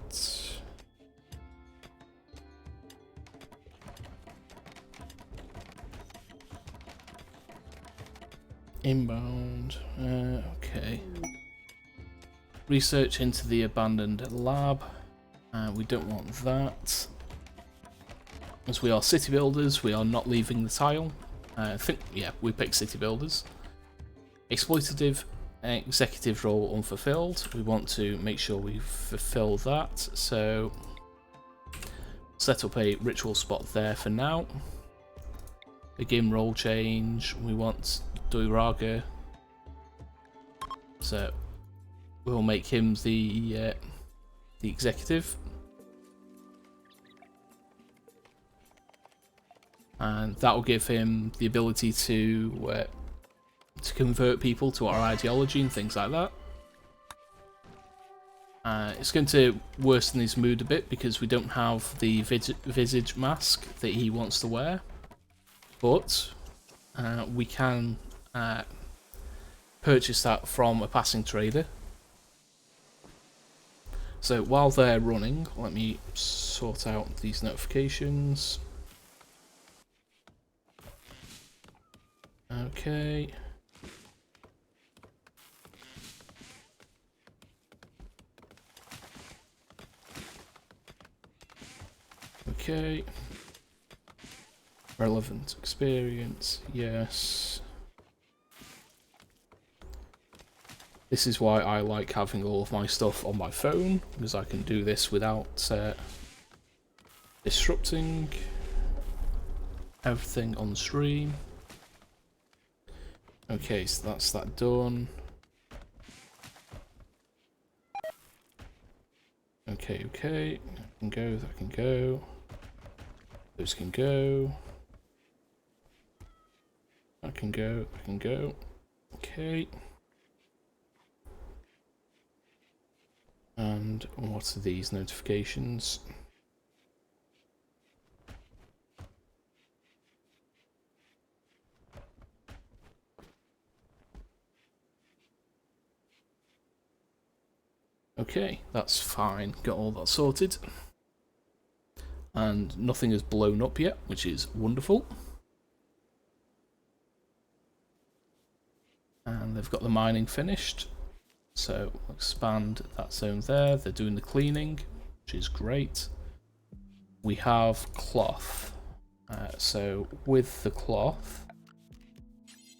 Inbound. Okay. Research into the abandoned lab. We don't want that. As we are city builders, we are not leaving the tile. I think, yeah, we pick city builders. Exploitative executive role unfulfilled. We want to make sure we fulfill that. So set up a ritual spot there for now. Begin role change. We want Doiraga. So we'll make him the executive. And that will give him the ability to convert people to our ideology and things like that. It's going to worsen his mood a bit because we don't have the visage mask that he wants to wear. But we can purchase that from a passing trader. So while they're running, let me sort out these notifications. Okay. Okay. Relevant experience, yes. This is why I like having all of my stuff on my phone, because I can do this without disrupting everything on stream. Okay, so that's that done. Okay, that can go, that can go. Those can go. That can go, that can go. Okay. And what are these notifications? Okay, that's fine. Got all that sorted. And nothing has blown up yet, which is wonderful. And they've got the mining finished. So we'll expand that zone there. They're doing the cleaning, which is great. We have cloth. So with the cloth,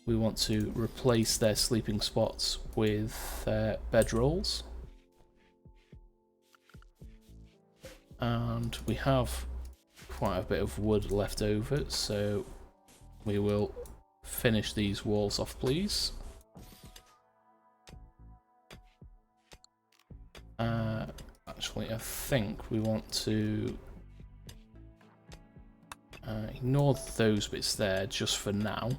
we want to replace their sleeping spots with bedrolls. And we have quite a bit of wood left over, so we will finish these walls off, please. Actually, I think we want to ignore those bits there just for now,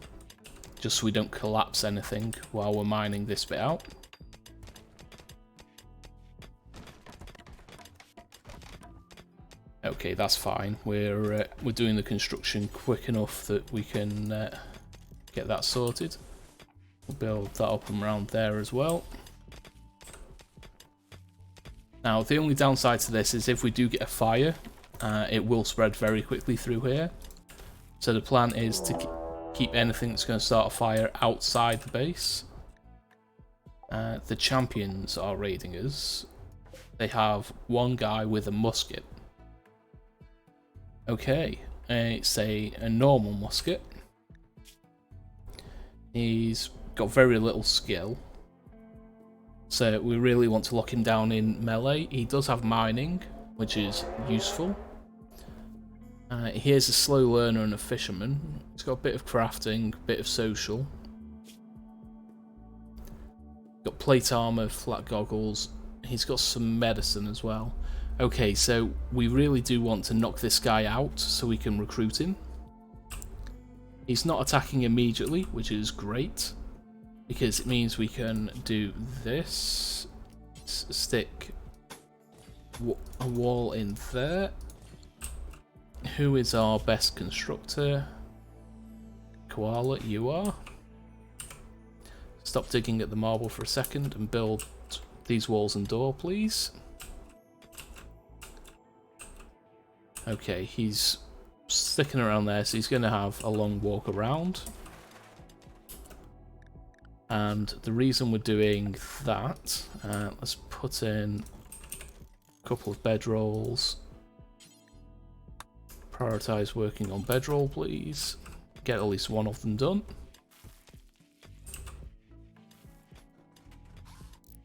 just so we don't collapse anything while we're mining this bit out. Okay, that's fine. We're doing the construction quick enough that we can get that sorted. We'll build that up and around there as well. Now, the only downside to this is if we do get a fire, it will spread very quickly through here. So the plan is to keep anything that's going to start a fire outside the base. The champions are raiding us. They have one guy with a musket. Okay, it's a normal musket. He's got very little skill. So we really want to lock him down in melee. He does have mining, which is useful. He is a slow learner and a fisherman. He's got a bit of crafting, a bit of social. Got plate armor, flat goggles. He's got some medicine as well. Okay, so we really do want to knock this guy out so we can recruit him. He's not attacking immediately, which is great, because it means we can do this, stick a wall in there. Who is our best constructor? Koala, you are. stop digging at the marble for a second and build these walls and door, please. Okay, he's sticking around there, so he's going to have a long walk around. And the reason we're doing that, let's put in a couple of bedrolls. Prioritize working on bedroll, please. Get at least one of them done.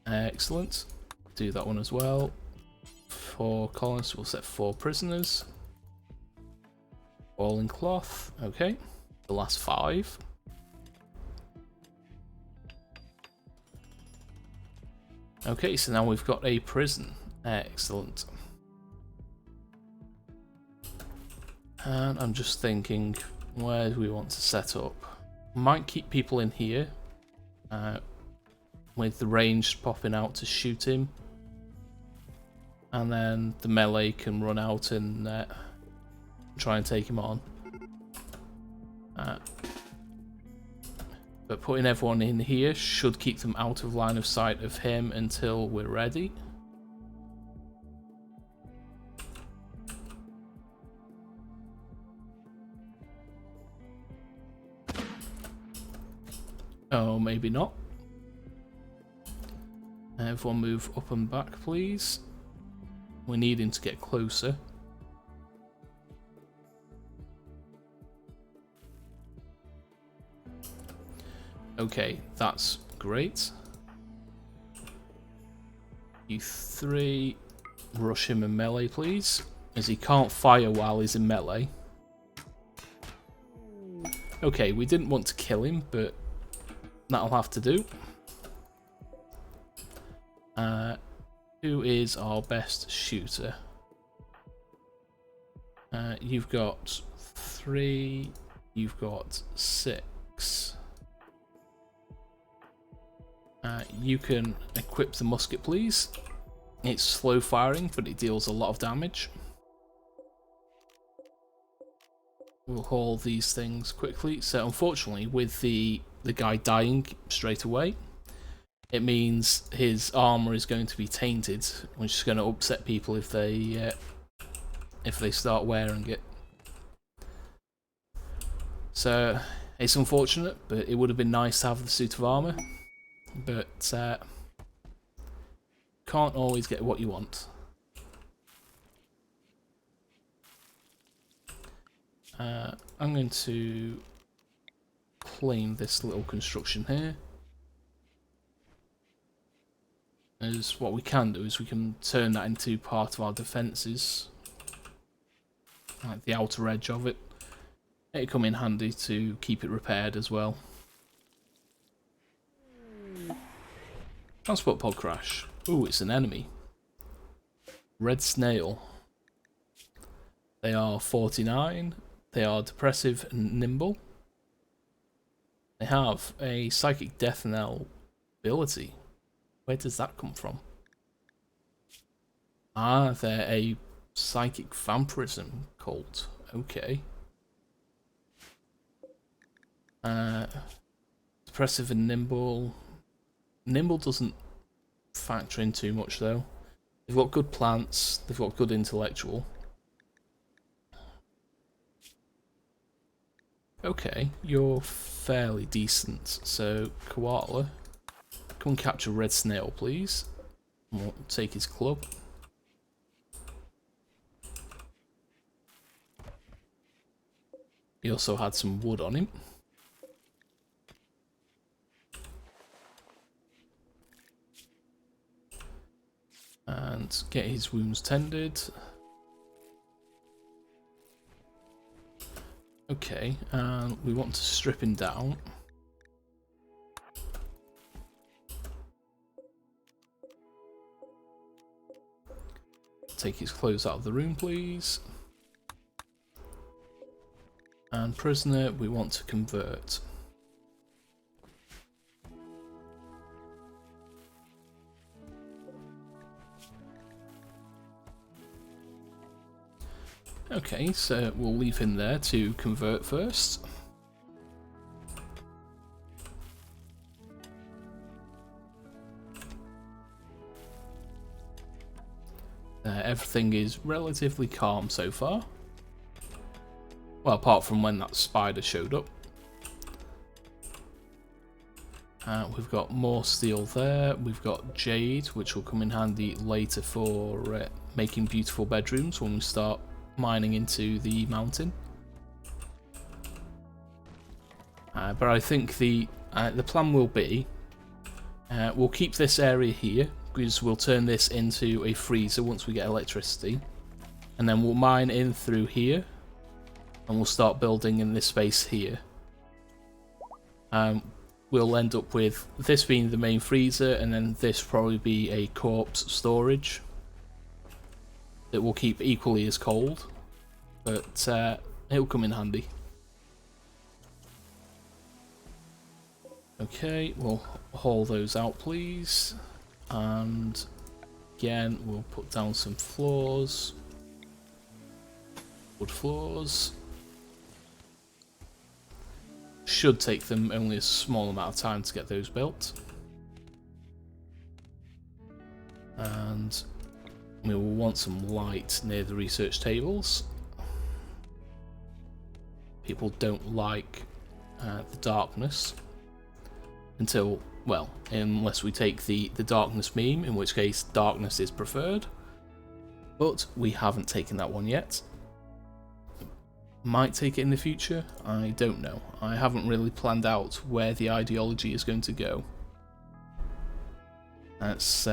Excellent. Do that one as well. 4 colonists, we'll set 4 prisoners. All in cloth. Okay. The last 5. Okay, so now we've got a prison. Excellent. And I'm just thinking, where do we want to set up? Might keep people in here, with the range popping out to shoot him. And then the melee can run out and try and take him on. But putting everyone in here should keep them out of line of sight of him until we're ready. Oh, maybe not. Everyone move up and back, please. We're needing to get closer. Okay, that's great. You 3 rush him in melee, please, as he can't fire while he's in melee. Okay, we didn't want to kill him, but that'll have to do. Who is our best shooter? You've got 3, you've got 6. You can equip the musket, please. It's slow firing, but it deals a lot of damage. We'll haul these things quickly. So unfortunately, with the guy dying straight away, it means his armor is going to be tainted, which is going to upset people if they start wearing it. So it's unfortunate, but it would have been nice to have the suit of armor. But can't always get what you want. I'm going to claim this little construction here. As what we can do is we can turn that into part of our defences, like the outer edge of it. It'll come in handy to keep it repaired as well. Transport pod crash. Ooh, it's an enemy. Red snail. They are 49. They are depressive and nimble. They have a psychic death knell ability. Where does that come from? Ah, they're a psychic vampirism cult. Okay. Depressive and nimble. Nimble doesn't factor in too much though. They've got good plants, they've got good intellectual. Okay, you're fairly decent. So, Koala, come and capture Red Snail, please. We'll take his club. He also had some wood on him. And get his wounds tended. Okay, and we want to strip him down. Take his clothes out of the room, please. And prisoner, we want to convert. Okay, so we'll leave him there to convert first. Everything is relatively calm so far. Well, apart from when that spider showed up. We've got more steel there. We've got jade, which will come in handy later for making beautiful bedrooms when we start mining into the mountain. But I think the plan will be we'll keep this area here because we'll turn this into a freezer once we get electricity, and then we'll mine in through here, and we'll start building in this space here. We'll end up with this being the main freezer, and then this probably be a corpse storage that will keep equally as cold, but it'll come in handy. Okay, we'll haul those out please, and again we'll put down some floors, wood floors. Should take them only a small amount of time to get those built. And we will want some light near the research tables. People don't like the darkness until, well, unless we take the darkness meme, in which case darkness is preferred. But we haven't taken that one yet. Might take it in the future, I don't know. I haven't really planned out where the ideology is going to go. That's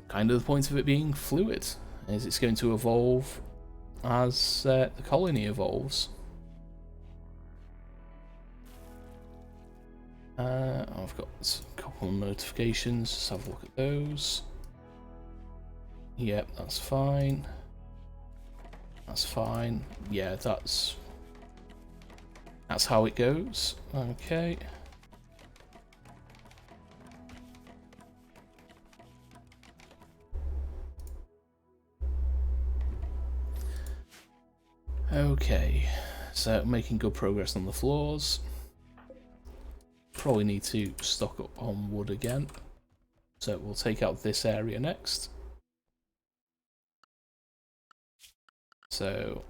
kind of the point of it being fluid, is it's going to evolve as the colony evolves. I've got a couple of notifications, let's have a look at those. Yep, that's fine. That's fine. Yeah, that's how it goes. Okay. Okay, so making good progress on the floors. Probably need to stock up on wood again. So we'll take out this area next. So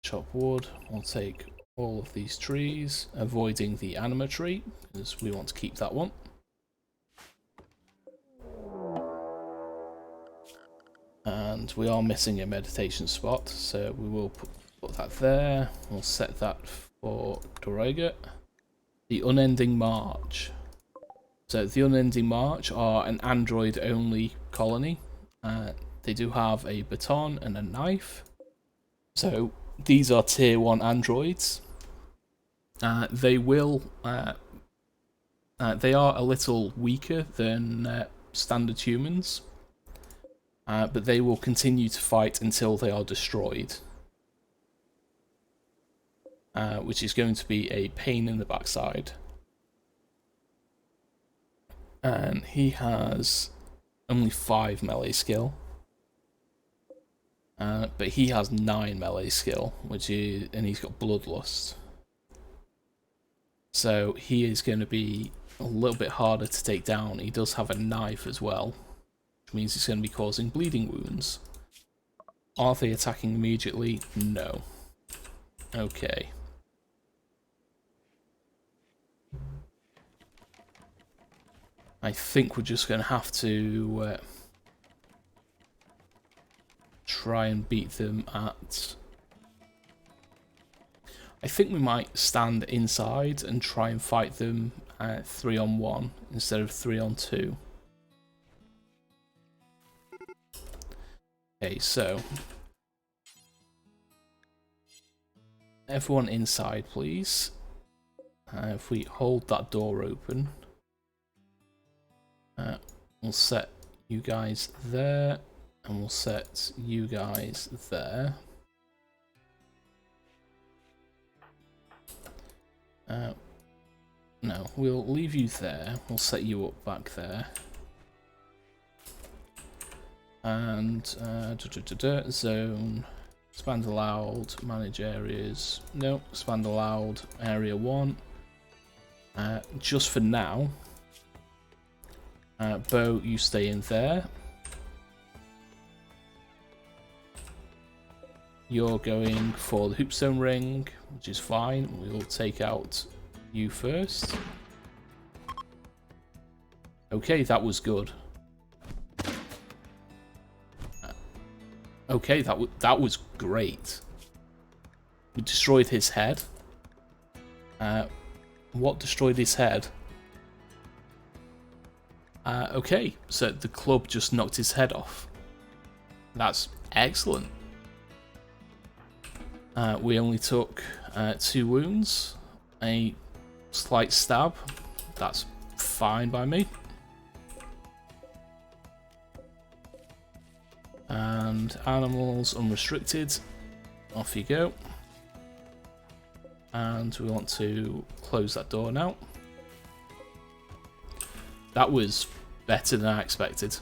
chop wood, we'll take all of these trees, avoiding the anima tree, because we want to keep that one. And we are missing a meditation spot, so we will put that there. We'll set that for Dorega. The Unending March. So the Unending March are an android-only colony. They do have a baton and a knife. So these are tier 1 androids. They are a little weaker than standard humans, but they will continue to fight until they are destroyed, which is going to be a pain in the backside. And he has only 5 melee skill. But he has 9 melee skill, and he's got Bloodlust. So he is going to be a little bit harder to take down. He does have a knife as well, which means he's going to be causing bleeding wounds. Are they attacking immediately? No. Okay. I think we're just going to have to try and beat them at... I think we might stand inside and try and fight them at 3-on-1 instead of 3-on-2. Okay, so everyone inside, please. If we hold that door open, we'll set you guys there, and we'll set you guys there. No, we'll leave you there. We'll set you up back there. And zone, expand allowed, manage areas. No, expand allowed, area 1. Just for now, Bo, you stay in there. You're going for the hoopstone ring, which is fine. We'll take out you first. Okay, that was good. Okay, that was great. We destroyed his head. What destroyed his head? Okay, so the club just knocked his head off. That's excellent. We only took 2 wounds, a slight stab. That's fine by me. And animals unrestricted. Off you go. And we want to close that door now. That was better than I expected.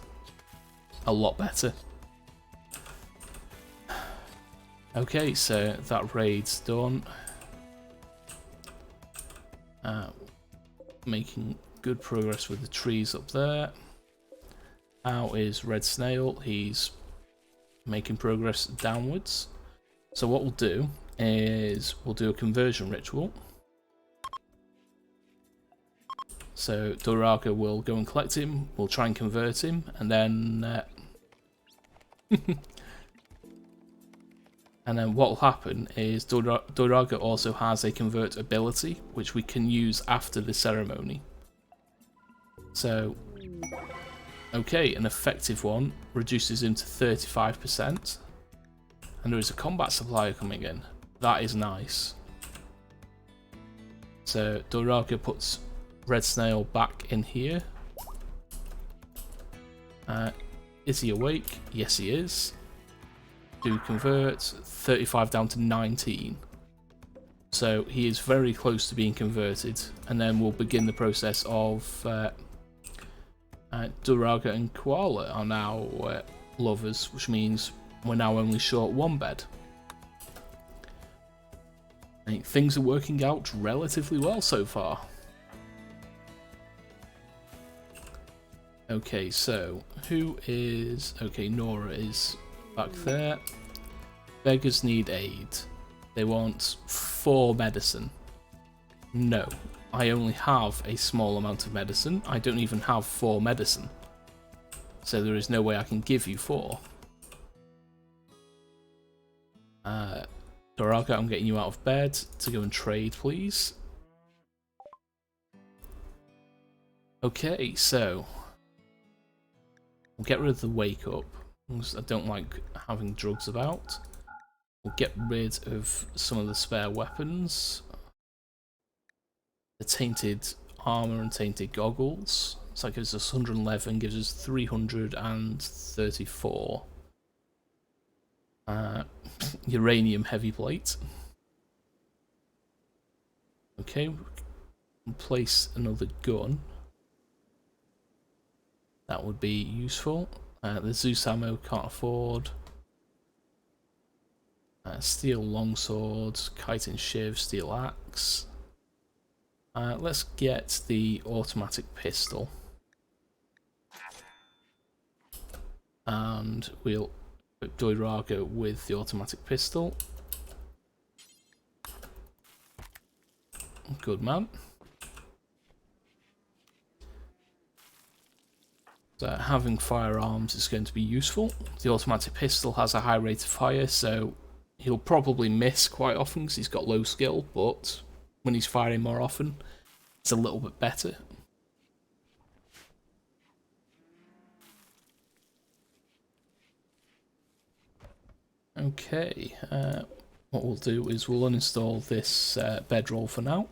A lot better. Okay, so that raid's done. Making good progress with the trees up there. How is Red Snail? He's making progress downwards. So what we'll do is we'll do a conversion ritual. So Doraga will go and collect him, we'll try and convert him, and then and then what will happen is Doraga also has a convert ability, which we can use after the ceremony. So, okay, an effective one reduces him to 35%, and there is a combat supplier coming in. That is nice. So Doraga puts Red Snail back in here. Is he awake? Yes, he is. Do convert 35 down to 19. So he is very close to being converted, and then we'll begin the process of Doraga and Koala are now lovers, which means we're now only short 1 bed. I think things are working out relatively well so far. Okay, so who is... Okay, Nora is back there. Beggars need aid. They want 4 medicine. No, I only have a small amount of medicine. I don't even have 4 medicine. So there is no way I can give you 4. Doraga, I'm getting you out of bed to go and trade, please. Okay, so we'll get rid of the wake up, because I don't like having drugs about. We'll get rid of some of the spare weapons. The tainted armor and tainted goggles. So that gives us 111, gives us 334. Uranium heavy plate. Okay, we'll place another gun. That would be useful. The Zeus ammo can't afford. Steel longsword, chitin shiv, steel axe. Let's get the automatic pistol. And we'll put Doraga with the automatic pistol. Good man. So having firearms is going to be useful. The automatic pistol has a high rate of fire, so he'll probably miss quite often because he's got low skill, but when he's firing more often, it's a little bit better. Okay, what we'll do is we'll uninstall this bedroll for now.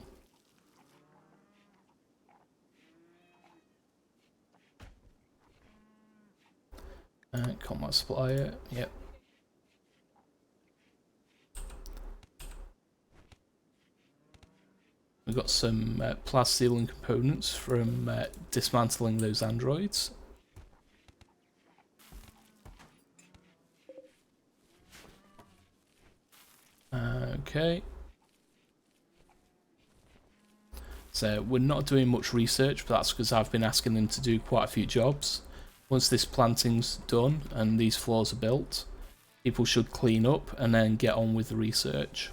Combat supplier, yep. We've got some plasteel components from dismantling those androids. Okay. So we're not doing much research, but that's because I've been asking them to do quite a few jobs. Once this planting's done and these floors are built, people should clean up and then get on with the research.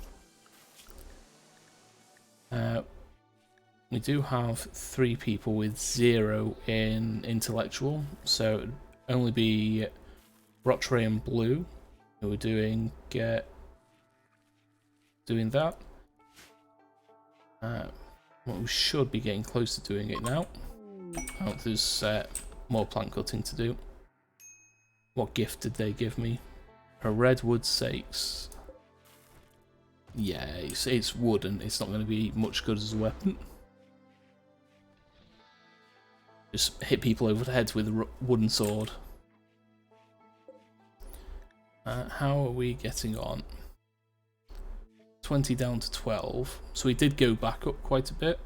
We do have 3 people with 0 in intellectual, so it'd only be Rotray and Blue who are doing that. Well, we should be getting close to doing it now. Oh, there's more plant cutting to do. What gift did they give me? A redwood sakes. Yeah, it's wood and it's not going to be much good as a weapon. Just hit people over the heads with a wooden sword. How are we getting on? 20 down to 12. So he did go back up quite a bit.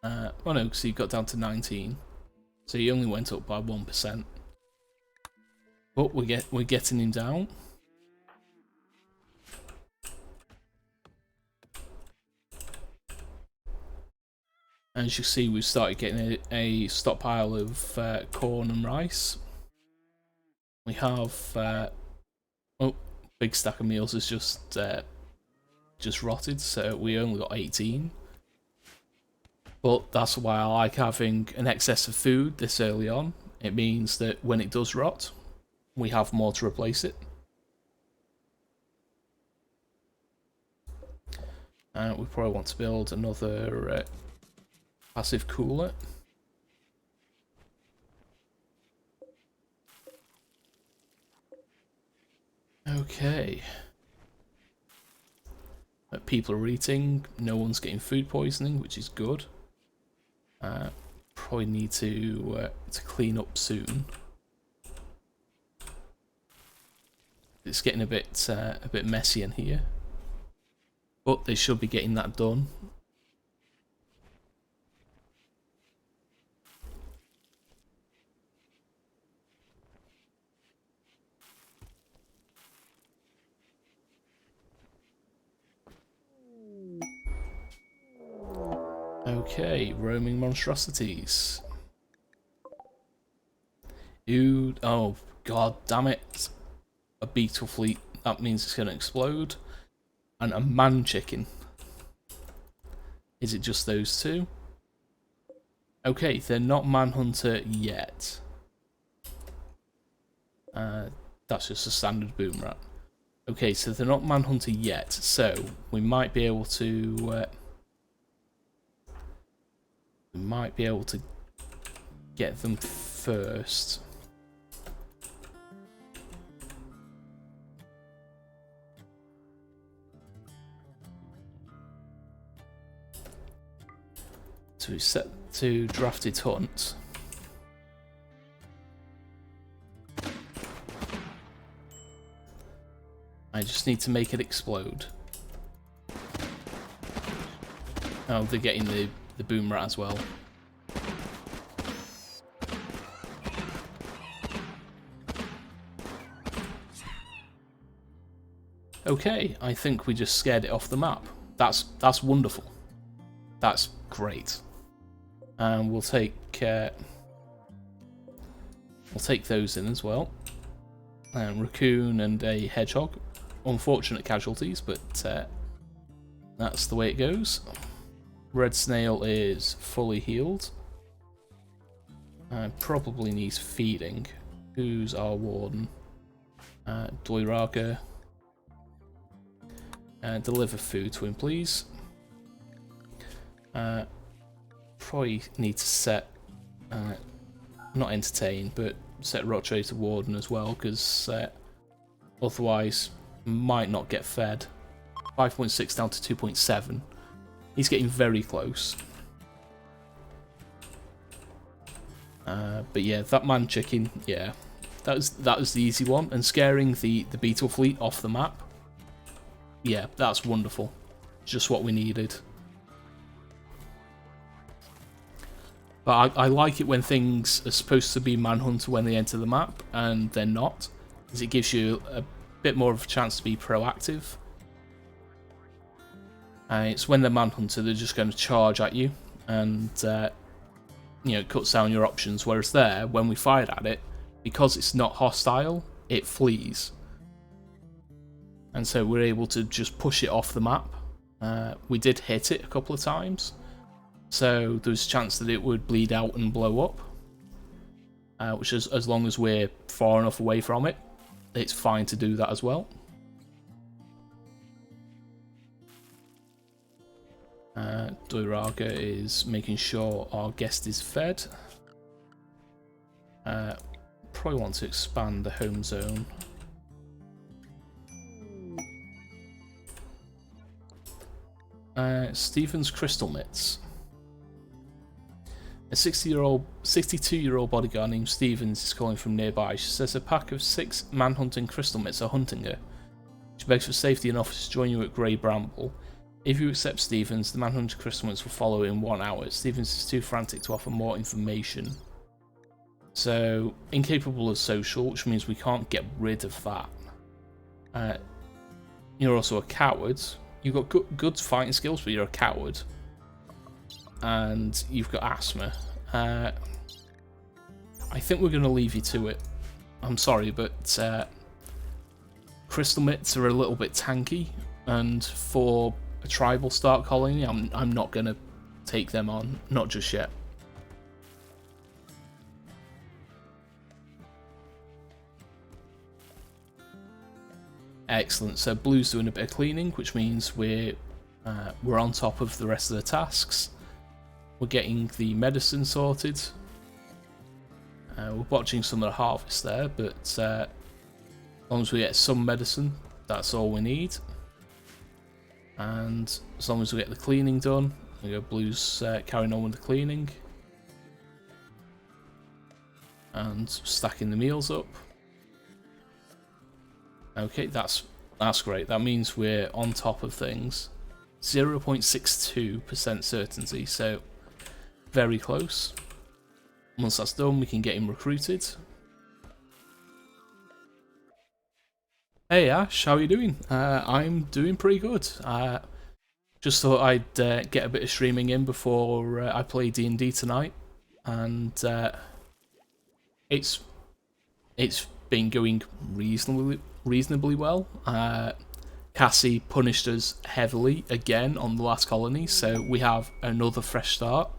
Oh no, because he got down to 19. So he only went up by 1%. But we're getting him down. As you see, we've started getting a stockpile of corn and rice. We have big stack of meals is just rotted, so we only got 18. But that's why I like having an excess of food this early on. It means that when it does rot, we have more to replace it. We probably want to build another passive cooler. Okay. People are eating, no one's getting food poisoning, which is good. Probably need to clean up soon. It's getting a bit messy in here, but they should be getting that done. Okay, roaming monstrosities. Dude, oh god damn it. A beetle fleet, that means it's going to explode. And a man chicken. Is it just those 2? Okay, they're not manhunter yet. That's just a standard boom rat. Okay, so they're not manhunter yet, so we might be able to get them first. So we set to drafted hunt. I just need to make it explode. Oh, they're getting the boom rat as well. Okay, I think we just scared it off the map. That's wonderful. That's great. And we'll take those in as well. And raccoon and a hedgehog. Unfortunate casualties, but that's the way it goes. Red snail is fully healed. Probably needs feeding. Who's our warden? Doiraga. Deliver food to him, please. Probably need to set, not entertain, but set Rotray to warden as well, because otherwise might not get fed. 5.6 down to 2.7. He's getting very close. But yeah, that man chicken, yeah, that was the easy one, and scaring the beetle fleet off the map. Yeah, that's wonderful. Just what we needed. But I like it when things are supposed to be manhunter when they enter the map, and they're not, because it gives you a bit more of a chance to be proactive. And it's when they're manhunter, they're just going to charge at you, and you know, it cuts down your options. Whereas there, when we fired at it, because it's not hostile, it flees. and so we're able to just push it off the map. We did hit it a couple of times, so there's a chance that it would bleed out and blow up, which is, as long as we're far enough away from it, it's fine to do that as well. Doiraga is making sure our guest is fed. Probably want to expand the home zone. Stephen's Crystal Mitts. A 62-year-old bodyguard named Stevens is calling from nearby. She says a pack of 6 man-hunting crystal mitts are hunting her. She begs for safety and offers to join you at Grey Bramble. If you accept Stevens, the man-hunting crystal mitts will follow in 1 hour. Stevens is too frantic to offer more information. So, incapable of social, which means we can't get rid of that. You're also a coward. You've got good fighting skills, but you're a coward. And you've got asthma. I think we're going to leave you to it. I'm sorry, but crystal mitts are a little bit tanky, and for a tribal start colony, I'm not going to take them on, not just yet. Excellent. So Blue's doing a bit of cleaning, which means we're on top of the rest of the tasks. We're getting the medicine sorted. We're watching some of the harvest there, but as long as we get some medicine, that's all we need. And as long as we get the cleaning done, we go Blue's carrying on with the cleaning and stacking the meals up. Okay, that's great. That means we're on top of things. 0.62% certainty, so very close. Once that's done, we can get him recruited. Hey Ash, how are you doing? I'm doing pretty good. Just thought I'd get a bit of streaming in before I play D&D tonight, and it's been going reasonably well. Cassie punished us heavily again on the last colony, so we have another fresh start.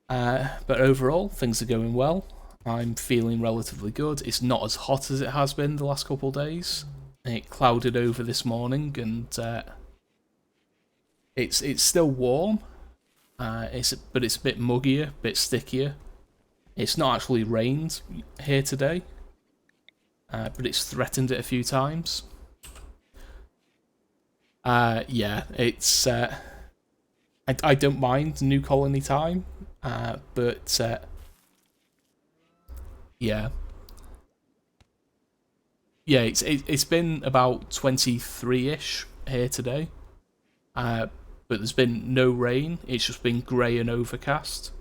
But overall, things are going well. I'm feeling relatively good. It's not as hot as it has been the last couple of days. It clouded over this morning, and it's still warm. But it's a bit muggier, a bit stickier. It's not actually rained here today, but it's threatened it a few times. Yeah, it's I don't mind new colony time, but yeah, it's been about 23-ish here today, but there's been no rain. It's just been grey and overcast,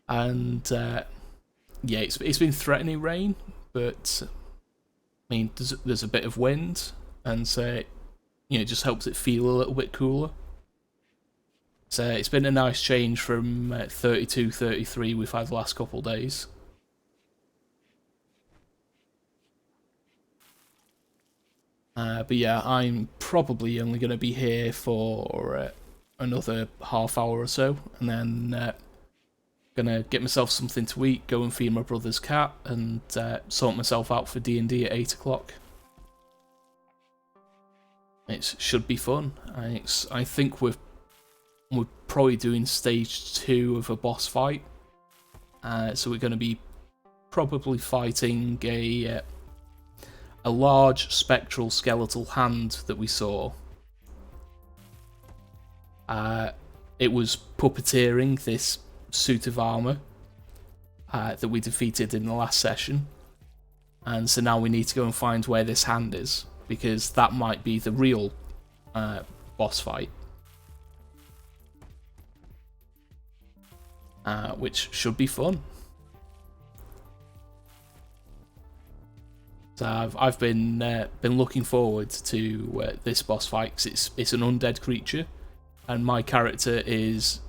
and yeah, it's been threatening rain, but I mean there's a bit of wind, and so it just helps it feel a little bit cooler. So it's been a nice change from 32, 33 we've had the last couple of days. But yeah, I'm probably only going to be here for another half hour or so, and then gonna get myself something to eat, go and feed my brother's cat, and sort myself out for D&D at 8 o'clock. It should be fun. I think we're probably doing stage 2 of a boss fight, so we're going to be probably fighting a large spectral skeletal hand that we saw. It was puppeteering this suit of armor that we defeated in the last session, and so now we need to go and find where this hand is, because that might be the real boss fight, which should be fun. So I've been looking forward to this boss fight, because it's an undead creature, and my character is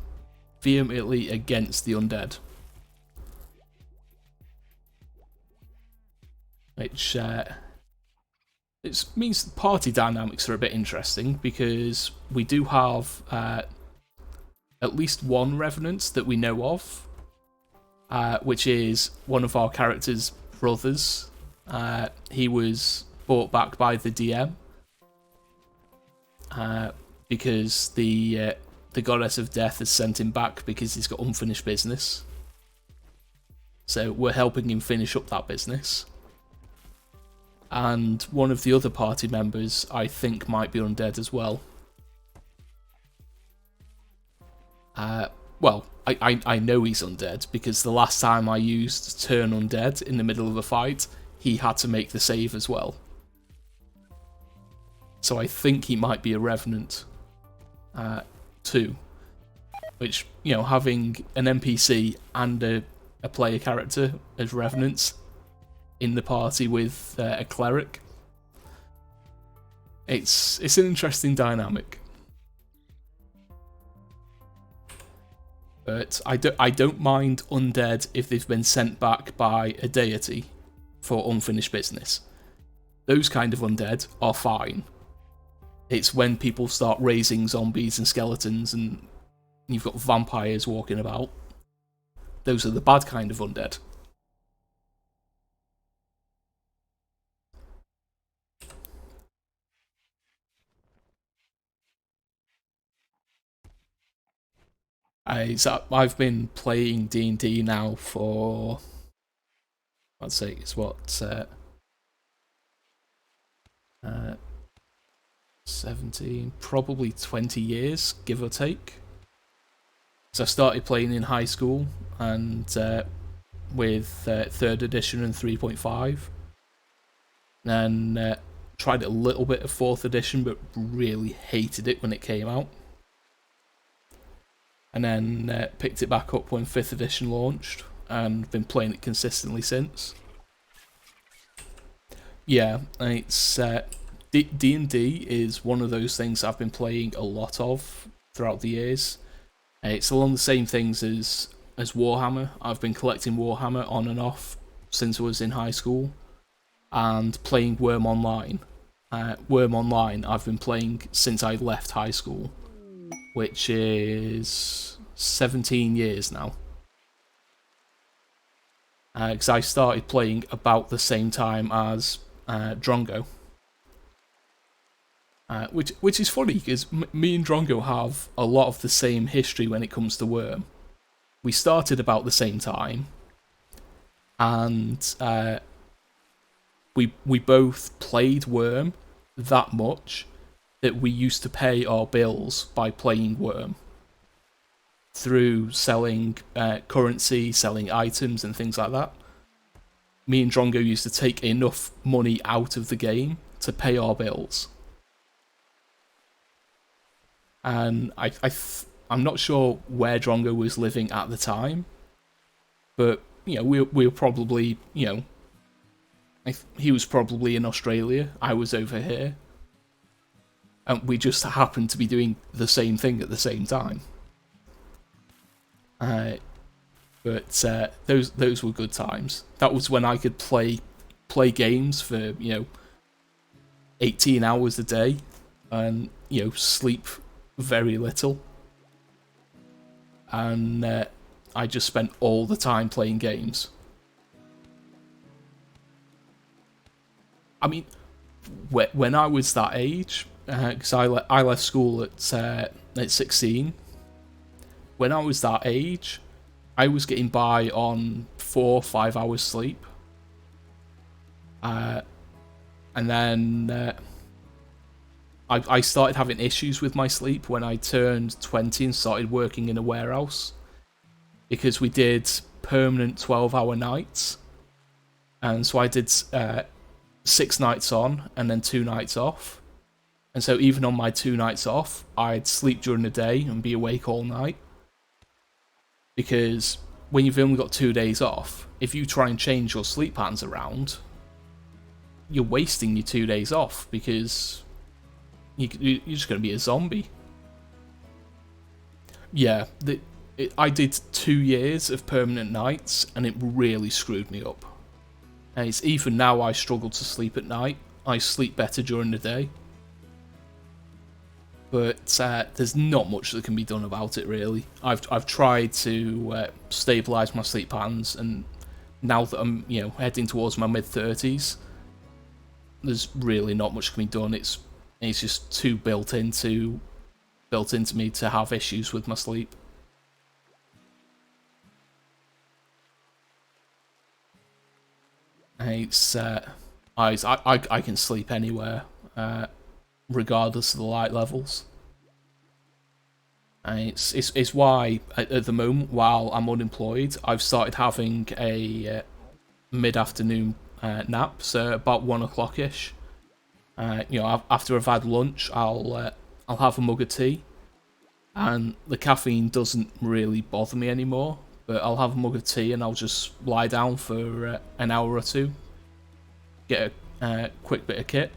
vehemently against the undead, which it means the party dynamics are a bit interesting because we do have at least one Revenant that we know of, which is one of our characters' brothers. He was brought back by the DM because the Goddess of Death has sent him back because he's got unfinished business. So we're helping him finish up that business. And one of the other party members, I think, might be undead as well. Well, I know he's undead because the last time I used Turn Undead in the middle of a fight, he had to make the save as well. So I think he might be a Revenant too. Which, you know, having an NPC and a player character as Revenants in the party with a cleric, it's an interesting dynamic. But I don't mind undead if they've been sent back by a deity for unfinished business. Those kind of undead are fine. It's when people start raising zombies and skeletons and you've got vampires walking about. Those are the bad kind of undead. I've been playing D&D now for, I'd say it's what, 17, probably 20 years, give or take. So I started playing in high school and with 3rd edition and 3.5. And tried a little bit of 4th edition, but really hated it when it came out. And then picked it back up when 5th edition launched, and been playing it consistently since. Yeah, it's D&D is one of those things I've been playing a lot of throughout the years. It's along the same things as Warhammer. I've been collecting Warhammer on and off since I was in high school, and playing Worm Online. Worm Online I've been playing since I left high school, which is 17 years now. Because I started playing about the same time as Drongo. Which is funny, because me and Drongo have a lot of the same history when it comes to Worm. We started about the same time, and we both played Worm that much that we used to pay our bills by playing Worm. Through selling currency, selling items and things like that. Me and Drongo used to take enough money out of the game to pay our bills. And I'm not sure where Drongo was living at the time, but you know, we were probably, you know, he was probably in Australia, I was over here, and we just happened to be doing the same thing at the same time. But those were good times. That was when I could play games for, you know, 18 hours a day, and you know, sleep very little. And I just spent all the time playing games. I mean, when I was that age, because I left school at 16. When I was that age, I was getting by on 4 or 5 hours sleep. And then I started having issues with my sleep when I turned 20 and started working in a warehouse. Because we did permanent 12-hour nights. And so I did 6 nights on and then 2 nights off. And so even on my 2 nights off, I'd sleep during the day and be awake all night. Because when you've only got 2 days off, if you try and change your sleep patterns around, you're wasting your 2 days off, because you're just going to be a zombie. Yeah, I did 2 years of permanent nights, and it really screwed me up. And it's even now I struggle to sleep at night. I sleep better during the day. But there's not much that can be done about it, really. I've tried to stabilise my sleep patterns, and now that I'm heading towards my mid-30s, there's really not much can be done. It's just too built into me to have issues with my sleep. It's I can sleep anywhere, regardless of the light levels. And it's why at the moment, while I'm unemployed, I've started having a mid-afternoon nap, so about 1 o'clock ish. After I've had lunch, I'll have a mug of tea, and the caffeine doesn't really bother me anymore. But I'll have a mug of tea and I'll just lie down for an hour or two, get a quick bit of kip.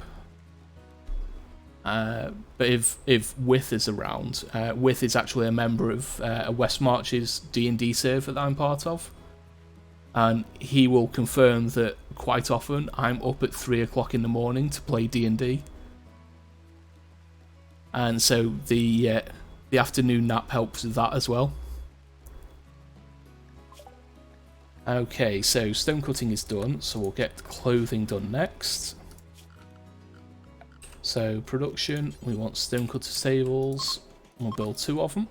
But if With is around, With is actually a member of West March's D&D server that I'm part of, and he will confirm that quite often I'm up at 3 o'clock in the morning to play D&D, and so the afternoon nap helps with that as well. Okay, so stone cutting is done, so we'll get clothing done next. So production, we want stone cutter tables. We'll build 2 of them.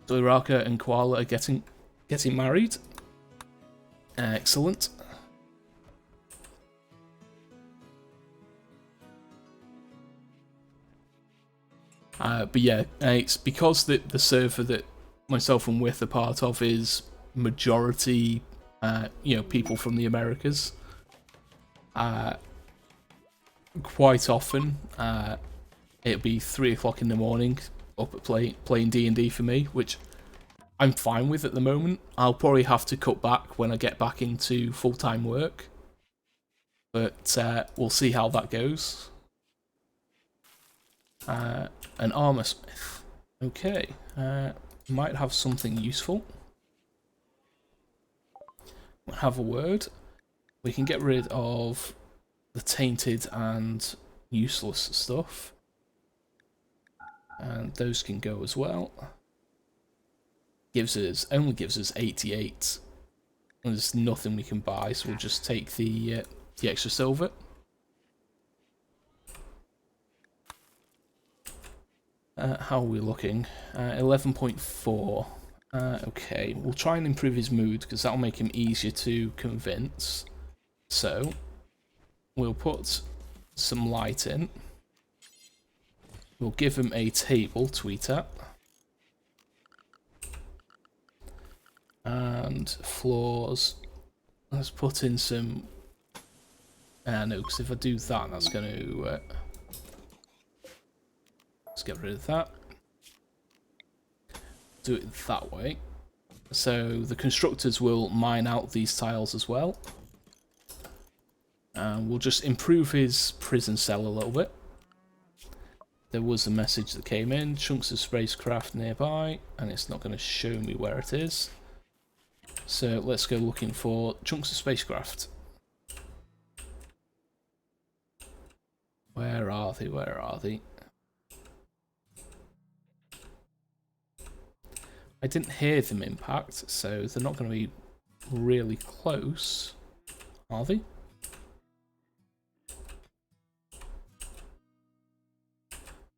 Doiraka and Koala are getting married. Excellent. But yeah, it's because the server that myself and With are part of is majority, people from the Americas. Quite often, it'll be 3 o'clock in the morning up at playing D&D for me, which I'm fine with at the moment. I'll probably have to cut back when I get back into full-time work, but we'll see how that goes. An armor smith. Okay, might have something useful. We'll have a word. We can get rid of the tainted and useless stuff, and those can go as well. Only gives us 88. There's nothing we can buy, so we'll just take the extra silver. How are we looking? 11.4. Okay, we'll try and improve his mood, because that'll make him easier to convince. So, we'll put some light in. We'll give him a table to eat at. And floors. Let's put in some... no, because if I do that, that's going to... let's get rid of that. Do it that way. So the constructors will mine out these tiles as well. And we'll just improve his prison cell a little bit. There was a message that came in, chunks of spacecraft nearby, and it's not going to show me where it is. So let's go looking for chunks of spacecraft. Where are they? Where are they? I didn't hear them impact, so they're not going to be really close, are they?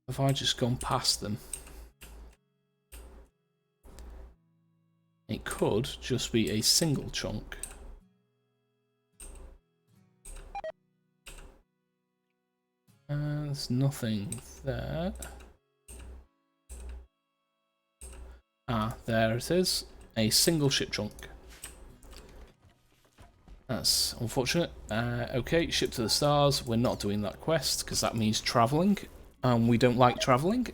Have I just gone past them? It could just be a single chunk. There's nothing there. Ah, there it is. A single ship chunk. That's unfortunate. Okay, ship to the stars. We're not doing that quest because that means travelling, and we don't like travelling.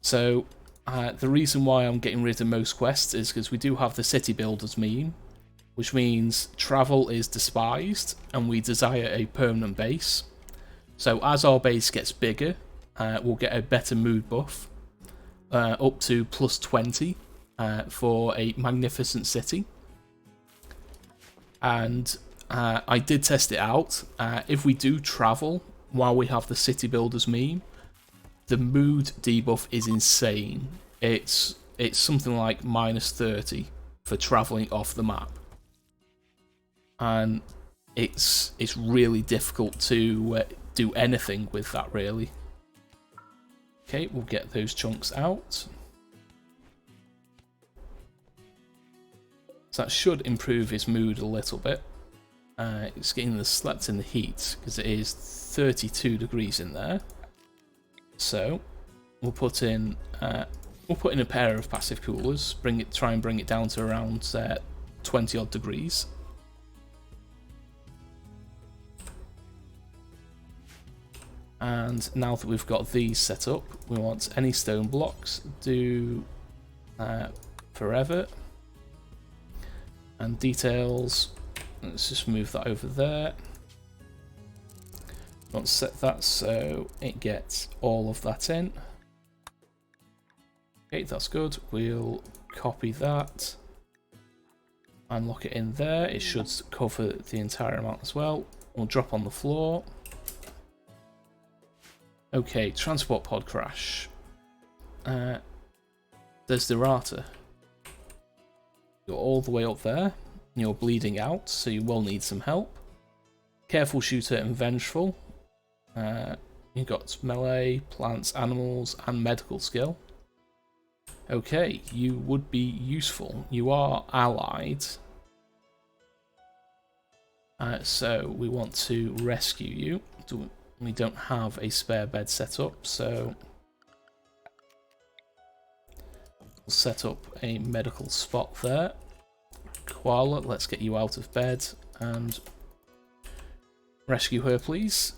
So, the reason why I'm getting rid of most quests is because we do have the city builders meme, which means travel is despised, and we desire a permanent base. So as our base gets bigger, we'll get a better mood buff, up to plus 20, for a magnificent city. And I did test it out. If we do travel while we have the city builders meme, the mood debuff is insane. It's something like -30 for traveling off the map, and it's really difficult to do anything with that, really. Okay, we'll get those chunks out. So that should improve his mood a little bit. It's getting slept in the heat because it is 32 degrees in there. So we'll put in a pair of passive coolers. Try and bring it down to around 20 odd degrees. And now that we've got these set up, we want any stone blocks, do forever. And details, let's just move that over there. Want to set that so it gets all of that in. Okay, that's good. We'll copy that and lock it in there. It should cover the entire amount as well. We'll drop on the floor. Okay, transport pod crash. There's the Rata. You're all the way up there. You're bleeding out, so you will need some help. Careful shooter and vengeful. You've got melee, plants, animals, and medical skill. Okay, you would be useful. You are allied. So we want to rescue you. We don't have a spare bed set up, so we'll set up a medical spot there. Koala, let's get you out of bed and rescue her, please.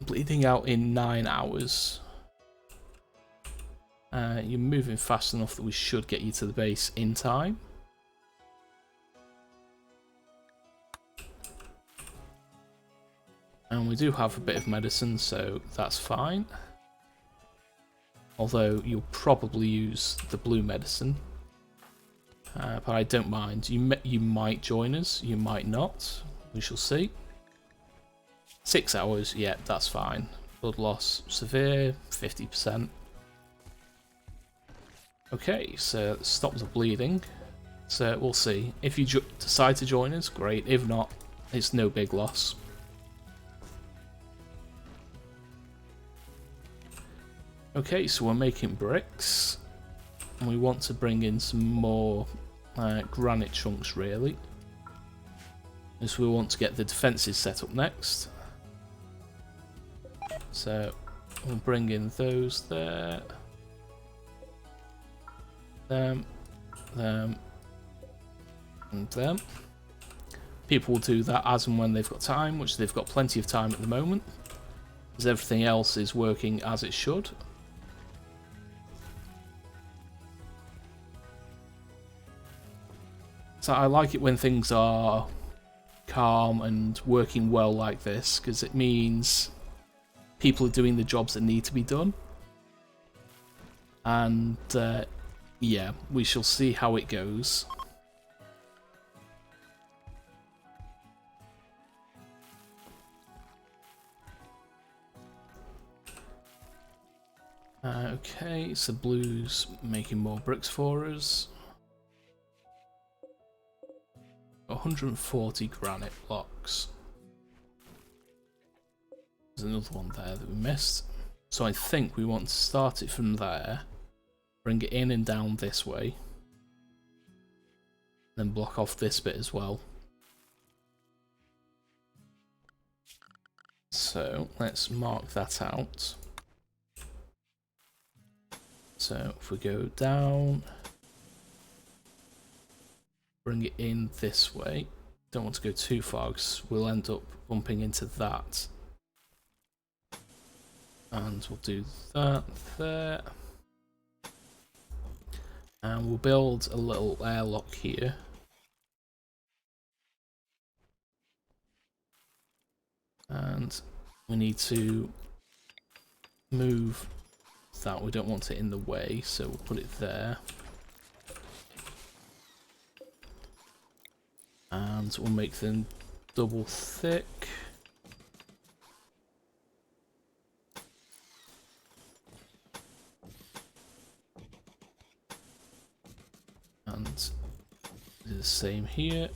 Bleeding out in 9 hours. You're moving fast enough that we should get you to the base in time. And we do have a bit of medicine, so that's fine. Although you'll probably use the blue medicine. But I don't mind. You might join us, you might not. We shall see. 6 hours, yeah, that's fine. Blood loss, severe, 50%. Okay, so stop the bleeding. So we'll see. If you decide to join us, great. If not, it's no big loss. Okay, so we're making bricks. And we want to bring in some more granite chunks, really. As we want to get the defences set up next. So we'll bring in those there. Them, and them. People will do that as and when they've got time, which they've got plenty of time at the moment, as everything else is working as it should. So I like it when things are calm and working well like this, because it means people are doing the jobs that need to be done. And yeah, we shall see how it goes. Okay, so blue's making more bricks for us. 140 granite blocks. There's another one there that we missed. So I think we want to start it from there, bring it in and down this way, then block off this bit as well. So let's mark that out. So if we go down, bring it in this way. Don't want to go too far because we'll end up bumping into that. And we'll do that there. And we'll build a little airlock here. And we need to move that. We don't want it in the way, so we'll put it there. And we'll make them double thick. And do the same here.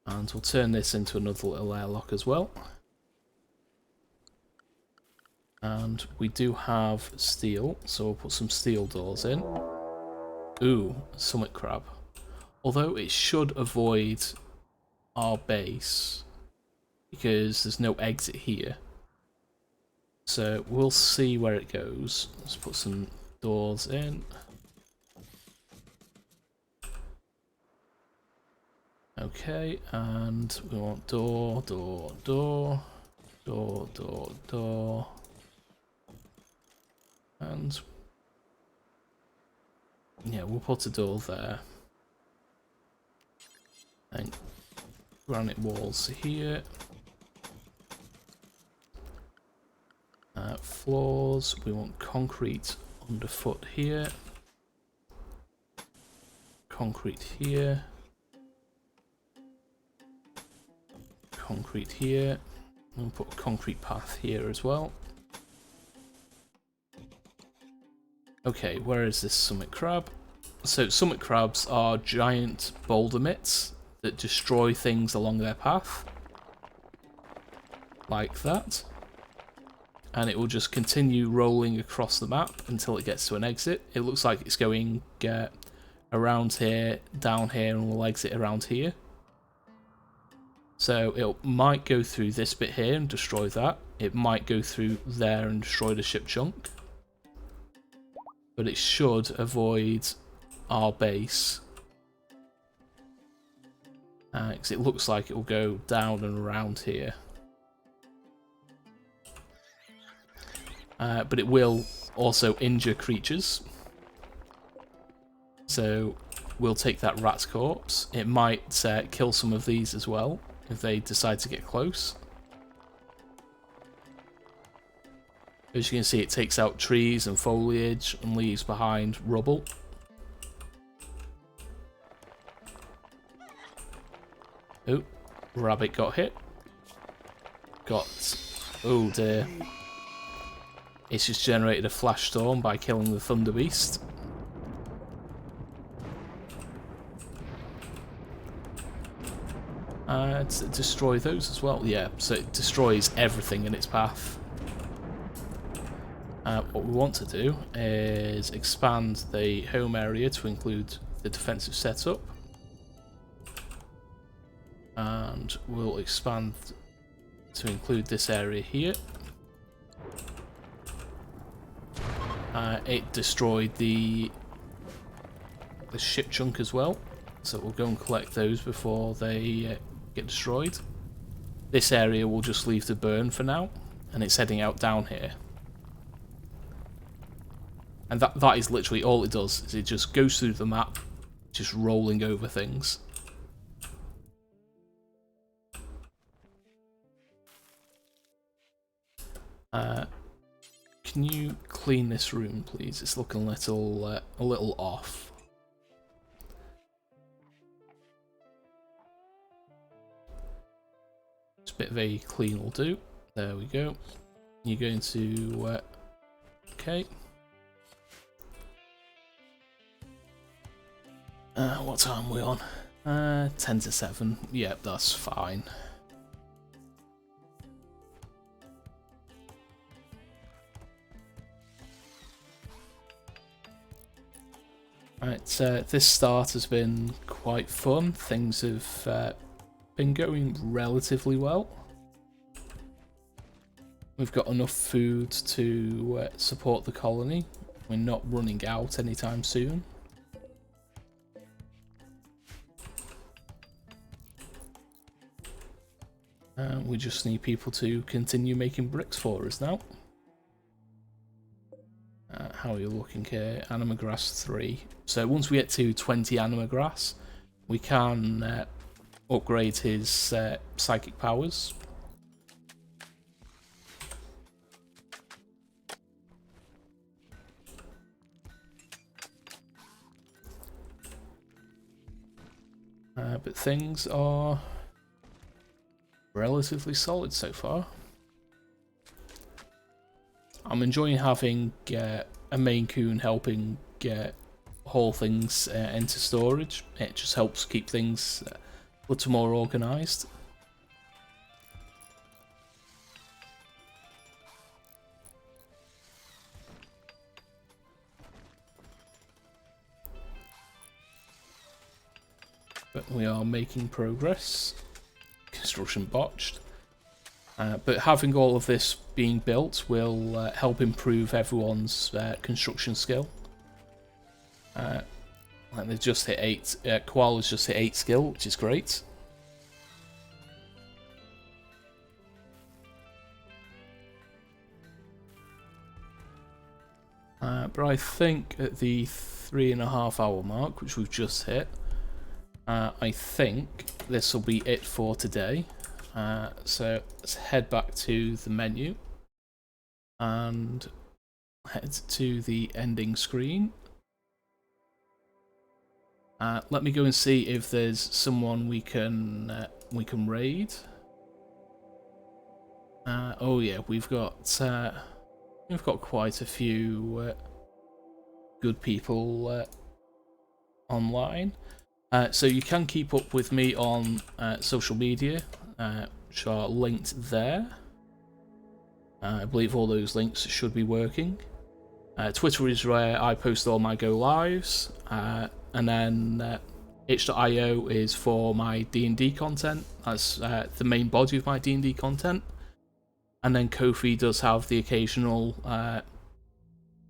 And we'll turn this into another little airlock as well. And we do have steel, so we'll put some steel doors in. Ooh, summit crab. Although it should avoid our base, because there's no exit here. So we'll see where it goes. Let's put some doors in. Okay, and we want door, door, door, door, door, door. And yeah, we'll put a door there. And granite walls here. Floors, we want concrete underfoot here. Concrete here. Concrete here. We'll put a concrete path here as well. Okay, where is this summit crab? So summit crabs are giant boulder mitts that destroy things along their path. Like that. And it will just continue rolling across the map until it gets to an exit. It looks like it's going around here, down here, and will exit around here. So it might go through this bit here and destroy that. It might go through there and destroy the ship chunk. But it should avoid our base. Because it looks like it will go down and around here. But it will also injure creatures. So we'll take that rat's corpse. It might kill some of these as well if they decide to get close. As you can see, it takes out trees and foliage and leaves behind rubble. Oh, rabbit got hit. Oh dear. It's just generated a flash storm by killing the Thunder Beast. To destroy those as well, yeah, so it destroys everything in its path. What we want to do is expand the home area to include the defensive setup. And we'll expand to include this area here. It destroyed the ship chunk as well, so we'll go and collect those before they get destroyed. This area will just leave to burn for now, and it's heading out down here. And that is literally all it does, is it just goes through the map, just rolling over things. Can you clean this room, please? It's looking a little off. Just a bit of a clean will do. There we go. You're going to okay. What time are we on? 10 to 7. Yep, that's fine. Right, this start has been quite fun. Things have been going relatively well. We've got enough food to support the colony. We're not running out anytime soon. We just need people to continue making bricks for us now. How are you looking here? Anima Grass 3. So once we get to 20 Anima Grass, we can upgrade his psychic powers. but things are relatively solid so far. I'm enjoying having a main coon helping haul things into storage. It just helps keep things a little more organised. But we are making progress. Construction botched. But having all of this being built will help improve everyone's construction skill. Like they've just hit 8. Koala's just hit 8 skill, which is great. But I think at the 3.5 hour mark, which we've just hit, I think this will be it for today. So let's head back to the menu and head to the ending screen. Let me go and see if there's someone we can raid. Oh yeah, we've got quite a few good people online. So you can keep up with me on social media, which are linked there. I believe all those links should be working. Twitter is where I post all my go lives, and then itch.io is for my D&D content. That's the main body of my D&D content. And then Ko-fi does have the occasional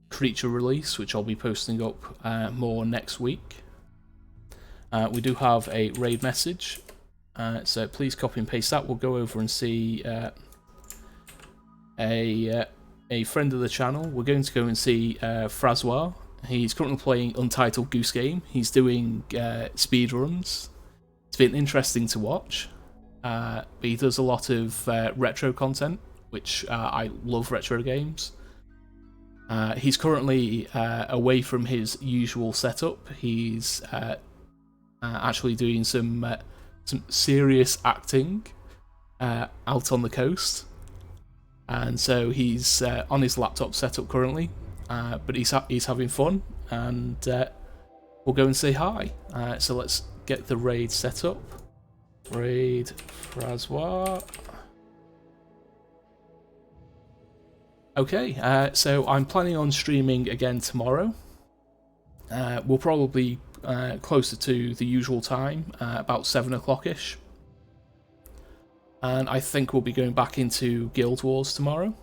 creature release, which I'll be posting up more next week. We do have a raid message, so please copy and paste that. We'll go over and see a friend of the channel. We're going to go and see Francois. He's currently playing Untitled Goose Game. He's doing speed runs. It's been interesting to watch, but he does a lot of retro content, which I love retro games. He's currently away from his usual setup. He's actually doing some serious acting out on the coast, and so he's on his laptop setup currently, but he's having fun, and we'll go and say hi. So let's get the raid set up. Raid Francois. Okay, so I'm planning on streaming again tomorrow. We'll probably closer to the usual time, about 7 o'clock-ish. And I think we'll be going back into Guild Wars tomorrow.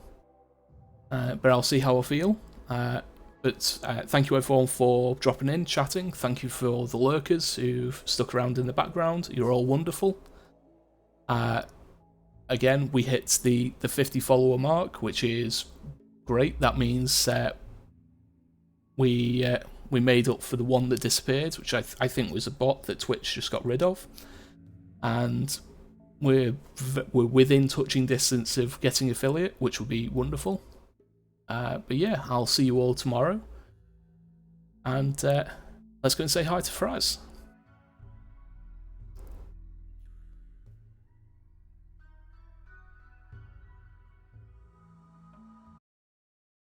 But I'll see how I feel. But thank you everyone for dropping in, chatting. Thank you for the lurkers who've stuck around in the background. You're all wonderful. Again, we hit the 50 follower mark, which is great. That means we made up for the one that disappeared, which I think was a bot that Twitch just got rid of, and we're within touching distance of getting affiliate, which would be wonderful. But yeah, I'll see you all tomorrow, and let's go and say hi to Fraz.